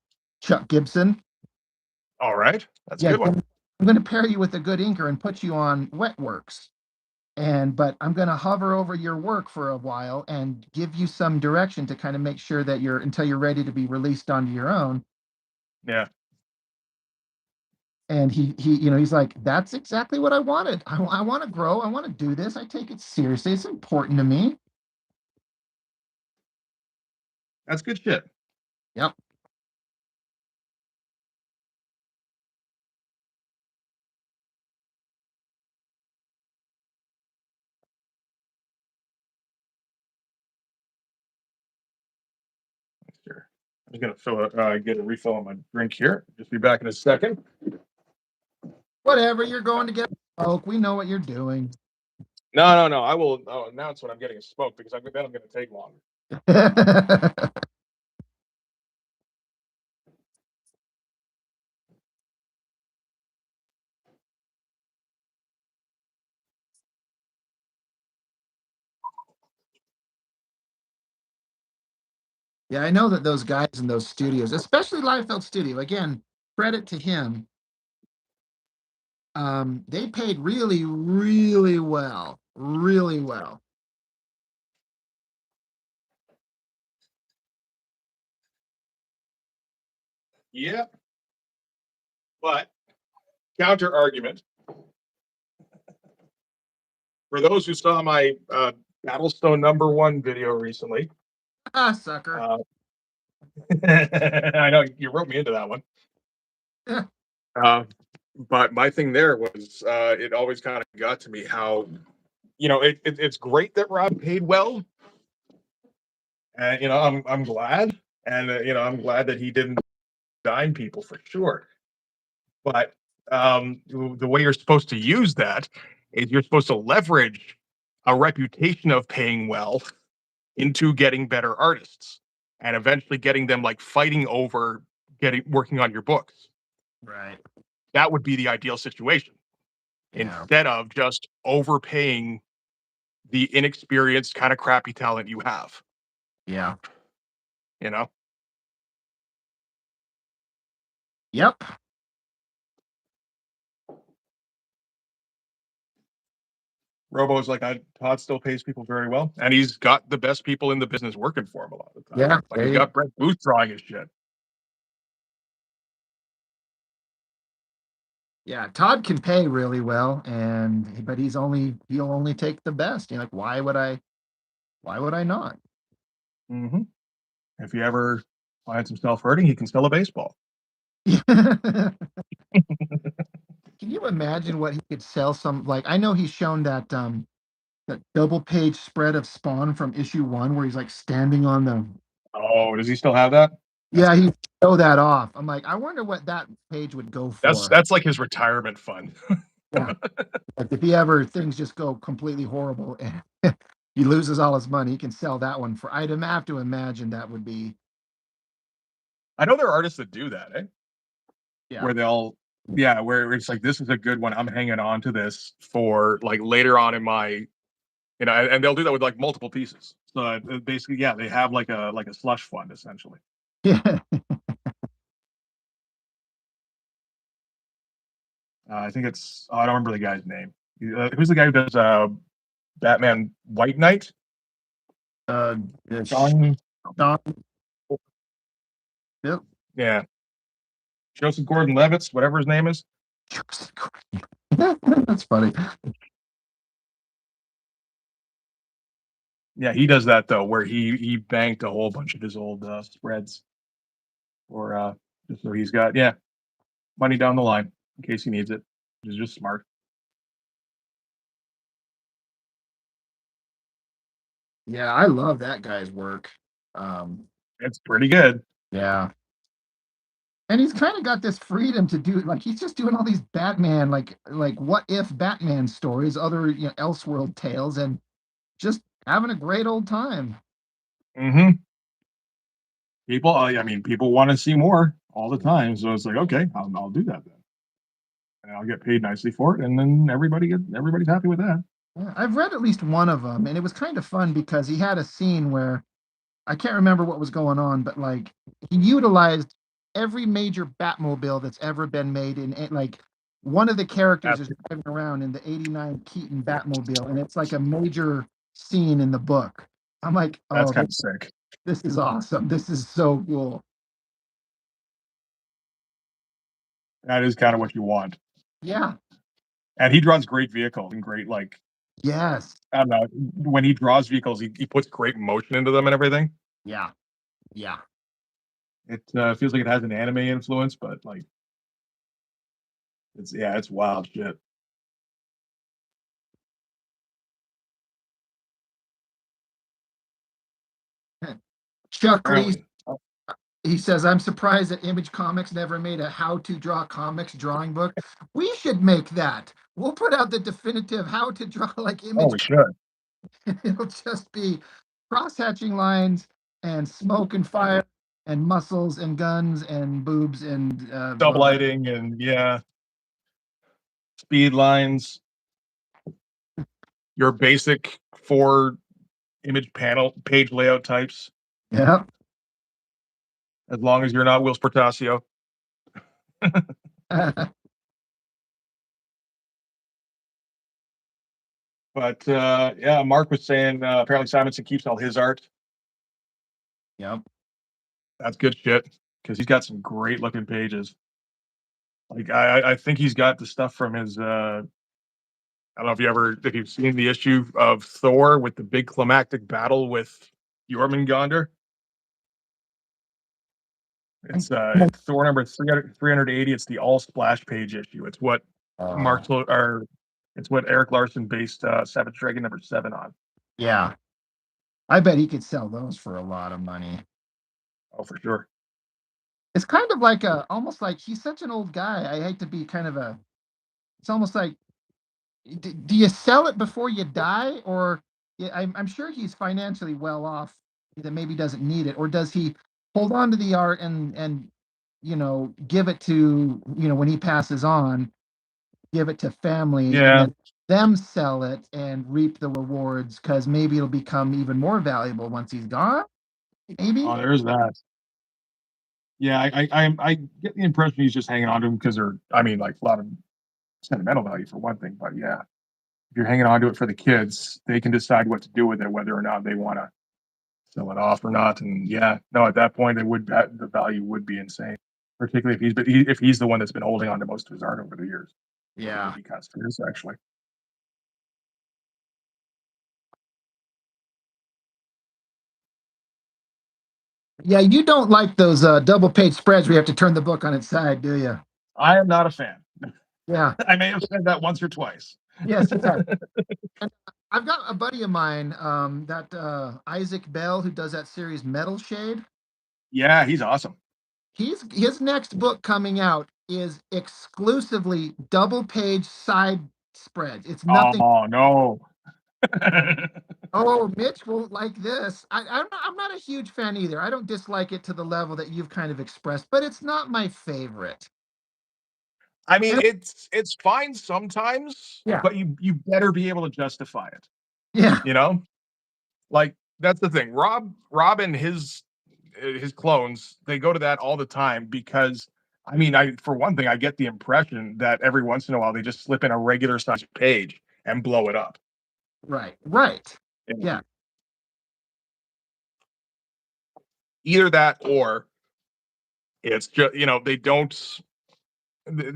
Chuck Gibson. All right, that's a Yeah, good one. I'm gonna pair you with a good inker and put you on Wetworks. And but I'm gonna hover over your work for a while and give you some direction to kind of make sure that you're until you're ready to be released onto your own. Yeah, And he's like, that's exactly what I wanted. I want to grow. I want to do this. I take it seriously. It's important to me. that's good shit. Yep. Sure. I'm just gonna get a refill on my drink here. Just be back in a second. Whatever. You're going to get smoke. We know what you're doing. No, no, no. I will announce when I'm getting a smoke because then I'm going to take longer. Yeah, I know that those guys in those studios, especially Liefeld Studio, again, credit to him. They paid really, really well. Really well. Yeah, but counter argument for those who saw my Battlestone #1 video recently. Ah, sucker. Uh, I know you wrote me into that one. Uh, but my thing there was it always kind of got to me how it's great that Rob paid well, and I'm glad, and I'm glad that he didn't dime people for sure. But the way you're supposed to use that is you're supposed to leverage a reputation of paying well into getting better artists and eventually getting them like fighting over getting working on your books. Right. That would be the ideal situation Yeah. instead of just overpaying the inexperienced kind of crappy talent you have, Yeah. you know? Yep. Robo's like, Todd still pays people very well, and he's got the best people in the business working for him a lot of the time. Yeah. Like he's got Brett Booth drawing his shit. Yeah, Todd can pay really well, and but he'll only take the best. You're like, why would I not? Mm-hmm. If he ever finds himself hurting, he can sell a baseball. Can you imagine what he could sell some like I know he's shown that double page spread of Spawn from issue 1 where he's like standing on the Oh, does he still have that? That's yeah, he good. show that off. I'm like, I wonder what that page would go That's for. that's like his retirement fund. Yeah. Like if he ever things just go completely horrible and he loses all his money, he can sell that one for I'd have to imagine that would be I know there are artists that do that, eh? yeah. Where where it's like, this is a good one. I'm hanging on to this for like later on in my and they'll do that with like multiple pieces. So basically, yeah, they have like a slush fund essentially. Yeah. I think it's I don't remember the guy's name. Who's the guy who does Batman White Knight? Uh, Sean, Sean, yep. yeah, Joseph Gordon-Levitt, whatever his name is. That's funny. Yeah, he does that though, where he banked a whole bunch of his old spreads, or just so he's got money down the line in case he needs it. He's just smart. Yeah, I love that guy's work. Um, It's pretty good. yeah. And he's kind of got this freedom to do like he's just doing all these Batman like what if Batman stories, other Elseworld tales, and just having a great old time. Hmm. People, I mean, people want to see more all the time, so it's like, okay, I'll do that then, and I'll get paid nicely for it, and then everybody's happy with that. Yeah, I've read at least one of them, and it was kind of fun because he had a scene where I can't remember what was going on, but like he utilized every major Batmobile that's ever been made like one of the characters That's is driving around in the 89 Keaton Batmobile, and it's like a major scene in the book. I'm like, that's oh, kind of sick. this is awesome. This is so cool. That is kind of what you want. Yeah. And he draws great vehicles and great like Yes. I don't know when he draws vehicles, he puts great motion into them and everything. Yeah. Yeah. It feels like it has an anime influence, but like it's wild shit. Chuck Lee, Apparently, oh, he says, I'm surprised that Image Comics never made a how to draw comics drawing book. We should make that. We'll put out the definitive how to draw like oh, Image. we should It'll just be cross hatching lines and smoke and fire and muscles and guns and boobs and sublighting and speed lines. Your basic four image panel page layout types, yeah. as long as you're not Wills Portacio. But yeah, Mark was saying apparently Simonson keeps all his art. Yep. That's good shit because he's got some great looking pages. Like I think he's got the stuff from his. I don't know if you've seen the issue of Thor with the big climactic battle with Jormungandr. It's Thor number 380. It's the all splash page issue. It's what Uh, Mark or it's what Eric Larson based Savage Dragon number 7 on. yeah. I bet he could sell those for a lot of money. Oh, for sure. It's kind of like almost like he's such an old guy. I hate to be kind of it's almost like, do you sell it before you die? Or yeah, I'm sure he's financially well off that maybe doesn't need it. Or does he hold on to the art and, give it to, when he passes on, give it to family and Yeah. then them sell it and reap the rewards because maybe it'll become even more valuable once he's gone? Maybe. Oh, there's that. Yeah, I get the impression he's just hanging on to them because they're, I mean, like a lot of sentimental value for one thing, but yeah, if you're hanging on to it for the kids, they can decide what to do with it, whether or not they want to sell it off or not. And yeah, no, at that point, the value would be insane, particularly if he's the one that's been holding on to most of his art over the years. It would Yeah. be kind of serious, actually. Yeah, you don't like those double page spreads where you have to turn the book on its side, do you? I am not a fan. Yeah. I may have said that once or twice. Yes, you have. And I've got a buddy of mine, that Isaac Bell, who does that series Metal Shade. Yeah, he's awesome. His next book coming out is exclusively double page side spreads. It's nothing. Oh no. Oh, Mitch won't like this. I'm not a huge fan either. I don't dislike it to the level that you've kind of expressed, but it's not my favorite. I mean, And it's fine sometimes, yeah, but you better be able to justify it. Yeah. you know? Like, that's the thing. Rob and his clones, they go to that all the time because I mean, I for one thing, I get the impression that every once in a while they just slip in a regular sized page and blow it up. Right. Right. You know? Yeah. Either that or it's just, they don't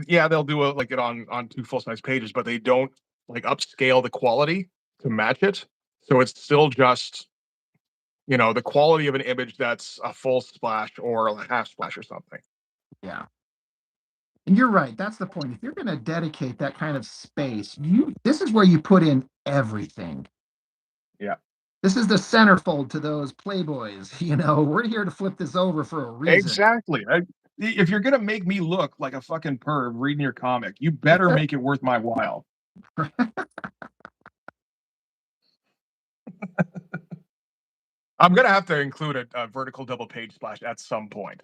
yeah, they'll do it on two full size pages, but they don't like upscale the quality to match it. So it's still just, the quality of an image that's a full splash or a half splash or something. Yeah. And you're right. That's the point. If you're going to dedicate that kind of space, this is where you put in everything. Yeah. This is the centerfold to those playboys. We're here to flip this over for a reason. Exactly. If you're gonna make me look like a fucking perv reading your comic, you better make it worth my while. I'm gonna have to include a vertical double page splash at some point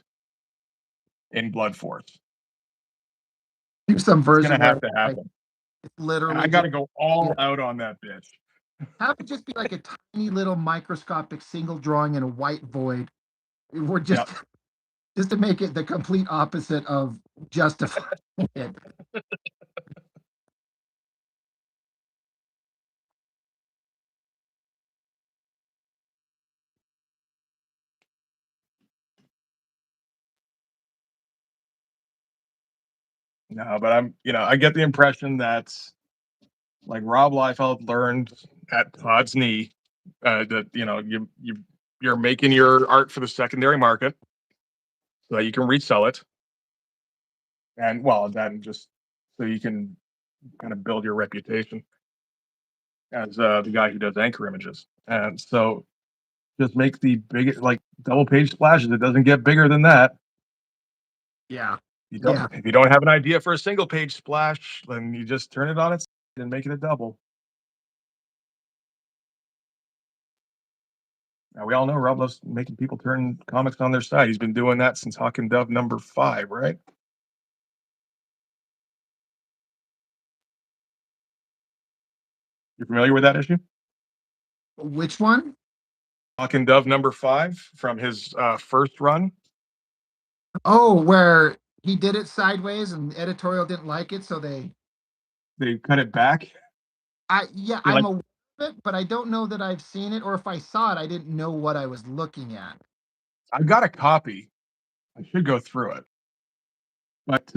in Blood Force. Do some It's gonna version where have to like happen, it's and I literally just gotta go you all know out on that bitch. have it just be like a tiny little microscopic single drawing in a white void. We're Yep. just to make it the complete opposite of justifying it. No, but I get the impression that like Rob Liefeld learned at Todd's knee, that you're making your art for the secondary market so that you can resell it, and well, then just so you can kind of build your reputation as the guy who does anchor images. And so just make the big like double page splashes. It doesn't get bigger than that. Yeah. You don't Yeah. if you don't have an idea for a single page splash, then you just turn it on its and make it a double. Now we all know Rob loves making people turn comics on their side. He's been doing that since Hawk and Dove #5, right? You're familiar with that issue? Which one? Hawk and Dove #5 from his first run. Oh, where he did it sideways and editorial didn't like it, so They cut it back. yeah, They I'm like aware of it, but I don't know that I've seen it, or if I saw it, I didn't know what I was looking at. I've got a copy. I should go through it. But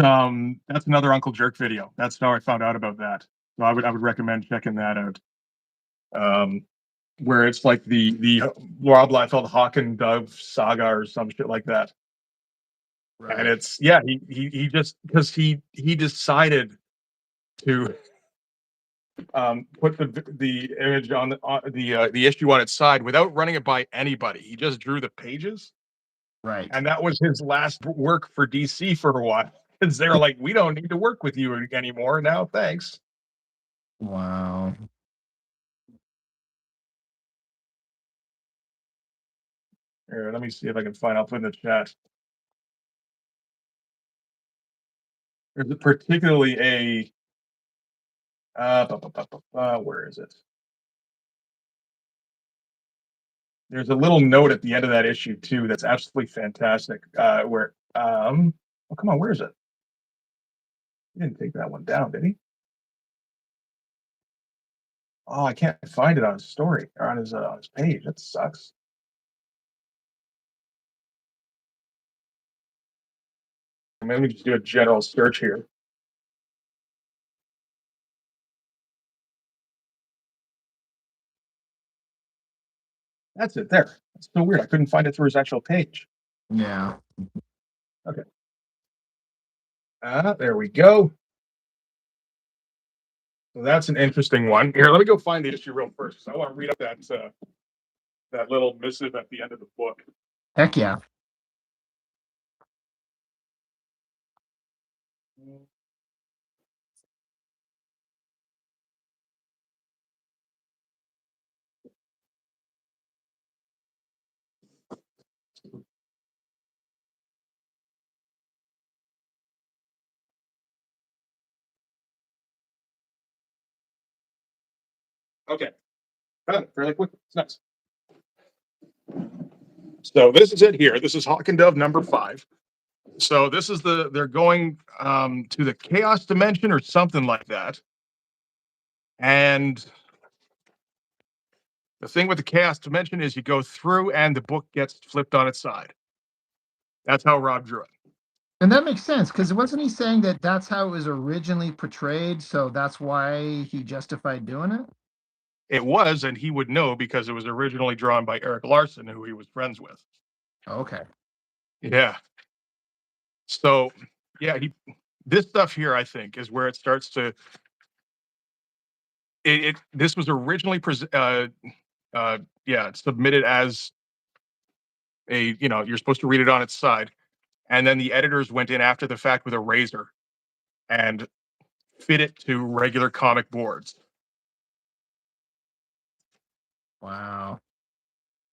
that's another Uncle Jerk video. That's how I found out about that. So I would recommend checking that out. Um, where it's like the Rob Liefeld Hawk and Dove saga or some shit like that. And Right. it's yeah, he just because he decided to put the image on the issue on its side without running it by anybody. He just drew the pages, Right. and that was his last work for DC for a while. Because they're like, we don't need to work with you anymore now. Thanks. Wow. Here, let me see if I can find. I'll put in the chat. There's particularly a where is it? There's a little note at the end of that issue too that's absolutely fantastic. Where oh come on, where is it? He didn't take that one down, did he? Oh, I can't find it on his story or on his page. That sucks. Let me just do a general search here. That's it. There. It's so weird. I couldn't find it through his actual page. Yeah. Okay. There we go. So that's an interesting one. Here, let me go find the issue real first. I want to read up that little missive at the end of the book. Heck yeah. Okay. fairly quick. It's nice. So this is it here. This is Hawk and Dove number 5. So this is they're going to the chaos dimension or something like that. And the thing with the chaos dimension is you go through and the book gets flipped on its side. That's how Rob drew it. And that makes sense because wasn't he saying that that's how it was originally portrayed? So that's why he justified doing it? It was, and he would know because it was originally drawn by Eric Larson, who he was friends with. Okay. Yeah. So, yeah, this stuff here, I think, is where it starts to. This was originally submitted as you're supposed to read it on its side, and then the editors went in after the fact with a razor and fit it to regular comic boards. Wow.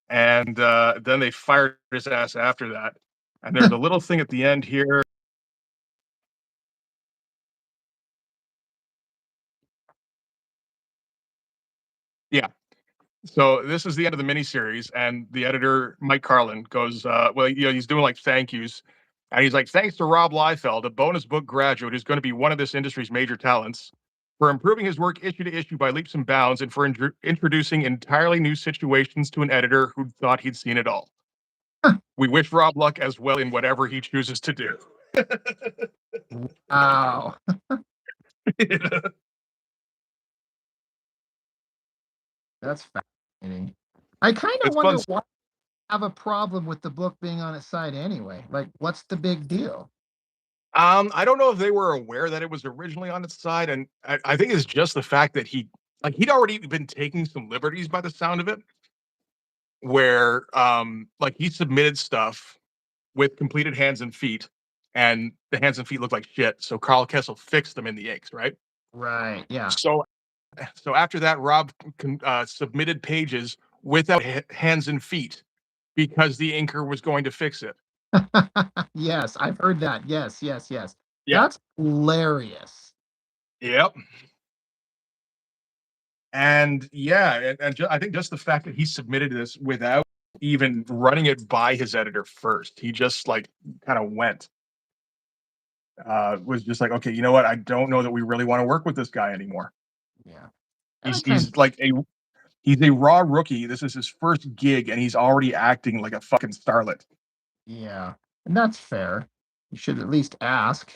And then they fired his ass after that. And there's a little thing at the end here. Yeah. So this is the end of the miniseries, and the editor Mike Carlin goes, he's doing like thank yous, and he's like, "Thanks to Rob Liefeld, a bonus book graduate who's going to be one of this industry's major talents, for improving his work issue to issue by leaps and bounds, and for introducing entirely new situations to an editor who thought he'd seen it all. We wish Rob luck as well in whatever he chooses to do." Wow. That's fascinating. I kind of It's fun. wonder why I have a problem with the book being on its side anyway. Like, what's the big deal? I don't know if they were aware that it was originally on its side, and I think it's just the fact that he'd already been taking some liberties by the sound of it, where like he submitted stuff with completed hands and feet, and the hands and feet looked like shit. So Carl Kessel fixed them in the inks, right? Right. Yeah. So after that, Rob submitted pages without hands and feet because the inker was going to fix it. Yes, I've heard that. Yes, yes, yes. Yeah. That's hilarious. Yep. And yeah, I think just the fact that he submitted this without even running it by his editor first, he just like kind of went. Was just like, okay, you know what? I don't know that we really want to work with this guy anymore. Yeah. And I He's kind of, he's like he's a raw rookie. This is his first gig, and he's already acting like a fucking starlet. yeah. And that's fair. You should at least ask.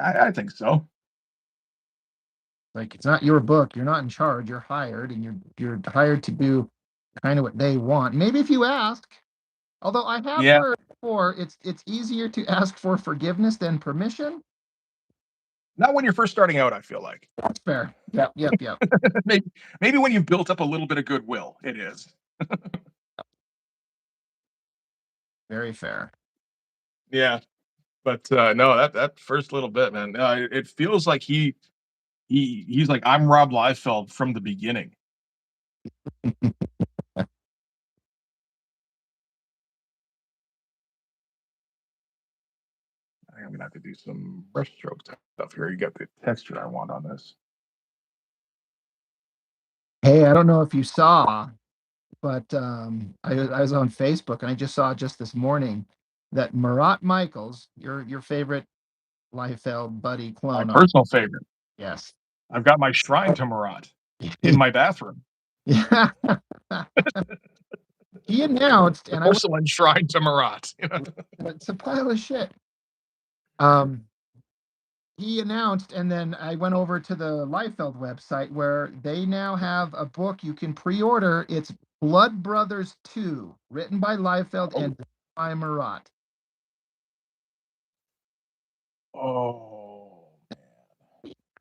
I think so. Like, it's not your book. You're not in charge. You're hired, and you're hired to do kind of what they want. Maybe if you ask. Although I have Yeah, heard before, it's easier to ask for forgiveness than permission. not when you're first starting out. I feel like That's fair. Yep, yep, yep. maybe when you've built up a little bit of goodwill, it is. Very fair. Yeah, but no, that first little bit, man, it feels like he's like, I'm Rob Liefeld from the beginning. I'm gonna have to do some brushstroke stuff here. You get the texture I want on this. Hey, I don't know if you saw, but I was on Facebook and I just saw just this morning that Marat Michaels, your favorite Liefeld buddy My clone, personal favorite. yes, I've got my shrine to Marat in my bathroom. yeah, he announced, The and I went, porcelain shrine to Marat. it's a pile of shit. Um, he announced, and then I went over to the Liefeld website where they now have a book you can pre-order. It's Blood Brothers 2, written by Liefeld Oh, and by Marat. oh,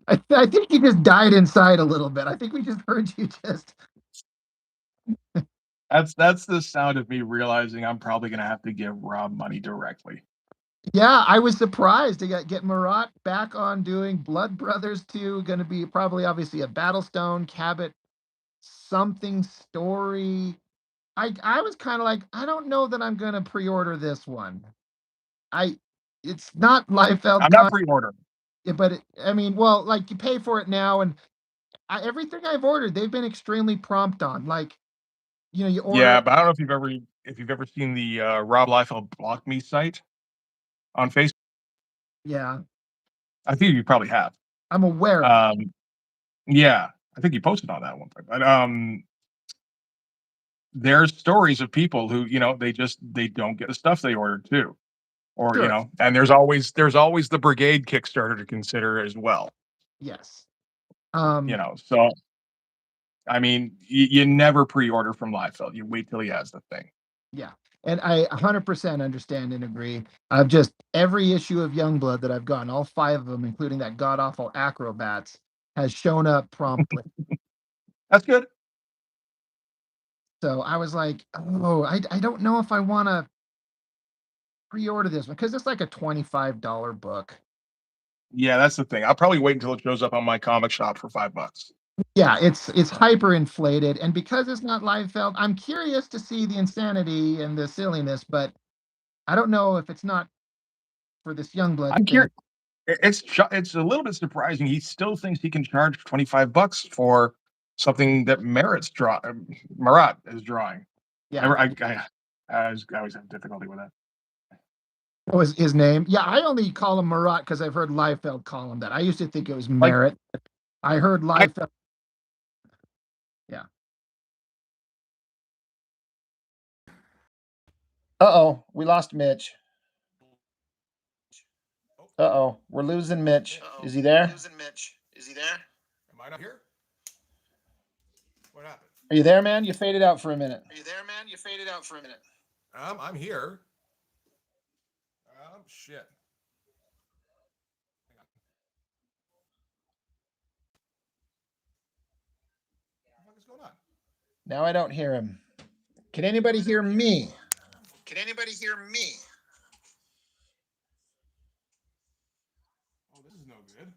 I think you just died inside a little bit. I think we just heard you just. that's the sound of me realizing I'm probably gonna have to give Rob money directly. Yeah, I was surprised to get Marat back on doing Blood Brothers 2. Going to be probably obviously a Battlestone, Cabot, something story. I was kind of like, I don't know that I'm going to pre-order this one. I It's not Liefeld I'm not con, pre-ordering. but I mean, well, like you pay for it now, and everything I've ordered, they've been extremely prompt on. Like, you order Yeah, it. but I don't know if you've ever seen the, Rob Liefeld Block Me site on Facebook. Yeah, I think you probably have. I'm aware of it. Um, yeah, I think you posted on that one time, but, there's stories of people who, they don't get the stuff they ordered too, or, Sure. and there's always the brigade Kickstarter to consider as well, Yes. Um, so, I mean, you never pre-order from Liefeld, you wait till he has the thing. yeah. And I 100% understand and agree. I've just every issue of Youngblood that I've gotten, all five of them, including that god awful Acrobats, has shown up promptly. That's good. So I was like, oh, I don't know if I want to pre-order this one because it's like a $25 book. Yeah, that's the thing. I'll probably wait until it shows up on my comic shop for $5. Yeah, it's hyper inflated, and because it's not Liefeld, I'm curious to see the insanity and the silliness, but I don't know if it's not for this Youngblood I'm thing. curious. It's a little bit surprising. He still thinks he can charge $25 for something that Marat is drawing. Yeah, I always have difficulty with that. what was his name? Yeah, I only call him Marat because I've heard Liefeld call him that. I used to think it was Like, Merritt. I heard I Liefeld. Yeah. Uh-oh, we lost Mitch. Uh-oh, we're losing Mitch. Is he there? Am I not here? What happened? Are you there, man? You faded out for a minute. I'm here. Shit. Hang on. What the fuck is going on? Now I don't hear him. Can anybody hear me? Oh, this is no good.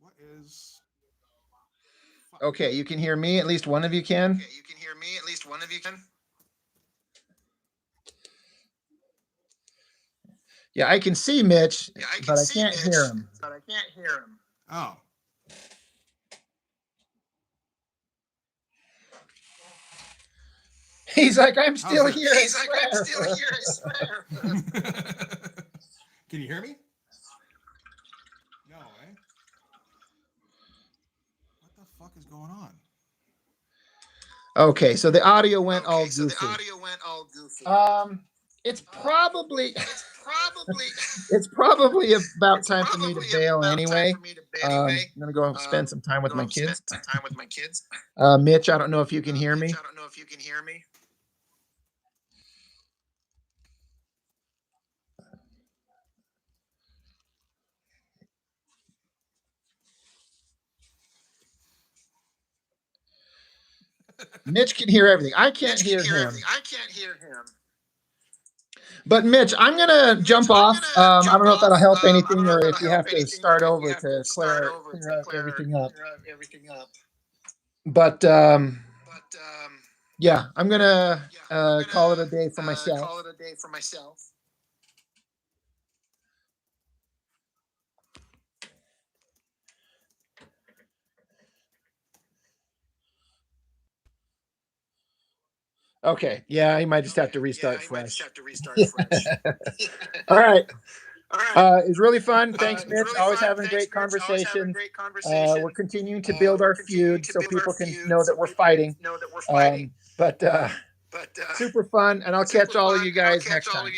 What is? Okay, you can hear me. At least one of you can. Yeah, I can see Mitch, but I can't hear him. Oh. He's like, I'm still this? here. I swear. Can you hear me? No, eh? What the fuck is going on? Okay, so the audio went all goofy. It's probably it's probably about time for me to bail anyway. I'm gonna go spend some time with my kids. Mitch, I don't know if you can hear me. Mitch can hear everything. I can't hear him. But Mitch, I'm gonna jump off. I don't know if that'll help anything, or if you have to start over to clear everything up. But yeah, I'm gonna call it a day for myself. Okay, yeah, you might just have to restart fresh. All right. It's really fun. Thanks, Mitch. Always having great conversations. We're continuing to build our feud so people can know that we're fighting. But super fun, and I'll catch all of you guys next time.